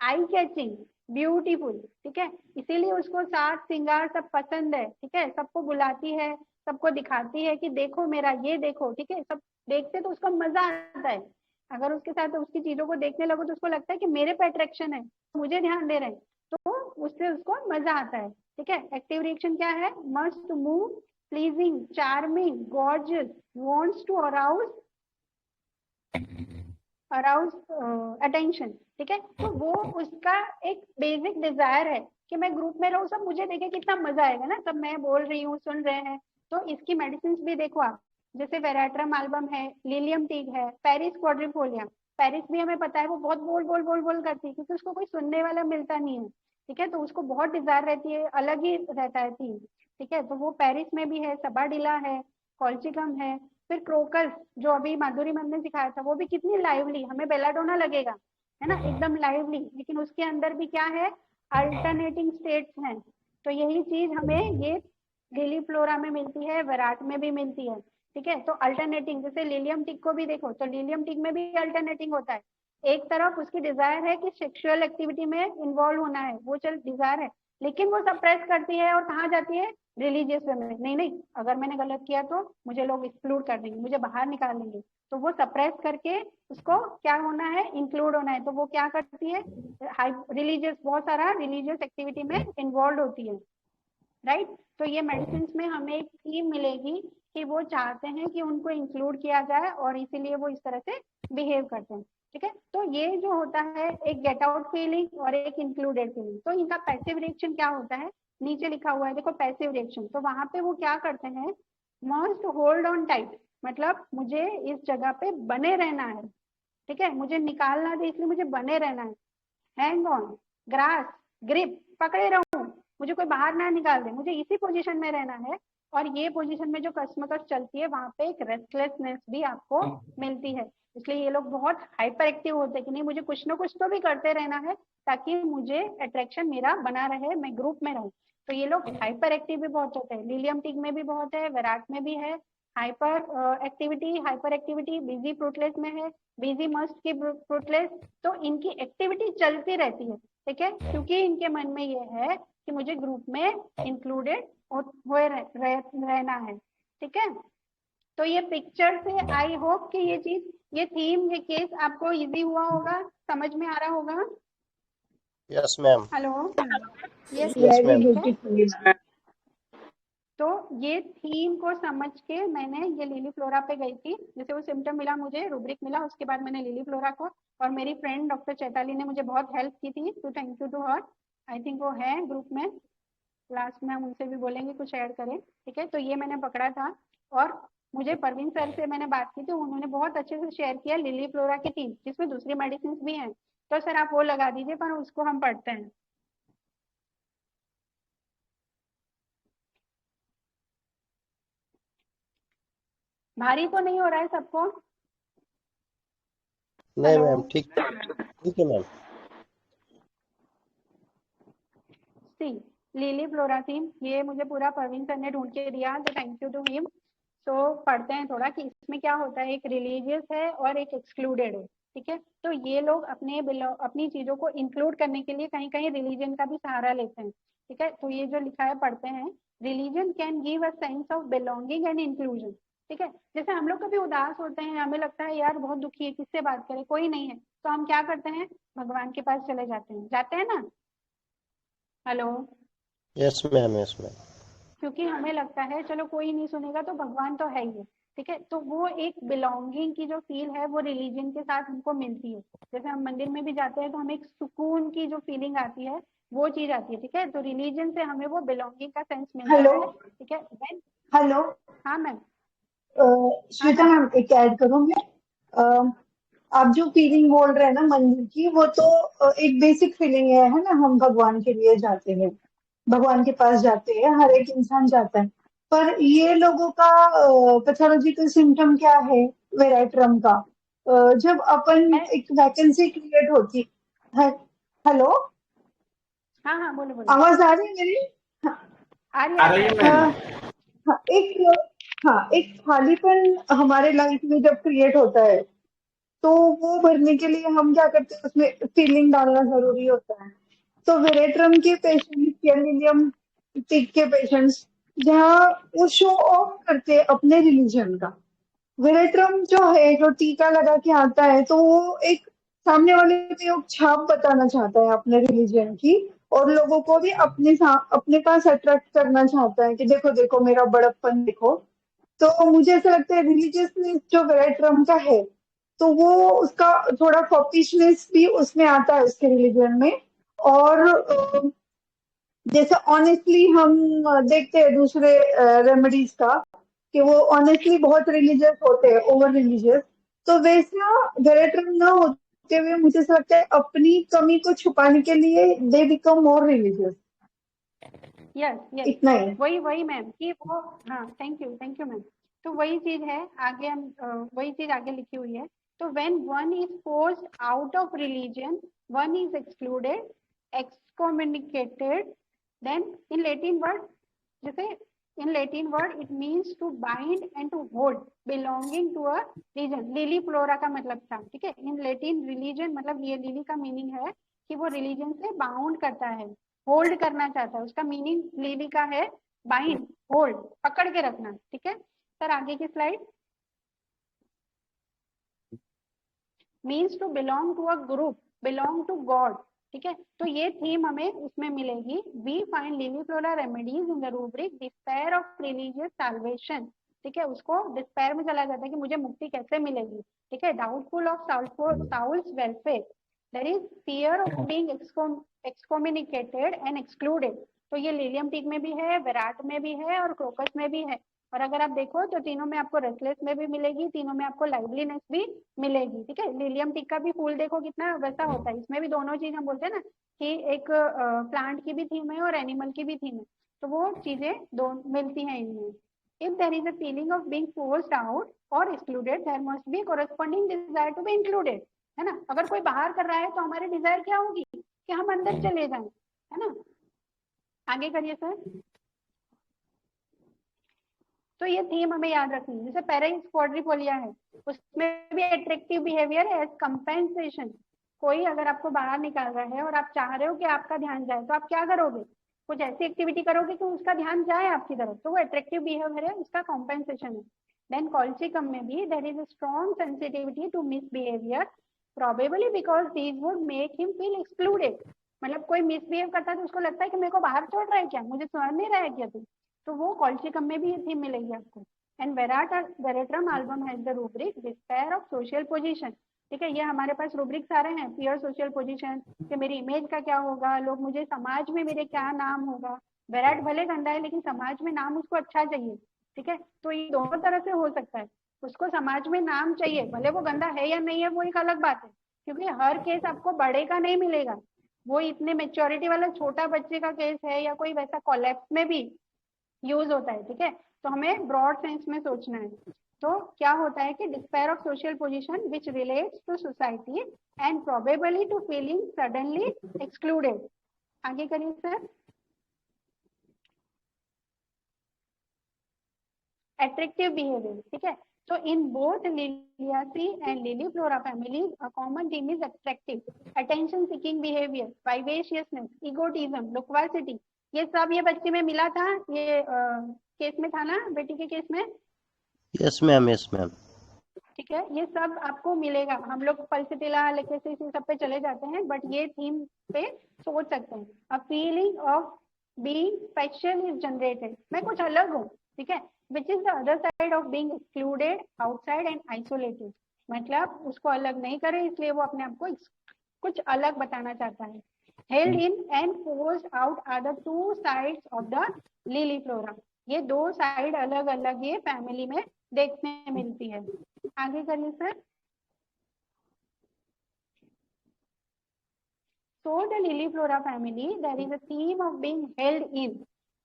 eye catching, beautiful, ठीक है। इसीलिए उसको साज सिंगार सब पसंद है, ठीक है, सबको बुलाती है, सबको दिखाती है कि देखो मेरा, ये देखो, ठीक है। सब देखते तो उसको मजा आता है। अगर उसके साथ उसकी चीजों को देखने लगो तो उसको लगता है कि मेरे पे अट्रैक्शन है, मुझे ध्यान दे रहे हैं, तो उससे उसको मजा आता है, ठीक है। एक्टिव रिएक्शन क्या है, must move, pleasing, charming, gorgeous, wants to arouse attention, ठीक है। तो वो उसका एक बेसिक डिजायर है कि मैं ग्रुप में रहूं, सब मुझे देखे, कितना मजा आएगा ना, सब मैं बोल रही हूँ सुन रहे हैं। तो इसकी मेडिसिन भी देखो आप, जैसे वेराट्रम एल्बम है, लिलियम टीग है, पेरिस क्वाड्रिफोलिया। पेरिस भी हमें पता है वो बहुत बोल बोल बोल बोल करती है, क्योंकि उसको कोई सुनने वाला मिलता नहीं है, ठीक है। तो उसको बहुत डिजायर रहती है, अलग ही रहता है थीम, ठीक है। तो वो पेरिस में भी है, सबाडिला है, कॉल्चिकम है, फिर क्रोकस जो अभी माधुरी मन ने सिखाया था, वो भी कितनी लाइवली, हमें बेलाडोना लगेगा, है ना, एकदम लाइवली, लेकिन उसके अंदर भी क्या है, अल्टरनेटिंग स्टेट्स हैं। तो यही चीज हमें ये लिली फ्लोरा में मिलती है, विराट में भी मिलती है। ठीक है। तो अल्टरनेटिंग, जैसे लिलियम टिक को भी देखो तो लिलियम टिक में भी अल्टरनेटिंग होता है। एक तरफ उसकी डिजायर है कि सेक्सुअल एक्टिविटी में इन्वॉल्व होना है, वो चल डिजायर है, लेकिन वो सप्रेस करती है और कहाँ जाती है, रिलीजियस वे में। नहीं नहीं, अगर मैंने गलत किया तो मुझे लोग एक्सक्लूड कर देंगे, मुझे बाहर निकाल देंगे। तो वो सप्रेस करके उसको क्या होना है, इंक्लूड होना है। तो वो क्या करती है, रिलीजियस, बहुत सारा रिलीजियस एक्टिविटी में इन्वॉल्व होती है, राइट। तो ये मेडिसिन में हमें एक थीम मिलेगी कि वो चाहते हैं कि उनको इंक्लूड किया जाए और इसीलिए वो इस तरह से बिहेव करते हैं, ठीक है। तो ये जो होता है एक गेट आउट फीलिंग और एक इंक्लूडेड फीलिंग। तो इनका पैसिव रिएक्शन क्या होता है, नीचे लिखा हुआ है देखो, पैसिव रिएक्शन। तो वहां पे वो क्या करते हैं, मस्ट होल्ड ऑन टाइट, मतलब मुझे इस जगह पे बने रहना है, ठीक है, मुझे निकालना दे इसलिए मुझे बने रहना है। हैंग ऑन, ग्रास, ग्रिप, पकड़े रहूं, मुझे कोई बाहर ना निकाल दे, मुझे इसी पोजीशन में रहना है। और ये पोजीशन में जो कस्मकस चलती है वहां पे एक रेस्टलेसनेस भी आपको मिलती है। इसलिए ये लोग बहुत हाइपर एक्टिव होते हैं कि नहीं मुझे कुछ ना कुछ तो भी करते रहना है ताकि मुझे अट्रैक्शन मेरा बना रहे, मैं ग्रुप में रहूं। तो ये लोग हाइपर एक्टिव भी बहुत होते हैं, लिलियम टिक में भी बहुत है, विराट में भी है। हाइपर एक्टिविटी बिजी फ्रूटलेस में है, बिजी मस्ट की फ्रूटलेस। तो इनकी एक्टिविटी चलती रहती है, ठीक है, क्योंकि इनके मन में ये है कि मुझे ग्रुप में इंक्लूडेड रहना है, ठीक है। तो ये पिक्चर से आई होप कि ये चीज, ये थीम, ये केस आपको इजी हुआ होगा, समझ में आ रहा होगा। Yes ma'am. Hello, yes yes ma'am. तो ये थीम को समझ के मैंने ये लिली फ्लोरा पे गई थी। जैसे वो सिम्टम मिला मुझे, रूब्रिक मिला, उसके बाद मैंने लिली फ्लोरा को, और मेरी फ्रेंड डॉक्टर चैताली ने मुझे बहुत हेल्प की थी, तो thank you to her. I think वो है ग्रुप में, लास्ट में हम उनसे भी बोलेंगे कुछ ऐड करें, ठीक है। तो ये मैंने पकड़ा था और मुझे परवीन सर से मैंने बात की थी, उन्होंने बहुत अच्छे से शेयर किया लिली फ्लोरा की थीम, जिसमें दूसरी मेडिसिन भी हैं। तो सर आप वो लगा दीजिए, पर उसको हम पढ़ते हैं। भारी तो नहीं हो रहा है सबको? नहीं हेलो, मैम, ठीक ठीक है ma'am. Sea lily flora theme, ये मुझे पूरा परवीन सर ने ढूंढ के दिया, तो थैंक यू टू हिम। तो पढ़ते हैं थोड़ा कि इसमें क्या होता है, एक रिलीजियस है और एक एक्सक्लूडेड है, ठीक है। तो ये लोग अपनी चीजों को इंक्लूड करने के लिए कहीं कहीं रिलीजन का भी सहारा लेते हैं, ठीक है। तो ये जो लिखा है पढ़ते हैं, religion can give a sense of belonging and inclusion, ठीक है। जैसे हम लोग कभी उदास होते हैं, हमें लगता है यार बहुत दुखी है, किससे बात करें, कोई नहीं है, तो हम क्या करते हैं, भगवान के पास चले जाते हैं ना। Hello, yes ma'am. Yes ma'am. क्योंकि हमें लगता है चलो कोई नहीं सुनेगा तो भगवान तो है ही, ठीक है। तो वो एक बिलोंगिंग की जो फील है वो रिलीजन के साथ हमको मिलती है। जैसे हम मंदिर में भी जाते हैं तो हमें एक सुकून की जो फीलिंग आती है वो चीज आती है, ठीक है। तो रिलीजन से हमें वो बिलोंगिंग का सेंस मिलता हेलो है, ठीक है। हेलो हाँ मैम, श्वेता मैम। मैम, एक ऐड करूँ मैं? आप जो फीलिंग बोल रहे हैं ना मंदिर की, वो तो एक बेसिक फीलिंग है ना, हम भगवान के लिए जाते हैं, भगवान के पास जाते हैं, हर एक इंसान जाता है। पर ये लोगों का पैथोलॉजिकल सिम्टम क्या है वेराइट्रम का? जब अपन मैं, एक वैकेंसी क्रिएट होती है। हेलो, हाँ हाँ, बोलो बोलो, आवाज आ रही है मेरी? आ रही है मैम। हाँ, हाँ, एक खालीपन हमारे लाइफ में जब क्रिएट होता है, तो वो भरने के लिए हम क्या करते हैं, उसमें फीलिंग डालना जरूरी होता है। तो वेरेट्रम के पेशेंट, कैनिलियम टिक के पेशेंट्स, जहाँ वो शो ऑफ करते हैं अपने रिलीजन का। वेरेट्रम जो है, जो टीका लगा के आता है, तो वो एक सामने वाले पे एक छाप बताना चाहता है अपने रिलीजन की, और लोगों को भी अपने पास अट्रैक्ट करना चाहता है कि देखो देखो मेरा बड़प्पन देखो। तो मुझे ऐसा लगता है रिलीजियसनेस जो वेरेट्रम का है, तो वो उसका थोड़ा फॉपिशनेस भी उसमें आता है उसके रिलीजन में। और जैसे ऑनेस्टली हम देखते हैं दूसरे रेमेडीज का, कि वो ऑनेस्टली बहुत रिलीजियस होते हैं, ओवर रिलीजियस। तो वैसा वेरेट्रम ना होते हुए मुझे ऐसा लगता है अपनी कमी को छुपाने के लिए they become more religious. Yes yes, इतना ही। वही मैम कि वो, हाँ थैंक यू मैम। तो वही चीज है, आगे हम वही चीज आगे लिखी हुई है। तो when one is forced out of religion, one is excluded, excommunicated, then in Latin word, जैसे In Latin word, it means to bind and to hold, belonging to a region. Lily flora का मतलब था, ठीक है. In Latin religion मतलब ये लिली का मीनिंग है कि वो रिलीजन से बाउंड करता है, होल्ड करना चाहता है. उसका मीनिंग लिली का है बाइंड, होल्ड, पकड़ के रखना, ठीक है. सर आगे की slide. Means to belong to a group, belong to God, ठीक है. तो ये थीम हमें उसमें मिलेगी. We find lily flora remedies in the rubric despair of religious salvation, ठीक है. उसको डिस्पेयर में चला जाता है कि मुझे मुक्ति कैसे मिलेगी, ठीक है. Doubtful of soul's welfare, there is fear of being excommunicated and excluded. तो ये लिलियम टीक में भी है, विराट में भी है और क्रोकस में भी है. और अगर आप देखो तो तीनों में आपको रेस्टलेस में भी मिलेगी, तीनों में आपको लाइवलीनेस भी मिलेगी, ठीक है. लिलियम टिक का भी फूल देखो कितना वैसा होता है. इसमें भी दोनों चीज हम बोलते हैं ना कि एक प्लांट की भी थीम है और एनिमल की भी थीम है, तो वो चीजें दो मिलती हैं इनमें. If there is a feeling of being forced out और excluded, there must be corresponding desire to be included, है ना. अगर कोई बाहर कर रहा है तो हमारी डिजायर क्या होगी कि हम अंदर चले जाएं, है ना. आगे करिए सर. तो ये थीम हमें याद रखनी है. जैसे पैराइज क्वाड्रिपोलिया है, उसमें भी अट्रैक्टिव बिहेवियर एज कंपेंसेशन. कोई अगर आपको बाहर निकाल रहा है और आप चाह रहे हो कि आपका ध्यान जाए, तो आप क्या करोगे, कुछ ऐसी एक्टिविटी करोगे कि उसका ध्यान जाए आपकी तरफ, तो वो अट्रैक्टिव बिहेवियर है, उसका कॉम्पेंसेशन है. देन कॉल्चिकम में भी there is a strong sensitivity to misbehaviour, probably because these would make him feel excluded. मतलब कोई मिसबिहेव करता है तो उसको लगता है कि मेरे को बाहर छोड़ रहा है क्या, मुझे सुन नहीं रहा है क्या तू, तो वो कॉल्चिकम में भी ये थीम मिलेगी आपको. And veratrum album has the rubric despair of social position, ठीक है. ये हमारे पास रूब्रिक सारे हैं. पियर सोशल पोजीशन कि मेरी इमेज का क्या होगा, लोग मुझे समाज में मेरे क्या नाम होगा. वेराट भले गंदा है लेकिन समाज में नाम उसको अच्छा चाहिए, ठीक है. तो ये दोनों तरह से हो सकता है. उसको समाज में नाम चाहिए, भले वो गंदा है या नहीं है वो एक अलग बात है, क्योंकि हर केस आपको बड़े का नहीं मिलेगा. वो इतने मेच्योरिटी वाला छोटा बच्चे का केस है या कोई वैसा कोलैप्स में भी यूज होता है, ठीक है. तो हमें ब्रॉड सेंस में सोचना है. तो क्या होता है कि despair of social position which relates to society and probably to feeling suddenly excluded. आगे करिए सर. अट्रैक्टिव बिहेवियर, ठीक है. तो in both liliaceae and lily flora families a common theme is attractive, attention seeking behaviour, vivaciousness, egotism, loquacity. ये सब ये बच्चे में मिला था, ये केस में था ना, बेटी के केस में. Yes ma'am, yes ma'am. ठीक है, ये सब आपको मिलेगा. हम लोग पल्सिटिला लेके से सब पे चले जाते हैं, बट ये थीम पे सोच सकते हैं. अ feeling of being special is generated, मैं कुछ अलग हूँ, ठीक है. Which is the other side of being excluded, outside and isolated. मतलब उसको अलग नहीं करे, इसलिए वो अपने आप को कुछ अलग बताना चाहता है. held in and forced out are the two sides of the lily flora. ये दो साइड अलग अलग ये फैमिली में देखने मिलती है. आगे करिए sir. So the lily flora family, there is a theme of being held in,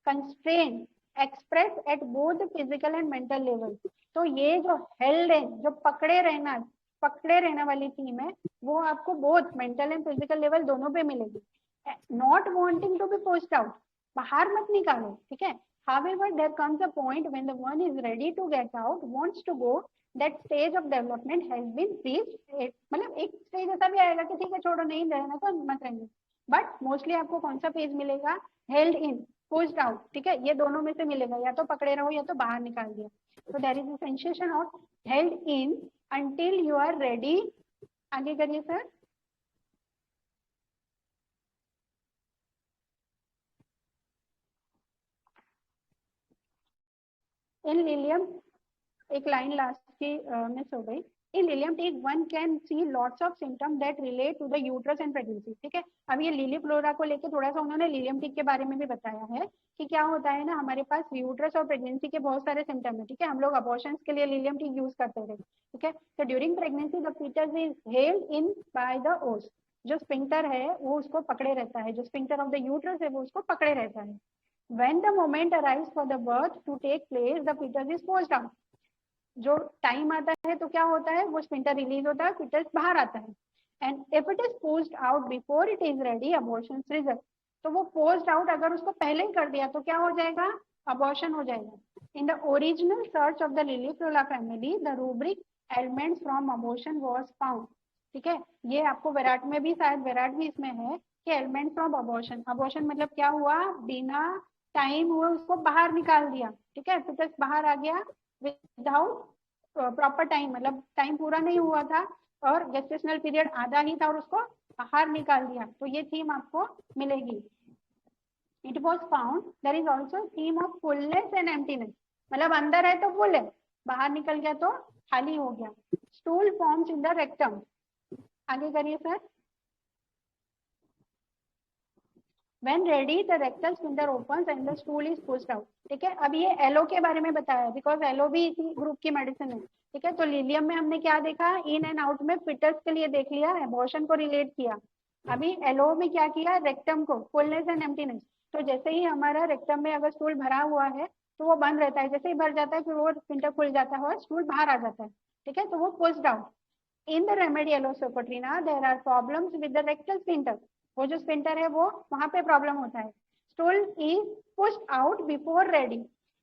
constrained, expressed at both the physical and mental level. तो ये जो held है, जो पकड़े रहना वाली थीम है, वो आपको both mental and physical level दोनों पे मिलेगी. Not wanting to be pushed out, बाहर मत निकालो, ठीक है. However, there comes a point when the one is ready to get out, wants to go, that stage of development has been reached. मतलब एक स्टेज ऐसा भी आएगा कि ठीक है छोड़ो, नहीं रहना तो मत रहना. बट मोस्टली आपको कौन सा फेज मिलेगा, हेल्ड इन, पुश्ड आउट, ठीक है. ये दोनों में से मिलेगा, या तो पकड़े रहो या तो बाहर निकाल दिया. तो there is a sensation of held in until you are ready. आगे करिए सर. इन लिलियम, एक लाइन लास्ट की मिस हो गई. In Lilium tick, one can see lots of symptoms that relate to the uterus and pregnancy. ठीक है. अब ये लिली फ्लोरा को लेके थोड़ा सा उन्होंने लिलियम टिक के बारे में भी बताया है कि क्या होता है ना, हमारे पास यूट्रस और प्रेगनेंसी के बहुत सारे सिम्टम है, ठीक है. हम लोग अबॉर्शंस के लिए लिलियम टिक यूज करते थे, ठीक है. तो during pregnancy the foetus is held in by the os. जो स्पिंक्टर है वो उसको पकड़े रहता है, जो स्पिंक्टर ऑफ द यूट्रस है वो उसको पकड़े रहता है. When the moment arrives for the birth to take place, the fetus is forced out. जो टाइम आता है तो क्या होता है, वो स्पिंटर रिलीज होता है, फिटस बाहर आता है. And if it is post out before it is ready, abortion result. तो वो पोस्ट आउट अगर उसको पहले ही कर दिया तो क्या हो जाएगा, अबॉर्शन हो जाएगा। In the original search of the lily flora family the rubric elements from abortion was found. ठीक है, ये आपको विराट में भी, शायद विराट भी इसमें है कि एलिमेंट फ्रॉम अबॉर्शन। अबॉर्शन मतलब क्या हुआ, बिना टाइम हुए उसको बाहर निकाल दिया। ठीक है, फिटस बाहर आ गया विदाउट प्रॉपर टाइम, मतलब टाइम पूरा नहीं हुआ था और गेस्टेशनल पीरियड आधा ही था और उसको बाहर निकाल दिया। तो ये थीम आपको मिलेगी। It was found there is also theme of fullness and emptiness, मतलब अंदर है तो फुल है, बाहर निकल गया तो खाली हो गया। Stool forms in the rectum. आगे करिए sir. When ready, the rectal sphincter opens and the stool is pushed out. ठीक है, अब ये एलो के बारे में बताया बिकॉज एलो भी इसी ग्रुप की मेडिसिन है। ठीक है, तो लिलियम में हमने क्या देखा, इन एंड आउट में फिटस के लिए देख लिया, एबॉर्शन को रिलेट किया। अभी एलो में क्या किया, रेक्टम को, फुलनेस एंड एम्प्टीनेस। तो जैसे ही हमारा रेक्टम में अगर स्टूल भरा हुआ है तो वो बंद रहता है, जैसे ही भर जाता है फिर वो स्फिंक्टर खुल जाता है और स्टूल बाहर आ जाता है। ठीक है, तो वो pushed out. In the remedy aloe socotrina there are problems with the rectal sphincter. वो जो स्फिंक्टर है वो वहां पे प्रॉब्लम होता है। Stool is pushed out before ready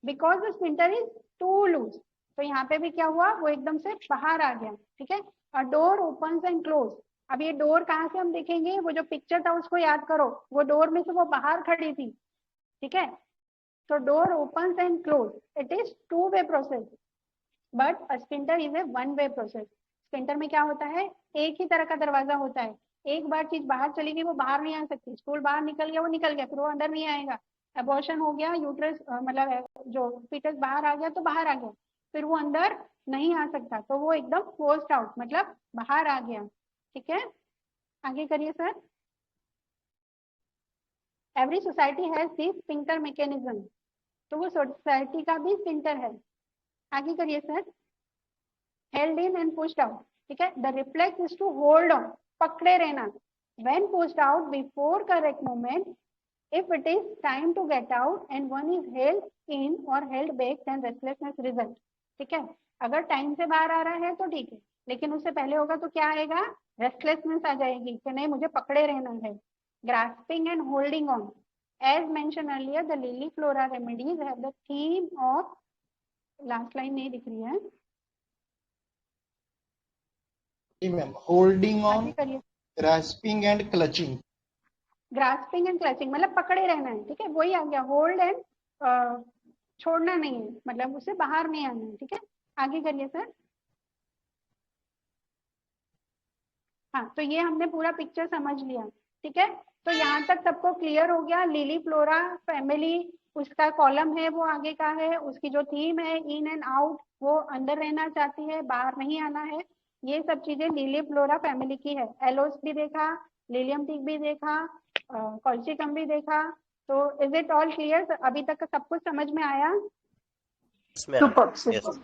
because the sphincter is too loose. तो यहाँ पे भी क्या हुआ, वो एकदम से बाहर आ गया। ठीक है, अ डोर ओपन्स एंड क्लोज। अब ये डोर कहाँ से हम देखेंगे, वो जो पिक्चर था उसको याद करो, वो डोर में से वो बाहर खड़ी थी। ठीक है, तो door opens and close, it is two way process but a sphincter is a one way process. Sphincter में क्या होता है, एक ही तरह का दरवाजा होता है। एक बार चीज बाहर चली गई वो बाहर नहीं आ सकती। स्टूल बाहर निकल गया वो निकल गया, फिर वो अंदर नहीं आएगा। एबॉर्शन हो गया, यूट्रस मतलब जो फीटस बाहर आ गया तो बाहर आ गया, फिर वो अंदर नहीं आ सकता, तो वो एकदम फोर्स्ड आउट मतलब बाहर आ गया। ठीक है, आगे करिए sir. Every society has this sphincter mechanism. तो वो सोसाइटी का भी स्फिंक्टर है। आगे करिए sir. Held in and pushed out. ठीक है, the reflex is to hold on, पकड़े रहना। When pushed out before correct moment, if it is time to get out and one is held in or held back then restlessness result। ठीक है, अगर टाइम से बाहर आ रहा है तो ठीक है, लेकिन उससे पहले होगा तो क्या आएगा, रेस्टलेसनेस आ जाएगी कि नहीं मुझे पकड़े रहना है। Grasping and holding on. As mentioned earlier the lily flora remedies have the theme of, last line नहीं दिख रही है मैम, होल्डिंग ऑन, आगे करिए। Grasping and clutching. Grasping and clutching मतलब पकड़े रहना है। ठीक है, वही आ गया, होल्ड एंड छोड़ना नहीं है, मतलब उससे बाहर नहीं आना है। ठीक है, आगे करिए सर। हाँ, तो ये हमने पूरा पिक्चर समझ लिया। ठीक है, तो यहाँ तक सबको क्लियर हो गया। लिली फ्लोरा फैमिली, उसका कॉलम है वो आगे का है, उसकी जो थीम है इन एंड आउट, वो अंदर रहना चाहती है बाहर नहीं आना है। ये सब चीजें लिली फ्लोरा फैमिली की है। एलोस भी देखा, लिलियम टिक भी देखा, कॉल्सिकम भी देखा। तो इज इट ऑल क्लियर, अभी तक सब कुछ समझ में आया? Yes, ma'am. Yes.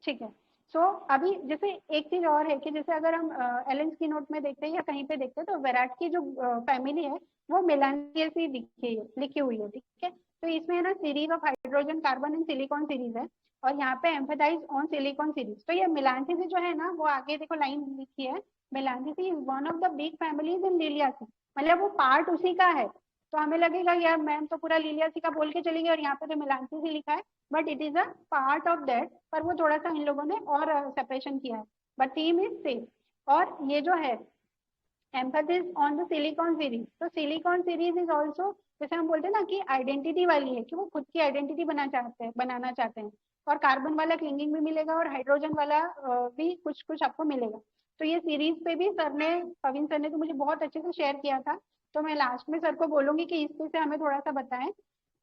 ठीक है। सो अभी जैसे एक चीज और है कि जैसे अगर हम एलेंस की नोट में देखते हैं या कहीं पे देखते हैं तो विराट की जो फैमिली है वो मेलानियसी लिखी हुई है। ठीक है, तो इसमें है ना series of hydrogen carbon and silicon series है और यहाँ पे एम्फेसाइज ऑन सिलिकॉन सीरीज। तो ये मेलानियसी जो है ना, वो आगे देखो लाइन लिखी है, Melanthiaceae is one of the big families in Liliaceae, मतलब वो पार्ट उसी का है। तो हमें लगेगा यार मैम तो पूरा लिलियासी का बोल के चली गई और यहाँ पे तो मेलानियसी लिखा है, but it is a part of that, पर वो थोड़ा सा इन लोगों ने और सेपरेशन किया है, बट थीम इज सेम। और ये जो है emphasis on the silicon series, तो सिलिकॉन सीरीज इज ऑल्सो, जैसे हम बोलते हैं ना कि आइडेंटिटी वाली है, कि वो खुद की आइडेंटिटी बनाना चाहते हैं। और कार्बन वाला क्लिंगिंग भी मिलेगा और हाइड्रोजन वाला भी कुछ कुछ आपको मिलेगा। तो ये सीरीज पे भी सर ने, पवीन सर ने तो मुझे बहुत अच्छे से शेयर किया था, तो मैं लास्ट में सर को बोलूंगी कि इसमें से हमें थोड़ा सा बताएं।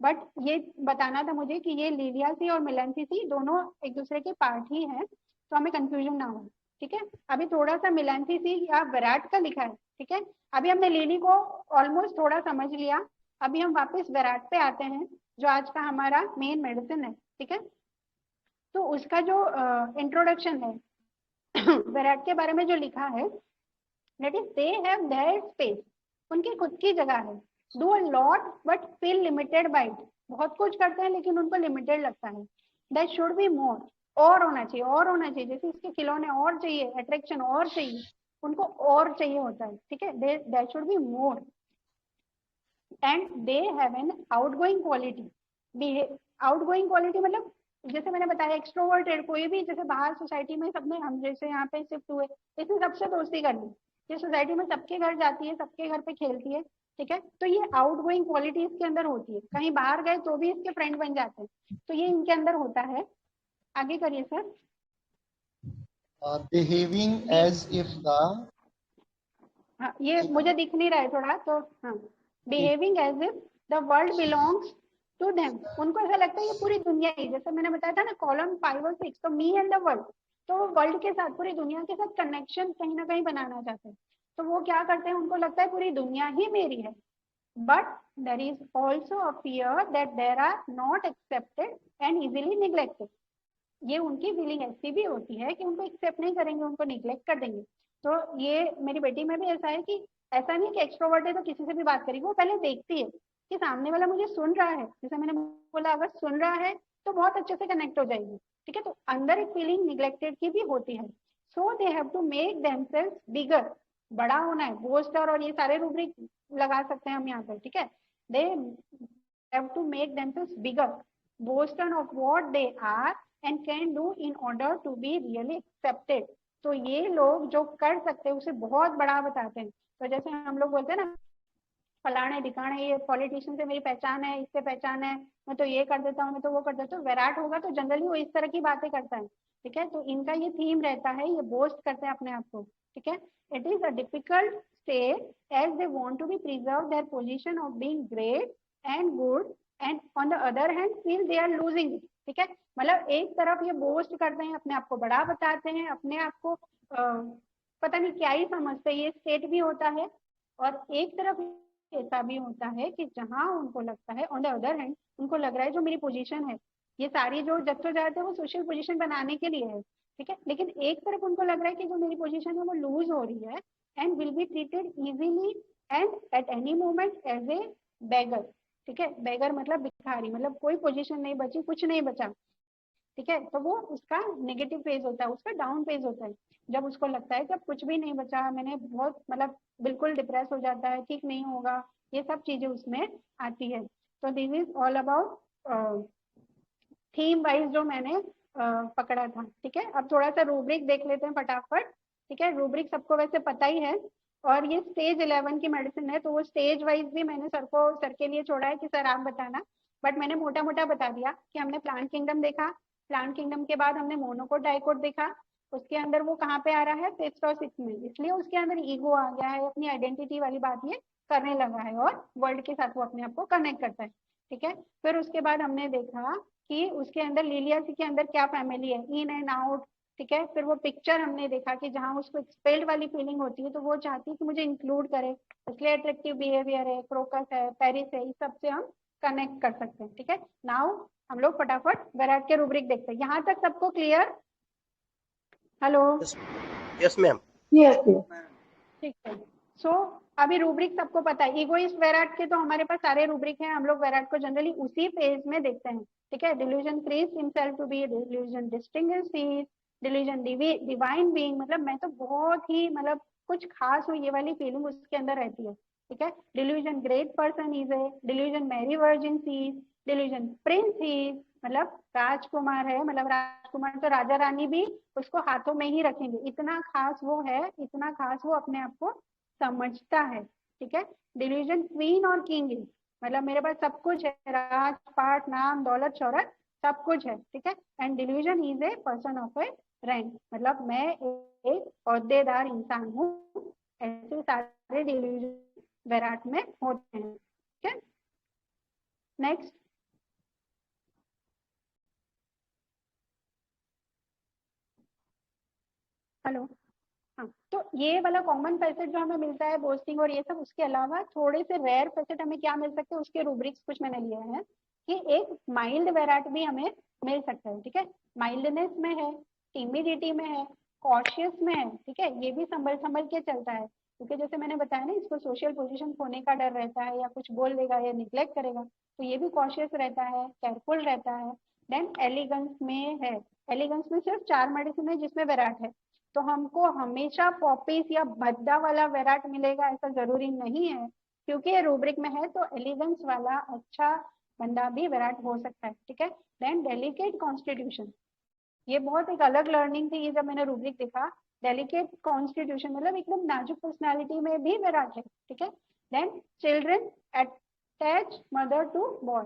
बट ये बताना था मुझे कि ये लिलियासी और मेलानियसी दोनों एक दूसरे के पार्ट ही हैं, तो हमें कंफ्यूजन ना हो। ठीक है, अभी थोड़ा सा मेलानियसी या विराट का लिखा है। ठीक है, अभी हमने लिली को ऑलमोस्ट थोड़ा समझ लिया, अभी हम वापस विराट पे आते हैं जो आज का हमारा मेन मेडिसिन है। ठीक है, तो उसका जो इंट्रोडक्शन है विराट के बारे में जो लिखा है, that is they have their space, उनकी खुद की जगह है। Do a lot but feel limited by it, बहुत कुछ करते हैं लेकिन उनको लिमिटेड लगता है। दैट शुड बी मोर, और होना चाहिए, और होना चाहिए, जैसे इसके खिलौने और चाहिए, अट्रैक्शन और चाहिए, उनको और चाहिए होता है। ठीक है, that should be more and they have an outgoing quality, outgoing quality मतलब जैसे मैंने बताया एक्सट्रोवर्टेड, कोई भी जैसे बाहर सोसाइटी में सबने, हम जैसे यहाँ पे शिफ्ट हुए, इसने सबसे दोस्ती कर ली, ये सोसाइटी में सबके घर जाती है, सबके घर पे खेलती है, ठीक है, तो ये आउटगोइंग क्वालिटी इसके अंदर होती है। कहीं बाहर गए तो भी इसके फ्रेंड बन जाते हैं, तो ये इनके अंदर होता है। आगे करिए sir. Behaving as if the, हाँ, ये मुझे दिख नहीं रहा है थोड़ा, तो हाँ, behaving as if the world belongs to them, उनको ऐसा लगता है ये पूरी दुनिया ही, जैसे मैंने बताया था ना कॉलम 5 और 6, तो मी एंड द वर्ल्ड, तो वर्ल्ड के साथ, पूरी दुनिया के साथ कनेक्शन कहीं ना कहीं बनाना चाहते हैं, तो वो क्या करते हैं, उनको लगता है पूरी दुनिया ही मेरी है। But there is also a fear that there are not accepted and easily neglected, ये उनकी फीलिंग ऐसी भी होती है कि उनको एक्सेप्ट नहीं करेंगे, उनको निग्लेक्ट कर देंगे। तो ये मेरी बेटी में भी ऐसा है कि ऐसा नहीं कि एक्सट्रोवर्ट है तो किसी से भी बात करेगी, वो पहले देखती है कि सामने वाला मुझे सुन रहा है, जैसे मैंने बोला अगर सुन रहा है तो बहुत अच्छे से कनेक्ट हो जाएगी, ठीक है, तो अंदर एक फीलिंग निग्लेक्टेड की भी होती है। So they have to make themselves bigger, बड़ा होना है, बोस्टर और ये सारे रूब्रिक लगा सकते हैं हम यहाँ पर, ठीक है, they have to make themselves bigger, boaster of what they are and can do in order to be really accepted, तो ये लोग जो कर सकते हैं उसे बहुत बड़ा बताते हैं। तो जैसे हम लोग बोलते हैं ना फलाने ढिकाने, ये पॉलिटिशियन से मेरी पहचान है, इससे पहचान है, मैं तो ये कर देता हूँ, मैं तो वो कर देता हूँ, विराट होगा तो जनरली वो इस तरह की बातें करता है, ठीक है, तो इनका ये थीम रहता है, ये बोस्ट करते हैं अपने आप को, ठीक है। It is a difficult state as they want to be preserve their position of being great and good and on the other hand feel they are losing, ठीक है, मतलब एक तरफ ये बोस्ट करते हैं, अपने आप को बड़ा बताते हैं, अपने आप को पता नहीं क्या ही समझते हैं, ये स्टेट भी होता है, और एक तरफ ऐसा भी होता है कि जहां उनको लगता है ऑन द अदर हैंड, उनको लग रहा है जो मेरी पोजीशन है, ये सारी जो जद्दोजहद है वो सोशल पोजीशन बनाने के लिए है, ठीक है, लेकिन एक तरफ उनको लग रहा है कि जो मेरी पोजीशन है वो लूज हो रही है and will be treated easily and at any moment as a beggar, ठीक है, बेगर मतलब भिखारी, मतलब कोई पोजीशन नहीं बची, कुछ नहीं बचा, ठीक है, तो वो उसका नेगेटिव फेज होता है, उसका डाउन फेज होता है, जब उसको लगता है जब कुछ भी नहीं बचा, मैंने बहुत मतलब बिल्कुल डिप्रेस हो जाता है, ठीक नहीं होगा, ये सब चीजें उसमें आती है। तो this is all about theme wise जो मैंने पकड़ा था, ठीक है। अब थोड़ा सा रूब्रिक देख लेते हैं फटाफट, ठीक है, रूब्रिक सबको वैसे पता ही है, और ये स्टेज 11 की मेडिसिन है, तो वो स्टेज वाइज भी मैंने सर के लिए छोड़ा है कि सर आप बताना, बट मैंने मोटा मोटा बता दिया कि हमने प्लांट किंगडम देखा, प्लांट किंगडम के बाद हमने मोनोकोट डाइकोट देखा, उसके अंदर वो कहाँ पे आ रहा है, 5th और 6th में, इसलिए उसके अंदर ईगो आ गया है, अपनी आइडेंटिटी वाली बात ये करने लगा है, और वर्ल्ड के साथ वो अपने आप को कनेक्ट करता है, ठीक है। फिर उसके बाद हमने देखा कि उसके अंदर लिलियासी के अंदर क्या फैमिली है, इन एंड आउट, ठीक है, फिर वो पिक्चर हमने देखा कि जहाँ उसको एक्सपेल्ड वाली फीलिंग होती है तो वो चाहती है कि मुझे इंक्लूड करे, इसलिए अट्रैक्टिव बिहेवियर है, क्रोकस है, पेरिस है, इस सब से हम कनेक्ट कर सकते हैं, ठीक है। नाउ हम लोग फटाफट वेराइट के रूब्रिक देखते हैं, यहाँ तक सबको clear? Hello? Yes ma'am. Yes ठीक है। सो अभी रूब्रिक सबको पता है, इगोइस्ट वेराट के तो हमारे पास सारे रूब्रिक हैं, हम लोग वेराट को जनरली उसी फेज में देखते हैं, ठीक है। Delusion creates himself to be, delusion distinguished he, delusion divine being, मतलब मैं तो बहुत ही मतलब कुछ खास हूँ, ये वाली फीलिंग उसके अंदर रहती है, ठीक है। Delusion great person is a, delusion Mary virgin she, delusion prince he, मतलब राजकुमार है, मतलब राजकुमार तो राजा रानी भी उसको हाथों में ही रखेंगे, इतना खास वो है, इतना खास वो अपने आप को समझता है, ठीक है। डिल्यूजन क्वीन और किंग, मतलब मेरे पास सब कुछ है, राज पाट नाम दौलत शौहरत सब कुछ है, ठीक है। And delusion is a person of A rank, मतलब मैं एक औहदेदार इंसान हूँ, ऐसे सारे डिल्यूजन विराट में होते हैं, ठीक है। नेक्स्ट, हेलो, हाँ, तो ये वाला कॉमन फैसेट जो हमें मिलता है बोस्टिंग और ये सब, उसके अलावा थोड़े से रेयर फैसेट हमें क्या मिल सकते हैं, उसके रूब्रिक्स कुछ मैंने लिए हैं कि एक माइल्ड वेराट भी हमें मिल सकता है, ठीक है, माइल्डनेस में है, टिमिडिटी में है, कॉशियस में है, ठीक है, ये भी संभल संभल के चलता है, क्योंकि जैसे मैंने बताया ना इसको सोशल पोजीशन खोने का डर रहता है, या कुछ बोल देगा या निग्लेक्ट करेगा, तो ये भी कॉशियस रहता है, केयरफुल रहता है। देन एलिगेंस में है, एलिगेंस में सिर्फ 4 मेडिसिन है जिसमें वेराट है, तो हमको हमेशा पॉपीज या भद्दा वाला वेराट मिलेगा ऐसा जरूरी नहीं है, क्योंकि ये रूब्रिक में है, तो एलिगेंस वाला अच्छा बंदा भी विराट हो सकता है, ठीक है। देन डेलिकेट कॉन्स्टिट्यूशन, ये बहुत एक अलग लर्निंग थी ये जब मैंने रूब्रिक देखा। डेलिकेट कॉन्स्टिट्यूशन मतलब एकदम नाजुक पर्सनालिटी में भी विराट है, ठीक है। Then children attach mother to boy,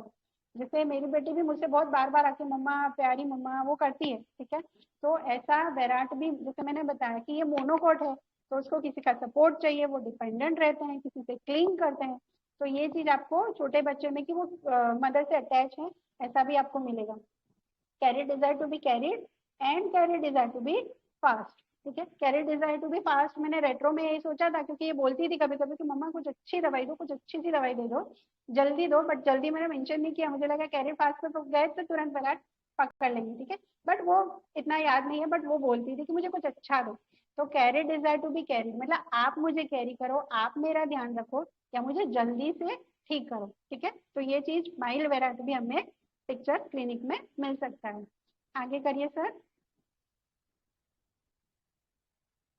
जैसे मेरी बेटी भी मुझसे बहुत बार बार आके मम्मा प्यारी मम्मा वो करती है, ठीक है। तो ऐसा विराट भी, जैसे मैंने बताया कि ये मोनोकोट है तो उसको किसी का सपोर्ट चाहिए, वो डिपेंडेंट रहते हैं, किसी से क्लिंग करते हैं। तो ये चीज आपको छोटे बच्चे में कि वो मदर से अटैच है, ऐसा भी आपको मिलेगा। Carry desire to be carried and carry desire to be fast, ठीक है। Carry desire to be fast मैंने रेट्रो में यही सोचा था, क्योंकि ये बोलती थी कभी कभी कि मम्मा कुछ अच्छी दवाई दो, कुछ अच्छी सी दवाई दे दो, जल्दी दो, बट जल्दी मैंने मेंशन नहीं किया, मुझे लगा कैरी फास्ट पे तो गए तो तुरंत विराट पकड़ लेंगे, ठीक है। बट वो इतना याद नहीं है, बट वो बोलती थी कि मुझे कुछ अच्छा दो। तो carry desire to be carry मतलब आप मुझे कैरी करो, आप मेरा ध्यान रखो, या मुझे जल्दी से ठीक करो, ठीक है। तो ये चीज माइल्ड विराट भी हमें पिक्चर क्लिनिक में मिल सकता है। आगे करिए सर।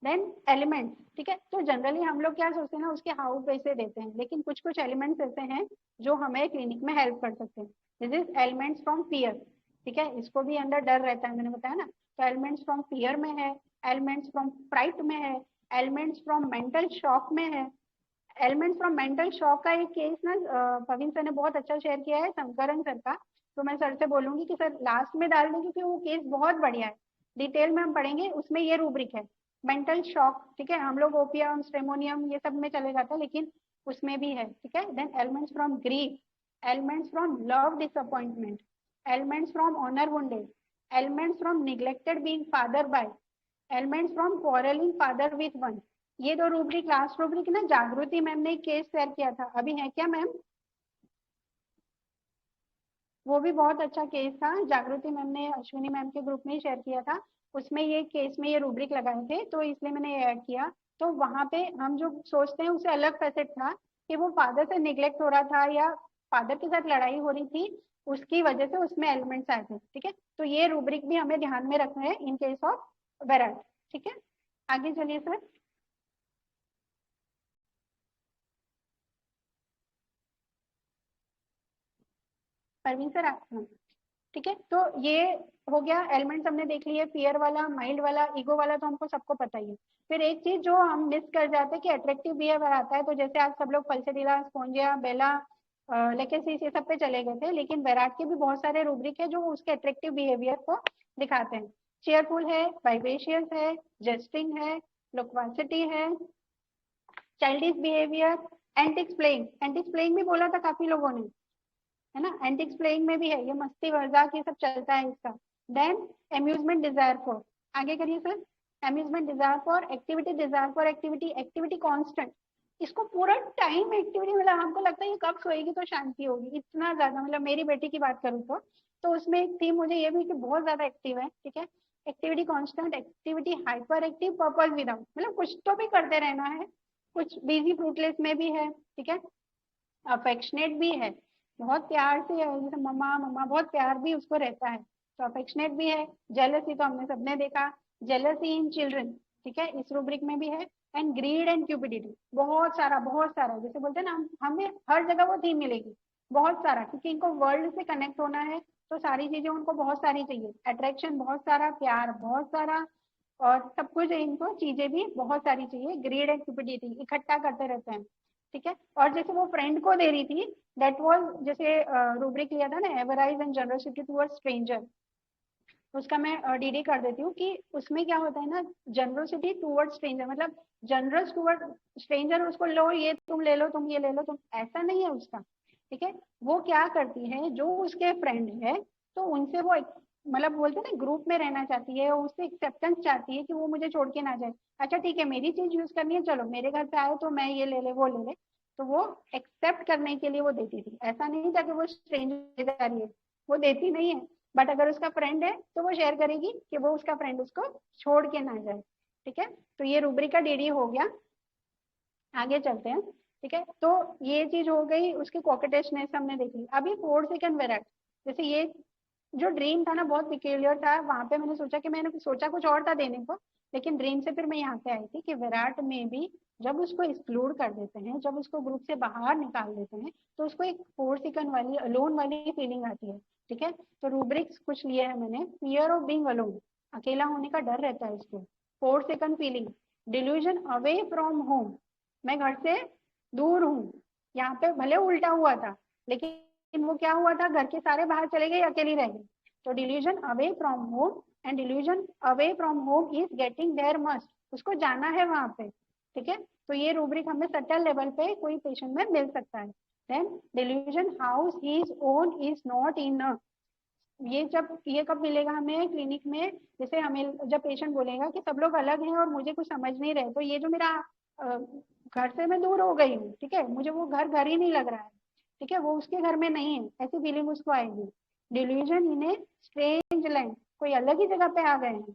देन एलिमेंट्स, ठीक है। तो जनरली हम लोग क्या सोचते हैं ना, उसके हाउ कैसे देते हैं, लेकिन कुछ कुछ एलिमेंट्स ऐसे हैं जो हमें क्लिनिक में हेल्प कर सकते हैं। This is elements from fear, ठीक है। इसको भी अंदर डर रहता है, मैंने बताया ना। तो एलिमेंट्स फ्रॉम फियर में है, एलिमेंट्स फ्रॉम फ्राइट में है, एलिमेंट्स फ्रॉम मेंटल शॉक में है। एलिमेंट्स फ्रॉम मेंटल शॉक का एक केस ना पवीन सर ने बहुत अच्छा शेयर किया है, शंकरन सर का। तो मैं सर से बोलूंगी कि सर लास्ट में डाल दें, क्योंकि वो केस बहुत बढ़िया है, डिटेल में हम पढ़ेंगे, उसमें ये रूब्रिक है मेंटल शॉक, ठीक है। हम लोग ओपियम स्ट्रेमोनियम ये सब में चले जाते हैं, लेकिन उसमें भी है, ठीक है। Then elements from grief, elements from love disappointment, elements from honour wounded, elements from neglected being father by, elements from quarrelling father with one. ये दो रूब्रिक, लास्ट रूब्रिक ना जागृति मैम ने एक केस शेयर किया था, अभी है क्या मैम? वो भी बहुत अच्छा केस था, जागृति मैम ने अश्विनी मैम के ग्रुप में ही शेयर किया था। उसमें ये केस में ये रूब्रिक लगाए थे, तो इसलिए मैंने ये ऐड किया। तो वहां पे हम जो सोचते हैं उससे अलग फैसेट था कि वो फादर से निग्लेक्ट हो रहा था या फादर के साथ लड़ाई हो रही थी, उसकी वजह से उसमें एलिमेंट्स आए थे, ठीक है। तो ये रूब्रिक भी हमें ध्यान में रखना है इन केस ऑफ वेराट, ठीक है। आगे चलिए सर। परवीन सर आप, ठीक है। तो ये हो गया एलिमेंट्स हमने देख लिए, फियर वाला, माइल्ड वाला, ईगो वाला तो हमको सबको पता ही है। फिर एक चीज जो हम मिस कर जाते हैं कि अट्रैक्टिव बिहेवियर आता है, तो जैसे आज सब लोग पल्सेडिला, स्पोंजिया, बेला, लेकेसिस ये सब पे चले गए थे, लेकिन वेराट के भी बहुत सारे रूब्रिक है जो उसके अट्रैक्टिव बिहेवियर को दिखाते हैं। चेयरफुल है, वाइवेशियस है, जस्टिंग है, लोक्वासिटी है, childish behaviour, antics playing, antics playing भी बोला था काफी लोगों ने, है ना। एंटिक्स प्लेइंग में भी है, ये मस्ती मजाक ये सब चलता है इसका। देन अम्यूजमेंट डिजायर फॉर, आगे करिए sir. Amusement desire for activity, desire for activity, activity constant, इसको पूरा टाइम एक्टिविटी, मतलब हमको लगता है ये कब सोएगी तो शांति होगी, इतना ज्यादा। मतलब मेरी बेटी की बात करूँ तो उसमें एक थी मुझे ये भी कि बहुत ज्यादा एक्टिव है, ठीक है। Activity constant, activity hyper active, purpose without, मतलब कुछ तो भी करते रहना है, कुछ बिजी फ्रूटलेस में भी है, ठीक है। अफेक्शनेट भी है, बहुत प्यार से, जैसे मम्मा मम्मा बहुत प्यार भी उसको रहता है, तो अफेक्शनेट भी है। जेलसी तो हमने सबने देखा, जेलसी इन चिल्ड्रन, ठीक है, इस रूब्रिक में भी है। एंड ग्रीड एंड क्यूपिडिटी, बहुत सारा, जैसे बोलते हैं ना, हमें हर जगह वो थीम मिलेगी, बहुत सारा, क्योंकि इनको वर्ल्ड से कनेक्ट होना है, तो सारी चीजें उनको बहुत सारी चाहिए, अट्रैक्शन बहुत सारा, प्यार बहुत सारा, और सब कुछ इनको चीजें भी बहुत सारी चाहिए। ग्रीड एंड क्यूपिडिटी इकट्ठा करते रहते हैं, ठीक है। और जैसे वो फ्रेंड को दे रही थी, दैट वाज, जैसे रूब्रिक लिया था ना, एवराइज एंड जनरसिटी टुवर्ड्स स्ट्रेंजर, उसका मैं डीडी कर देती हूँ कि उसमें क्या होता है ना, जनरसिटी टुवर्ड्स स्ट्रेंजर, मतलब जनरस टुवर्ड स्ट्रेंजर, उसको लो ये तुम ले लो, तुम ये ले लो, तुम, ऐसा नहीं है उसका, ठीक है। वो क्या करती है, जो उसके फ्रेंड है तो उनसे वो मतलब बोलते हैं ना ग्रुप में रहना चाहती है, उससे एक्सेप्टेंस चाहती है कि वो मुझे छोड़ के ना जाए। अच्छा ठीक है, मेरी चीज यूज करनी है, चलो मेरे घर पे आए तो मैं ये ले ले वो ले ले, तो वो एक्सेप्ट करने के लिए वो देती थी, ऐसा नहीं था कि वो स्ट्रेंजर जा रही है, वो देती नहीं है। बट अगर उसका फ्रेंड है तो वो शेयर करेगी कि वो उसका फ्रेंड उसको छोड़ के ना जाए, ठीक है। तो ये रूब्रिक का डीडी हो गया। आगे चलते हैं, ठीक है। तो ये चीज हो गई, उसकी कॉकेटेशनेस हमने देख ली। अभी 4 सेकंड वेराट, जैसे ये जो ड्रीम था ना बहुत पिक्यूलियर था, वहां पे मैंने सोचा कि मैंने सोचा कुछ और था देने को, लेकिन ड्रीम से फिर मैं यहाँ पे आई थी कि विराट में भी जब उसको एक्सक्लूड कर देते हैं, जब उसको ग्रुप से बाहर निकाल देते हैं, तो उसको एक 4 सेकंड वाली अलोन वाली फीलिंग आती है। ठीक है, तो रूब्रिक्स कुछ लिए हैं मैंने। फियर ऑफ बीइंग अलोन, अकेला होने का डर रहता है उसको। 4 second feeling, delusion away from home, मैं घर से दूर हूँ। यहाँ पे भले उल्टा हुआ था, लेकिन वो क्या हुआ था, घर के सारे बाहर चले गए, अकेली रह गई। तो delusion away from home, and delusion away from home is getting there must, उसको जाना है वहां पे। ठीक है, तो ये रूब्रिक हमें सटल लेवल पे कोई पेशेंट में मिल सकता है। Then delusion house his own is not in, ये कब मिलेगा हमें क्लिनिक में, जैसे हमें जब पेशेंट बोलेगा कि सब लोग अलग हैं और मुझे कुछ समझ नहीं रहे, तो ये जो मेरा घर से मैं दूर हो गई हूँ, ठीक है, मुझे वो घर घर ही नहीं लग रहा है, ठीक है, वो उसके घर में नहीं है, ऐसी फीलिंग उसको आएगी। Delusion in a strange land, कोई अलग ही जगह पे आ गए हैं।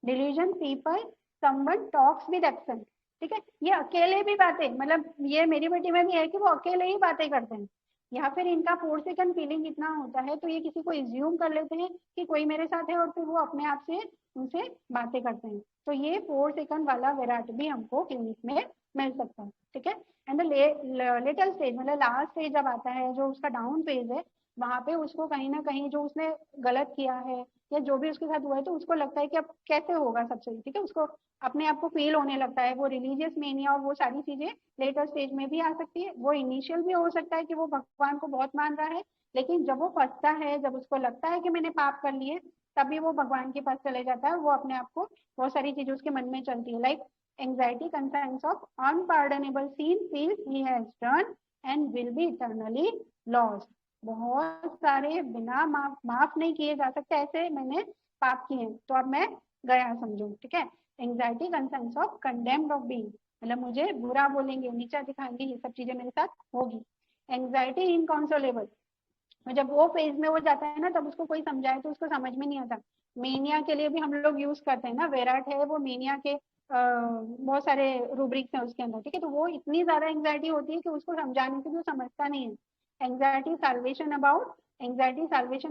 Delusion people someone talks with accent, ठीक है, ये अकेले भी बातें, मतलब ये मेरी बेटी में भी है कि वो अकेले ही बातें करते हैं, या फिर इनका 4 सेकंड फीलिंग इतना होता है, तो ये किसी को इज्यूम कर लेते हैं कि कोई मेरे साथ है, और फिर वो अपने आप से उनसे बातें करते हैं। तो ये 4 सेकंड वाला विराट भी हमको क्लिनिक में मिल सकता है। ठीक है, एंड लिटिल स्टेज, मतलब लास्ट स्टेज जब आता है, जो उसका डाउन फेज है, वहां पे उसको कहीं ना कहीं जो उसने गलत किया है या जो भी उसके साथ हुआ है, तो उसको लगता है कि अब कैसे होगा सब सही। ठीक है, उसको अपने आप को फील होने लगता है, वो रिलीजियस मेनिया और वो सारी चीजें लेटर स्टेज में भी आ सकती है। वो इनिशियल भी हो सकता है कि वो भगवान को बहुत मान रहा है, लेकिन जब वो फंसता है, जब उसको लगता है कि मैंने पाप कर लिए, तभी वो भगवान के पास चले जाता है। वो अपने आप को, बहुत सारी चीजें उसके मन में चलती है, like anxiety conscience of unpardonable sin feels he has done and will be eternally lost. बहुत सारे बिना माफ नहीं किए जा सकते ऐसे मैंने पाप किए, तो अब मैं गया समझो। ठीक है, anxiety conscience of condemned of being, मतलब मुझे बुरा बोलेंगे, नीचा दिखाएंगे, ये सब चीजें मेरे साथ होगी। एंग्जाइटी इनकॉन्सोलेबल, जब वो फेज में वो जाता है ना, तब उसको कोई समझाए तो उसको समझ में नहीं आता। मेनिया के लिए भी हम लोग यूज करते हैं ना, वेराट है वो मेनिया के बहुत सारे रूब्रिक्स हैं उसके अंदर। ठीक है, तो वो इतनी ज्यादा एंग्जाइटी होती है कि उसको समझाने से भी वो समझता नहीं है। एंग्जाइटी साल्वेशन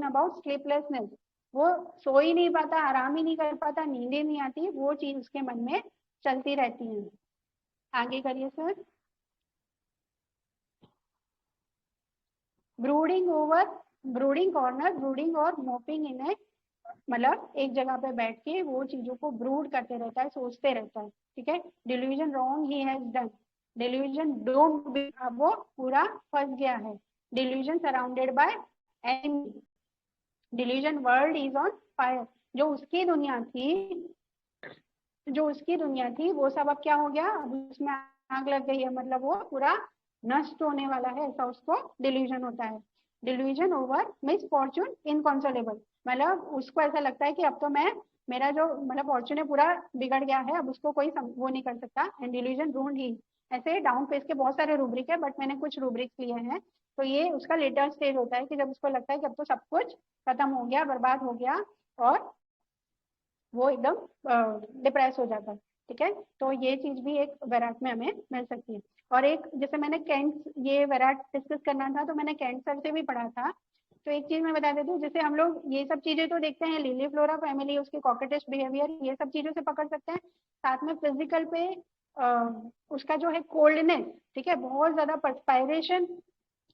अबाउट स्लीपलेसनेस, वो सो ही नहीं पाता, आराम ही नहीं कर पाता, नींदें नहीं आती, वो चीज उसके मन में चलती रहती है। आगे करिए सर। ब्रूडिंग कॉर्नर, ब्रूडिंग और मोपिंग इन ए, मतलब एक जगह पे बैठ के वो चीजों को ब्रूड करते रहता है, सोचते रहता है। ठीक है, delusion wrong he has done, delusion don't be, अब वो पूरा फंस गया है। Delusion surrounded by enemy, delusion world is on fire, जो उसकी दुनिया थी वो सब अब क्या हो गया, अब उसमें आग लग गई है, मतलब वो पूरा नष्ट होने वाला है, ऐसा उसको डिल्यूजन होता है। डिल्यूजन ओवर मिस फॉर्चून इनकॉन्सोलेबल, मतलब उसको ऐसा लगता है कि अब तो मैं, मेरा जो मतलब फॉर्चून है पूरा बिगड़ गया है, अब उसको कोई वो नहीं कर सकता। एंड डिल्यूजन रूल्ड ही, ऐसे डाउन फेज के बहुत सारे रूब्रिक है, बट मैंने कुछ रूब्रिक्स लिए हैं। तो ये उसका लेटर स्टेज होता है कि जब उसको लगता है कि अब तो सब कुछ खत्म हो गया, बर्बाद हो गया, और वो एकदम डिप्रेस हो जाता है। ठीक है, तो ये चीज भी एक वैराट में हमें मिल सकती है। और एक, जैसे मैंने कैंट, ये वैराट डिस्कस करना था तो मैंने कैंट सर से भी पढ़ा था। तो एक चीज मैं बता देती हूँ, जैसे हम लोग ये सब चीजें तो देखते हैं, लिली फ्लोरा फैमिली, उसके कॉकेटिश बिहेवियर, ये सब चीजों से पकड़ सकते हैं। साथ में फिजिकल पे उसका जो है कोल्डनेस, ठीक है, बहुत ज्यादा परस्पायरेशन,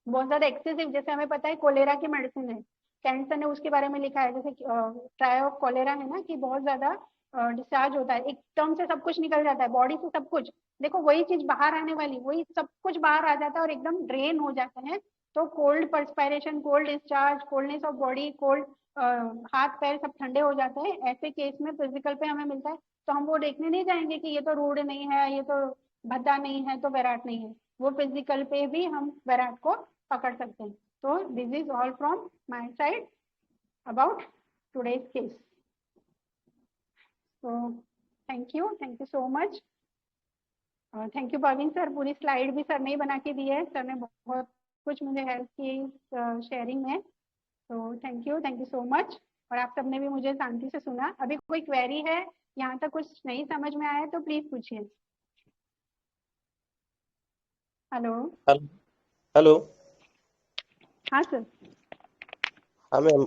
बहुत ज्यादा एक्सेसिव, जैसे हमें पता है कोलेरा की मेडिसिन है, कैंसर ने उसके बारे में लिखा है, जैसे ट्राई ऑफ कोलेरा है ना, कि बहुत ज्यादा डिस्चार्ज होता है, एकदम से सब कुछ निकल जाता है बॉडी से, सब कुछ, देखो वही चीज बाहर आने वाली, वही सब कुछ बाहर आ जाता है और एकदम ड्रेन हो जाते हैं। तो cold perspiration, cold discharge, coldness of body, cold हाथ पैर सब ठंडे हो जाते हैं, ऐसे केस में फिजिकल पे हमें मिलता है। तो हम वो देखने नहीं जाएंगे कि ये तो रूड नहीं है, ये तो भद्दा नहीं है, तो वैराट नहीं है, वो फिजिकल पे भी हम वैराट को पकड़ सकते हैं। तो this is all from my side about today's case. तो thank you so much. Thank you Parveen sir, पूरी स्लाइड भी सर ने ही बना के दी है, सर ने बहुत कुछ मुझे हेल्प की शेयरिंग में। तो थैंक यू सो मच। और आप सबने भी मुझे शांति से सुना। अभी कोई क्वेरी है, यहाँ तक कुछ नहीं समझ में आया तो प्लीज पूछिए। हेलो। हेलो। हाँ सर। हाँ मैम,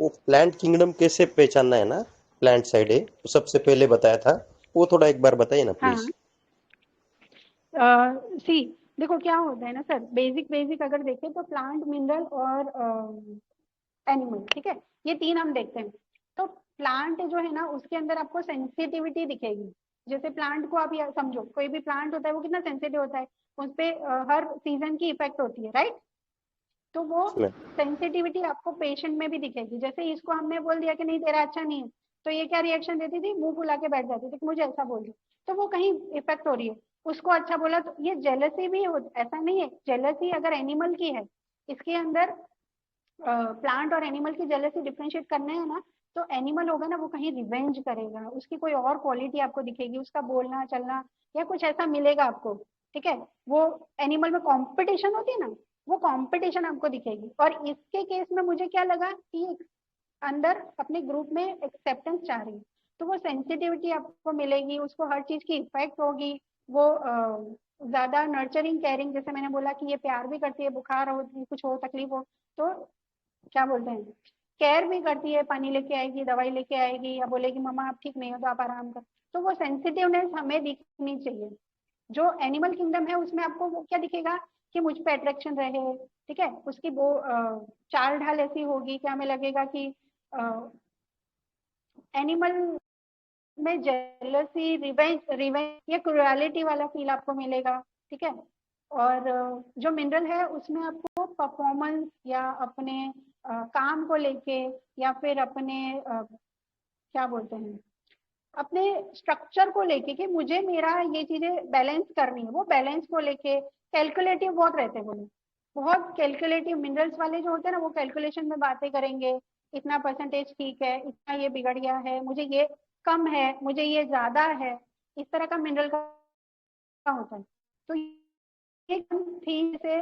वो प्लांट किंगडम कैसे पहचानना है ना, प्लांट साइड है तो सबसे पहले बताया था, वो थोड़ा एक बार बताइए ना हाँ प्लीज। सी देखो क्या होता है ना सर, बेसिक बेसिक अगर देखें तो प्लांट, मिनरल और एनिमल, ठीक है, ये तीन हम देखते हैं। तो प्लांट जो है ना उसके अंदर आपको सेंसिटिविटी दिखेगी। जैसे प्लांट को आप ये समझो, कोई भी प्लांट होता है वो कितना सेंसिटिव होता है, उस पे हर सीजन की इफेक्ट होती है, राइट। तो वो मैम सेंसिटिविटी आपको पेशेंट में भी दिखेगी। जैसे इसको हमने बोल दिया कि नहीं तेरा अच्छा नहीं है, तो ये क्या रिएक्शन देती थी, मुंह फुला के बैठ जाती थी कि मुझे ऐसा बोल दिया, तो वो कहीं इफेक्ट हो रही है। उसको अच्छा बोला तो ये जेलसी भी हो, ऐसा नहीं है, जेलसी अगर एनिमल की है, इसके अंदर प्लांट और एनिमल की जेलसी डिफरेंशिएट करने हैं ना, तो एनिमल होगा ना वो कहीं रिवेंज करेगा, उसकी कोई और क्वालिटी आपको दिखेगी, उसका बोलना चलना या कुछ ऐसा मिलेगा आपको, ठीक है। वो एनिमल में कंपटीशन होती है ना, वो कंपटीशन आपको दिखेगी। और इसके केस में मुझे क्या लगा कि अंदर अपने ग्रुप में एक्सेप्टेंस चाह रही है, तो वो सेंसिटिविटी आपको मिलेगी, उसको हर चीज की इफेक्ट होगी। वो ज्यादा नर्चरिंग केयरिंग, जैसे मैंने बोला कि ये प्यार भी करती है, बुखार हो कुछ हो तकलीफ हो तो क्या बोलते हैं, केयर भी करती है, पानी लेके आएगी, दवाई लेके आएगी, या बोलेगी मम्मा आप ठीक नहीं हो तो आप आराम कर। तो वो सेंसिटिवनेस हमें दिखनी चाहिए। जो एनिमल किंगडम है उसमें आपको वो क्या दिखेगा कि मुझ पे अट्रैक्शन रहे, ठीक है, उसकी वो चाल ढाल ऐसी होगी कि हमें लगेगा कि एनिमल में जेलसी, रिवेंज रिवेंज या क्रुएलिटी वाला फील आपको मिलेगा, ठीक है। और जो मिनरल है उसमें आपको परफॉर्मेंस या अपने काम को लेके या फिर अपने क्या बोलते हैं, अपने स्ट्रक्चर को लेके कि मुझे मेरा ये चीजें बैलेंस करनी है, वो बैलेंस को लेके कैलकुलेटिव बहुत रहते हैं बोले, बहुत कैलकुलेटिव। मिनरल्स वाले जो होते हैं ना वो कैलकुलेशन में बातें करेंगे, इतना परसेंटेज ठीक है, इतना ये बिगड़ गया है, मुझे ये कम है, मुझे ये ज्यादा है, इस तरह का मिनरल का होता है। तो ये थी से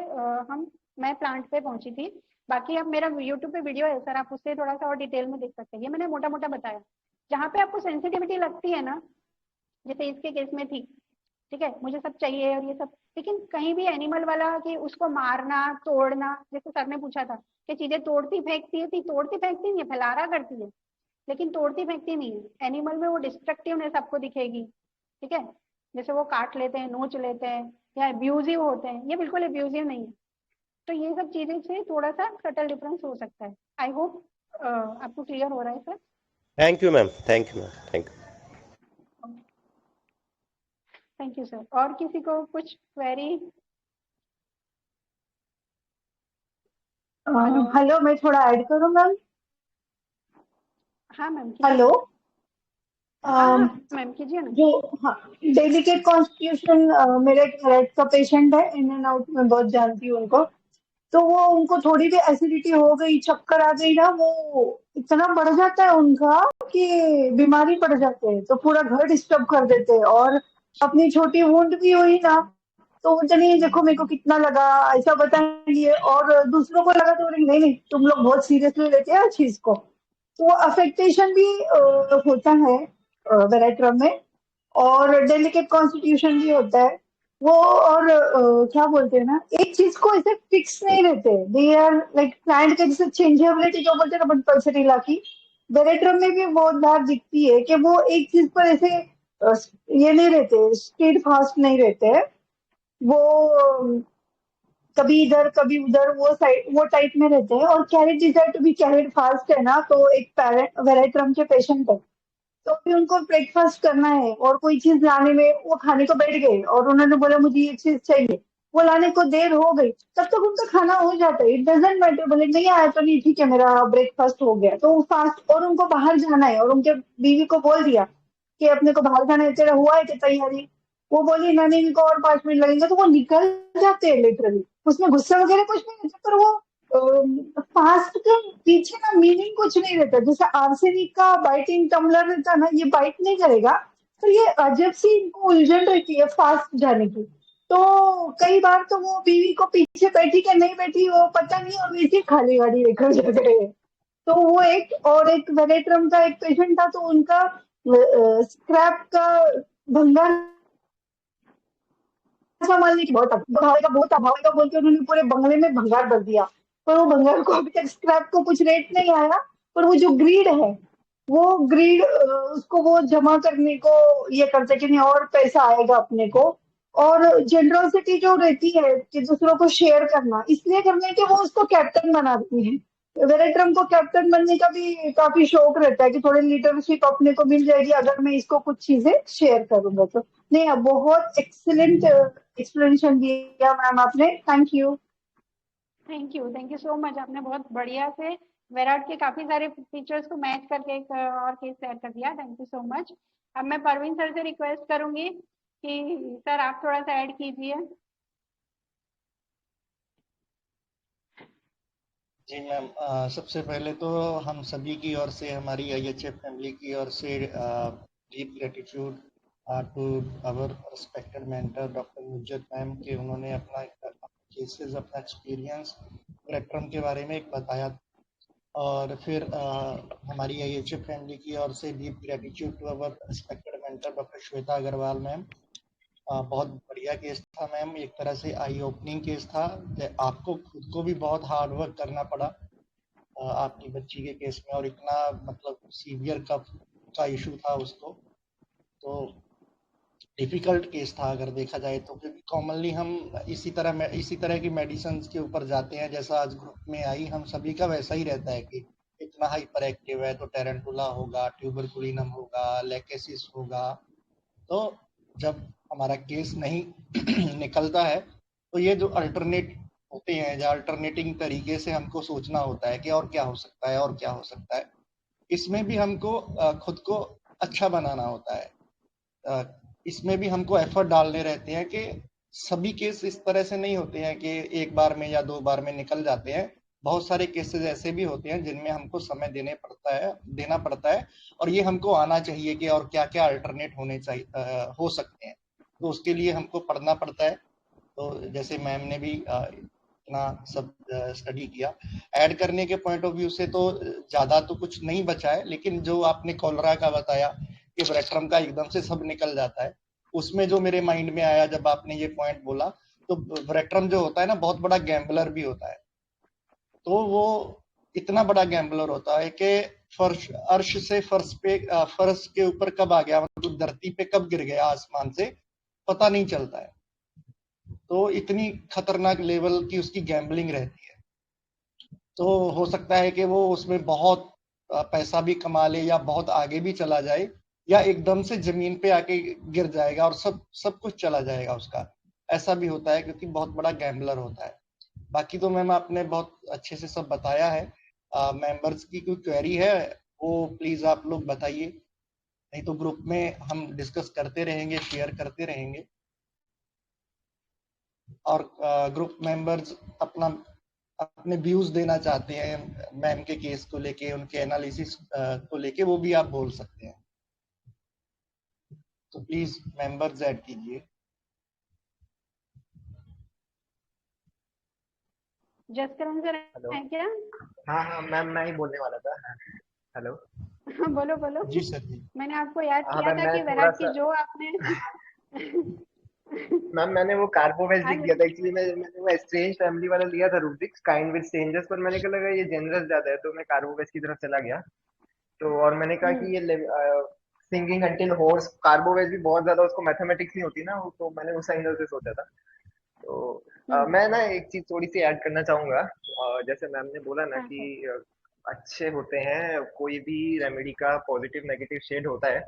हम मैं प्लांट पे पहुंची थी। बाकी अब मेरा यूट्यूब पे वीडियो है सर, आप उससे थोड़ा सा और डिटेल में देख सकते हैं। ये मैंने मोटा मोटा बताया, जहाँ पे आपको सेंसिटिविटी लगती है ना, जैसे इसके केस में थी, ठीक है, मुझे सब चाहिए और ये सब, लेकिन कहीं भी एनिमल वाला कि उसको मारना तोड़ना, जैसे सर ने पूछा था कि चीजें तोड़ती फेंकती है, थी तोड़ती फेंकती नहीं है, फैलारा करती है, लेकिन तोड़ती फेंकती नहीं है। एनिमल में वो डिस्ट्रक्टिवनेस आपको दिखेगी, ठीक है, जैसे वो काट लेते हैं, नोच लेते हैं या अब्यूजिव होते हैं, ये बिल्कुल अब्यूजिव नहीं है। तो ये सब चीजें से थोड़ा सा सटल डिफरेंस हो सकता है। आई होप आपको क्लियर हो रहा है sir. Thank you ma'am, thank you ma'am, thank you. Thank you sir. और किसी को कुछ क्वेरी? हेलो, मैं थोड़ा ऐड करूँ मैम? हाँ मैम कीजिए हेलो। ना। हाँ हाँ मैम कीजिए ना। जो हाँ, डेलिकेट कॉन्स्टिट्यूशन, मेरे एक थ्रेड का पेशेंट है, इन एंड आउट में बहुत जानती हूँ उनको। तो वो उनको थोड़ी भी एसिडिटी हो गई, चक्कर आ गई ना, वो इतना बढ़ जाता है उनका कि बीमारी पड़ जाते हैं, तो पूरा घर डिस्टर्ब कर देते हैं। और अपनी छोटी वुंड भी हुई ना, तो वो चलिए देखो मेरे को कितना लगा, ऐसा बताएंगे, और दूसरों को लगा तो बोलेंगे नहीं नहीं तुम लोग बहुत सीरियसली लेते हैं चीज को। तो अफेक्टेशन भी होता है वेरेट्रम में, और डेलिकेट कॉन्स्टिट्यूशन भी होता है वो। और क्या बोलते हैं ना, एक चीज को ऐसे फिक्स नहीं रहते, दे आर लाइक प्लांट के जैसे चेंजेबिलिटी जो बोलते हैं ना, पल्सरीला की वेरेट्रम में भी बहुत बार दिखती है कि वो एक चीज पर ऐसे ये नहीं रहते, स्टेड फास्ट नहीं रहते। वो कभी इधर कभी उधर, वो साइड वो टाइप में रहते हैं। और carried desire to be carried fast है ना, तो एक पैरेट वेरेट्रम के पेशेंट है, तो भी उनको ब्रेकफास्ट करना है और कोई चीज लाने में वो खाने को बैठ गए और उन्होंने बोला मुझे ये चीज चाहिए, वो लाने को देर हो गई, तब तक उनका खाना हो जाता है। इट डजेंट मैटर, बोले नहीं आया तो नहीं, ठीक है मेरा ब्रेकफास्ट हो गया, तो वो फास्ट। और उनको बाहर जाना है और उनके बीवी को बोल दिया कि अपने को बाहर जाना है, तेरा हुआ है कि तैयारी? वो बोली नहीं नहीं, इनको और 5 मिनट लगेंगे, तो वो निकल जाते हैं लिटरली। उसमें गुस्सा वगैरह कुछ नहीं रहता, पर वो फास्ट के पीछे ना मीनिंग कुछ नहीं रहता। जैसे आर्सेनिक का बाइटिंग टम्बलर रहता ना, ये बाइट नहीं करेगा, तो ये अजब सी इनको उलझन रहती है फास्ट जाने की। तो कई बार तो वो बीवी को पीछे बैठी क्या नहीं बैठी वो पता नहीं, और वैसे खाली गाड़ी लेकर जा गए। तो वो एक, और एक वेनेट्रम का एक पेशेंट था, तो उनका स्क्रैप का भंगार संभालने की बहुत भावेगा, बहुत अभावेगा बोल के उन्होंने पूरे बंगले में भंगार भर दिया। पर वो भंगार को अभी तक स्क्रैप को कुछ रेट नहीं आया। पर वो जो ग्रीड है, वो ग्रीड उसको वो जमा करने को ये करते कि नहीं और पैसा आएगा अपने को। और जेनरोसिटी जो रहती है कि दूसरों को शेयर करना, इसलिए करने के वो उसको कैप्टन बना देती है। वेरेट्रम को कैप्टन बनने का भी काफी शौक रहता है कि थोड़ी लीडरशिप अपने को मिल जाएगी अगर मैं इसको कुछ चीजें शेयर करूंगा तो। नहीं, अब बहुत एक्सीलेंट एक्सप्लेनेशन दिया मैम आपने, thank you. Thank you so much. आपने बहुत बढ़िया से वेराट के काफी सारे फीचर्स को मैच करके एक और केस शेयर कर दिया। Thank you so much. अब मैं परवीन सर से रिक्वेस्ट करूंगी कि सर आप थोड़ा सा ऐड कीजिए। जी मैम, सबसे पहले तो हम सभी की ओर से, हमारी IHF फैमिली की ओर से deep gratitude to our respected mentor doctor Muzzat ma'am के, उन्होंने अपना केसेस, अपना एक्सपीरियंस वेरेट्रम के बारे में एक बताया। और फिर हमारी IHF फैमिली की ओर से deep gratitude to our respected mentor doctor Shweta Agarwal ma'am. बहुत बढ़िया केस था मैम, एक तरह से आई ओपनिंग केस था। आपको खुद को भी बहुत हार्ड वर्क करना पड़ा आपकी बच्ची के केस में, और इतना मतलब सीवियर कफ का इशू था उसको, तो डिफिकल्ट केस था अगर देखा जाए तो। क्योंकि कॉमनली हम इसी तरह की मेडिसिन के ऊपर जाते हैं, जैसा आज ग्रुप में आई, हम सभी का वैसा ही रहता है कि इतना हाइपर एक्टिव है तो टेरेंटुला होगा, ट्यूबरकुलिनम होगा, लेकेसिस होगा। तो जब हमारा केस नहीं निकलता है तो ये जो अल्टरनेट होते हैं, जो अल्टरनेटिंग तरीके से हमको सोचना होता है कि और क्या हो सकता है, और क्या हो सकता है। इसमें भी हमको खुद को अच्छा बनाना होता है। इसमें भी हमको एफर्ट डालने रहते हैं कि सभी केस इस तरह से नहीं होते हैं कि एक बार में या 2 बार में निकल जाते हैं। बहुत सारे केसेस ऐसे भी होते हैं जिनमें हमको समय देना पड़ता है, और ये हमको आना चाहिए कि और क्या क्या अल्टरनेट होने चाहिए, हो सकते हैं। तो उसके लिए हमको पढ़ना पड़ता है। तो जैसे मैम ने भी इतना सब स्टडी किया, ऐड करने के पॉइंट ऑफ व्यू से तो ज्यादा तो कुछ नहीं बचा है, लेकिन जो आपने कॉलरा का बताया कि वेरेट्रम का एकदम से सब निकल जाता है, उसमें जो मेरे माइंड में आया जब आपने ये पॉइंट बोला, तो वेरेट्रम जो होता है ना, बहुत बड़ा गैम्बलर भी होता है। तो वो इतना बड़ा गैम्बलर होता है कि अर्श से फर्श के ऊपर कब आ गया, मतलब धरती पे कब गिर गया आसमान से, पता नहीं चलता है। तो इतनी खतरनाक लेवल की उसकी गैम्बलिंग रहती है। तो हो सकता है कि वो उसमें बहुत पैसा भी कमा ले, या बहुत आगे भी चला जाए, या एकदम से जमीन पे आके गिर जाएगा और सब कुछ चला जाएगा उसका। ऐसा भी होता है क्योंकि बहुत बड़ा गैम्बलर होता है। बाकी तो मैम आपने बहुत अच्छे से सब बताया है। मेंबर्स की कोई क्वेरी है वो प्लीज आप लोग बताइए, नहीं तो ग्रुप में हम डिस्कस करते रहेंगे, शेयर करते रहेंगे। और ग्रुप मेंबर्स अपने व्यूज देना चाहते हैं मैम के केस को लेके, उनके एनालिसिस को लेके, वो भी आप बोल सकते हैं। तो प्लीज मेंबर्स ऐड कीजिए। जसकरण सर है क्या? हाँ मैम, मैं ही बोलने वाला था। हेलो। बोलो बोलो। जी सर जी। मैंने आपको याद हाँ किया मैम, था मैं कि थोड़ा वेराट की सा जो आपने मैम, मैंने वो कार्बोवेज हाँ लिख दिया था एक्चुअली। मैंने वो स्ट्रेंज फैमिली वाला लिया था, रूब्रिक्स काइंड विद स्ट्रेंजर्स, पर मैंने कहा लगा ये जेनरस ज्यादा है, तो मैं कार्बोवेज की तरफ चला गया। तो और मैंने कहा कि ये सिंगिंग अंटिल हॉर्स, कार्बोवेज भी बहुत ज्यादा उसको मैथमेटिक्स नहीं होती ना, तो मैंने उस एंगल से सोचा था। तो मैं ना एक चीज थोड़ी सी ऐड करना चाहूंगा। जैसे मैम ने बोला ना हाँ कि सर। अच्छे होते हैं, कोई भी रेमेडी का पॉजिटिव नेगेटिव शेड होता है,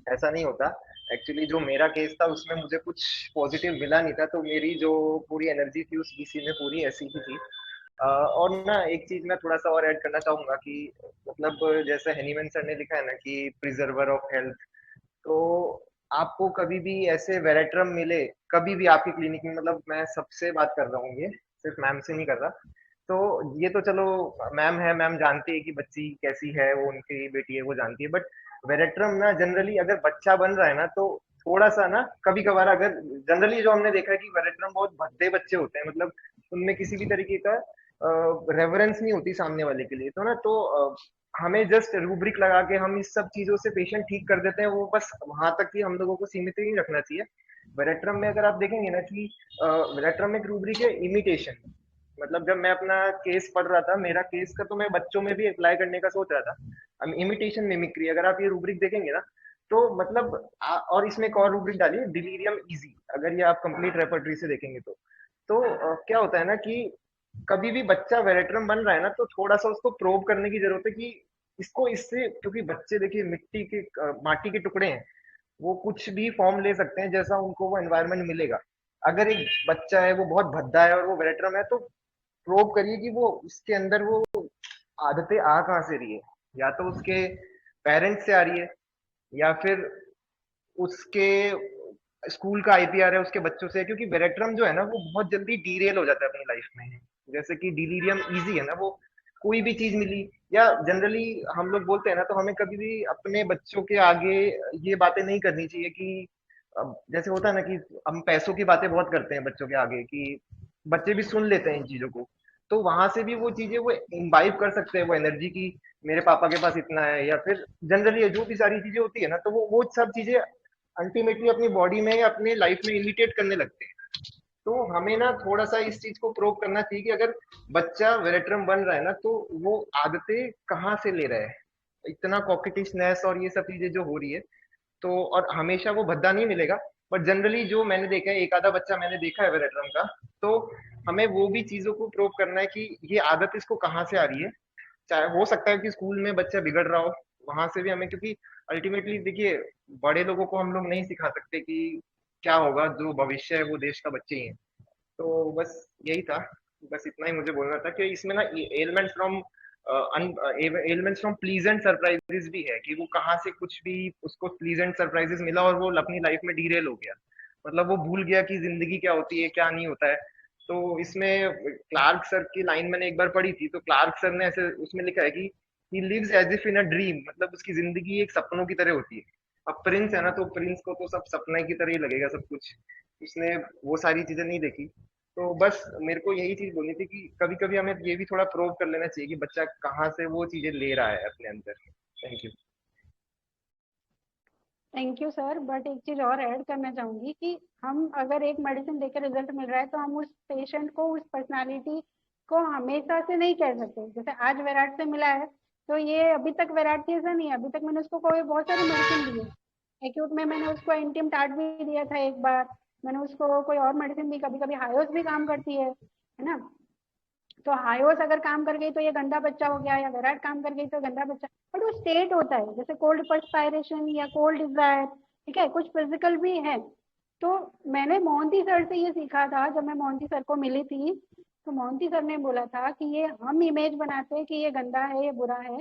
ऐसा नहीं होता। एक्चुअली जो मेरा केस था उसमें मुझे कुछ पॉजिटिव मिला नहीं था, तो मेरी जो पूरी एनर्जी थी उस बीसी में पूरी ऐसी ही थी। और ना एक चीज मैं थोड़ा सा और ऐड करना चाहूंगा कि मतलब जैसे हनीमैन सर ने लिखा है ना कि प्रिजर्वर ऑफ हेल्थ, तो आपको कभी भी ऐसे वेरेट्रम मिले, कभी भी आपकी क्लिनिक में, मतलब मैं सबसे बात कर रहा हूँ, ये सिर्फ मैम से नहीं कर रहा। तो ये तो चलो मैम है, मैम जानती है कि बच्ची कैसी है, वो उनकी बेटी है, वो जानती है। बट वेरेट्रम ना जनरली अगर बच्चा बन रहा है ना, तो थोड़ा सा ना कभी कभार, अगर जनरली जो हमने देखा है कि वेरेट्रम बहुत भद्दे बच्चे होते हैं, मतलब उनमें किसी भी तरीके का रेवरेंस नहीं होती सामने वाले के लिए, तो ना तो हमें जस्ट रूब्रिक लगा के हम इस सब चीजों से पेशेंट ठीक कर देते हैं, वो बस वहां तक ही हम लोगों को सीमित ही रखना चाहिए। वेरेट्रम में अगर आप देखेंगे ना कि वेरेट्रम में एक रूब्रिक है इमिटेशन, मतलब जब मैं अपना केस पढ़ रहा था, मेरा केस का तो मैं बच्चों में भी अप्लाई करने का सोच रहा था। इमिटेशन मिमिक्री, अगर आप ये रूब्रिक देखेंगे ना, तो मतलब और इसमें एक और रूब्रिक डालिए, डिलीरियम इजी, अगर ये आप कंप्लीट रेपर्टरी से देखेंगे तो क्या होता है ना कि कभी भी बच्चा वेरेट्रम बन रहा है ना, तो थोड़ा सा उसको प्रोब करने की जरूरत है कि इसको इससे, क्योंकि बच्चे देखिए माटी के टुकड़े हैं, वो कुछ भी फॉर्म ले सकते हैं जैसा उनको वो एनवायरनमेंट मिलेगा। अगर एक बच्चा है वो बहुत भद्दा है और वो वेरेट्रम है, तो प्रोब करिए कि वो उसके अंदर वो आदतें आ कहाँ से रही है, या तो उसके पेरेंट्स से आ रही है, या फिर उसके स्कूल का आईपीआर है उसके बच्चों से, क्योंकि वेरेट्रम जो है ना वो बहुत जल्दी डीरेल हो जाता है अपनी लाइफ में। जैसे कि डिलीरियम इजी है ना, वो कोई भी चीज मिली, या जनरली हम लोग बोलते हैं ना, तो हमें कभी भी अपने बच्चों के आगे ये बातें नहीं करनी चाहिए कि जैसे होता है ना कि हम पैसों की बातें बहुत करते हैं बच्चों के आगे, कि बच्चे भी सुन लेते हैं इन चीजों को, तो वहां से भी वो चीजें वो इम्बाइब कर सकते हैं वो एनर्जी की, मेरे पापा के पास इतना है, या फिर जनरली जो भी सारी चीजें होती है ना, तो वो सब चीजें अल्टीमेटली अपनी बॉडी में या अपने लाइफ में इमिटेट करने लगते हैं। तो हमें ना थोड़ा सा इस चीज को प्रोव करना चाहिए कि अगर बच्चा वेरेट्रम बन रहा है ना, तो वो आदतें कहाँ से ले रहा है, इतना कॉकेटिशनेस और ये सब चीजें जो हो रही है। तो और हमेशा वो भद्दा नहीं मिलेगा, बट जनरली जो मैंने देखा है, एक आधा बच्चा मैंने देखा है वेरेट्रम का, तो हमें वो भी चीजों को प्रूव करना है कि ये आदत इसको कहाँ से आ रही है। चाहे हो सकता है कि स्कूल में बच्चा बिगड़ रहा हो, वहां से भी हमें, क्योंकि अल्टीमेटली देखिए बड़े लोगों को हम लोग नहीं सिखा सकते कि क्या होगा, जो भविष्य है वो देश का बच्चे ही है। तो बस यही था, बस इतना ही मुझे बोलना था कि इसमें ना elements from elements from pleasant surprises भी है, कि वो कहाँ से कुछ भी उसको प्लीजेंट सरप्राइजेस मिला और वो अपनी लाइफ में डीरेल हो गया, मतलब वो भूल गया कि जिंदगी क्या होती है क्या नहीं होता है। तो इसमें क्लार्क सर की लाइन मैंने एक बार पढ़ी थी, तो क्लार्क सर ने ऐसे उसमें लिखा है कि he lives as if in a dream, मतलब उसकी जिंदगी एक सपनों की तरह होती है। अब प्रिंस है ना, तो प्रिंस को तो सब सपने की तरह ही लगेगा सब कुछ, उसने वो सारी चीजें नहीं देखी। तो बस मेरे को यही चीज बोलनी थी कि कभी कभी हमें ये भी थोड़ा प्रूव कर लेना चाहिए कि बच्चा कहाँ से वो चीजें ले रहा है अपने अंदर। Thank you. Thank you sir, but एक चीज और ऐड करना चाहूंगी कि हम अगर एक मेडिसिन देकर रिजल्ट मिल रहा है, तो हम उस पेशेंट को, उस पर्सनालिटी को हमेशा से नहीं कह सकते। जैसे आज विराट से मिला है, तो ये अभी तक विराट की ऐसा नहीं है, अभी तक मैंने उसको कोई बहुत सारी मेडिसिन दी है। एक्यूट में मैंने उसको एंटीम टार्ट भी दिया था एक बार, मैंने उसको कोई और मेडिसिन दी, कभी कभी हायोस भी काम करती है ना। तो हायोस अगर काम कर गई तो ये गंदा बच्चा हो गया, या विराट काम कर गई तो गंदा बच्चा। बट वो स्टेट होता है, जैसे कोल्ड पर्सपायरेशन या कोल्ड डिजायर, ठीक है, कुछ फिजिकल भी है। तो मैंने मोहंती सर से ये सीखा था, जब मैं मोहंती सर को मिली थी, तो मोहंती सर ने बोला था कि ये हम इमेज बनाते हैं कि ये गंदा है, ये बुरा है,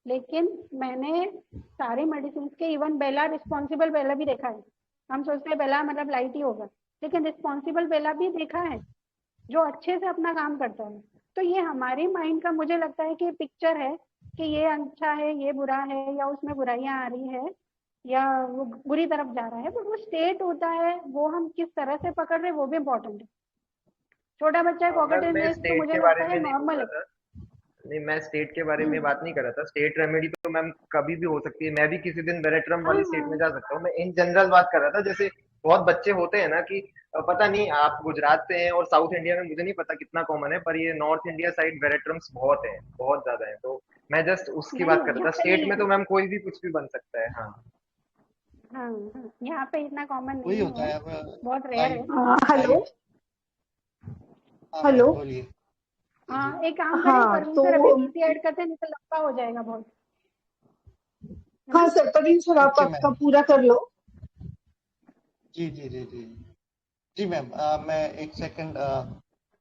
लेकिन मैंने सारी मेडिसिन के, इवन बेला, रिस्पॉन्सिबल बेला भी देखा है। हम सोचते हैं बेला मतलब लाइट ही होगा, लेकिन रिस्पॉन्सिबल बेला भी देखा है, जो अच्छे से अपना काम करता है। तो ये हमारे माइंड का, मुझे लगता है कि पिक्चर है कि ये अच्छा है, ये बुरा है, या उसमें बुराइयां आ रही है, या वो बुरी तरफ जा रहा है। बट वो स्टेट होता है, वो हम किस तरह से पकड़ रहे हैं वो भी इम्पोर्टेंट है। छोटा बच्चा है, मैम मैं पॉकेटनेस, तो स्टेट मुझे के बारे लगता में है नहीं बोल नॉर्मल रहा है। था, नहीं मैं स्टेट के बारे में बात नहीं कर रहा था। स्टेट रेमेडी तो मैम कभी भी हो सकती है, मैं भी किसी दिन वेरेट्रम वाली स्टेट में जा सकता हूँ। मैं इन जनरल बात कर रहा था, जैसे बहुत बच्चे होते हैं ना कि पता नहीं आप गुजरात से हैं और साउथ इंडिया में मुझे नहीं पता कितना कॉमन है, पर ये नॉर्थ इंडिया साइड वेरेट्रम्स बहुत है, बहुत ज्यादा है। तो मैं जस्ट उसकी बात कर नहीं, रहा था, यहाँ पे स्टेट नहीं में है। तो मैम कोई भी कुछ भी बन सकता है। हाँ हाँ, यहाँ पे इतना कॉमन वही नहीं होता है, है अब बहुत रेयर है। Hello life. हाँ हेलो। मैम बोलिए। जी जी हाँ, एक काम करें, हाँ परवीन तो सर अभी बीसी ऐड करते हैं, नहीं तो लंबा हो जाएगा बहुत, है हाँ ना। सर, परवीन सर आप ओके आपका मैम। पूरा कर लो। जी जी जी जी जी मैम, मैं एक सेकंड,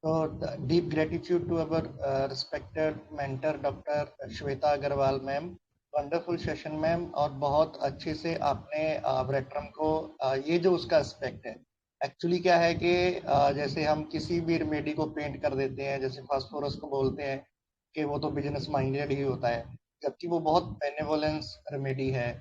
तो deep gratitude to our respected mentor doctor Shweta Agarwal ma'am, wonderful session ma'am, और बहुत अच्छे से आपने वेरेट्रम को ये जो उसका एस्पेक्ट है, एक्चुअली क्या है कि जैसे हम किसी भी रेमेडी को पेंट कर देते हैं, जैसे फास्फोरस को बोलते हैं कि वो तो बिजनेस माइंडेड ही होता है, जबकि वो बहुत बेनेवोलेंस रेमेडी है।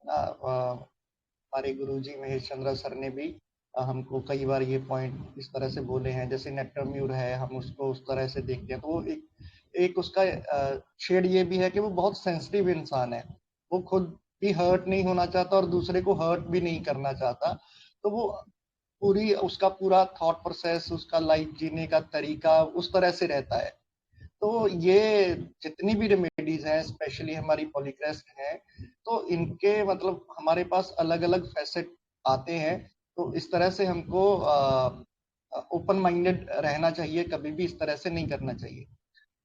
हमारे गुरुजी महेश चंद्र सर ने भी हमको कई बार ये पॉइंट इस तरह से बोले हैं, जैसे नेक्टरम्यूर है, हम उसको उस तरह से देखते हैं, तो वो एक उसका शेड ये भी है कि वो बहुत सेंसिटिव इंसान है, वो खुद भी हर्ट नहीं होना चाहता और दूसरे को हर्ट भी नहीं करना चाहता। तो वो पूरी उसका पूरा थॉट प्रोसेस, उसका लाइफ जीने का तरीका उस तरह से रहता है। तो ये जितनी भी रेमेडीज हैं, स्पेशली हमारी पॉलीक्रेस्ट है, तो इनके मतलब हमारे पास अलग अलग फैसेट आते हैं। तो इस तरह से हमको ओपन माइंडेड रहना चाहिए, कभी भी इस तरह से नहीं करना चाहिए।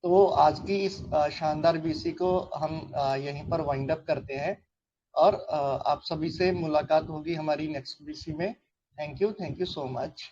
तो आज की इस शानदार बीसी को हम यहीं पर वाइंड अप करते हैं और आप सभी से मुलाकात होगी हमारी नेक्स्ट बीसी में। Thank you so much.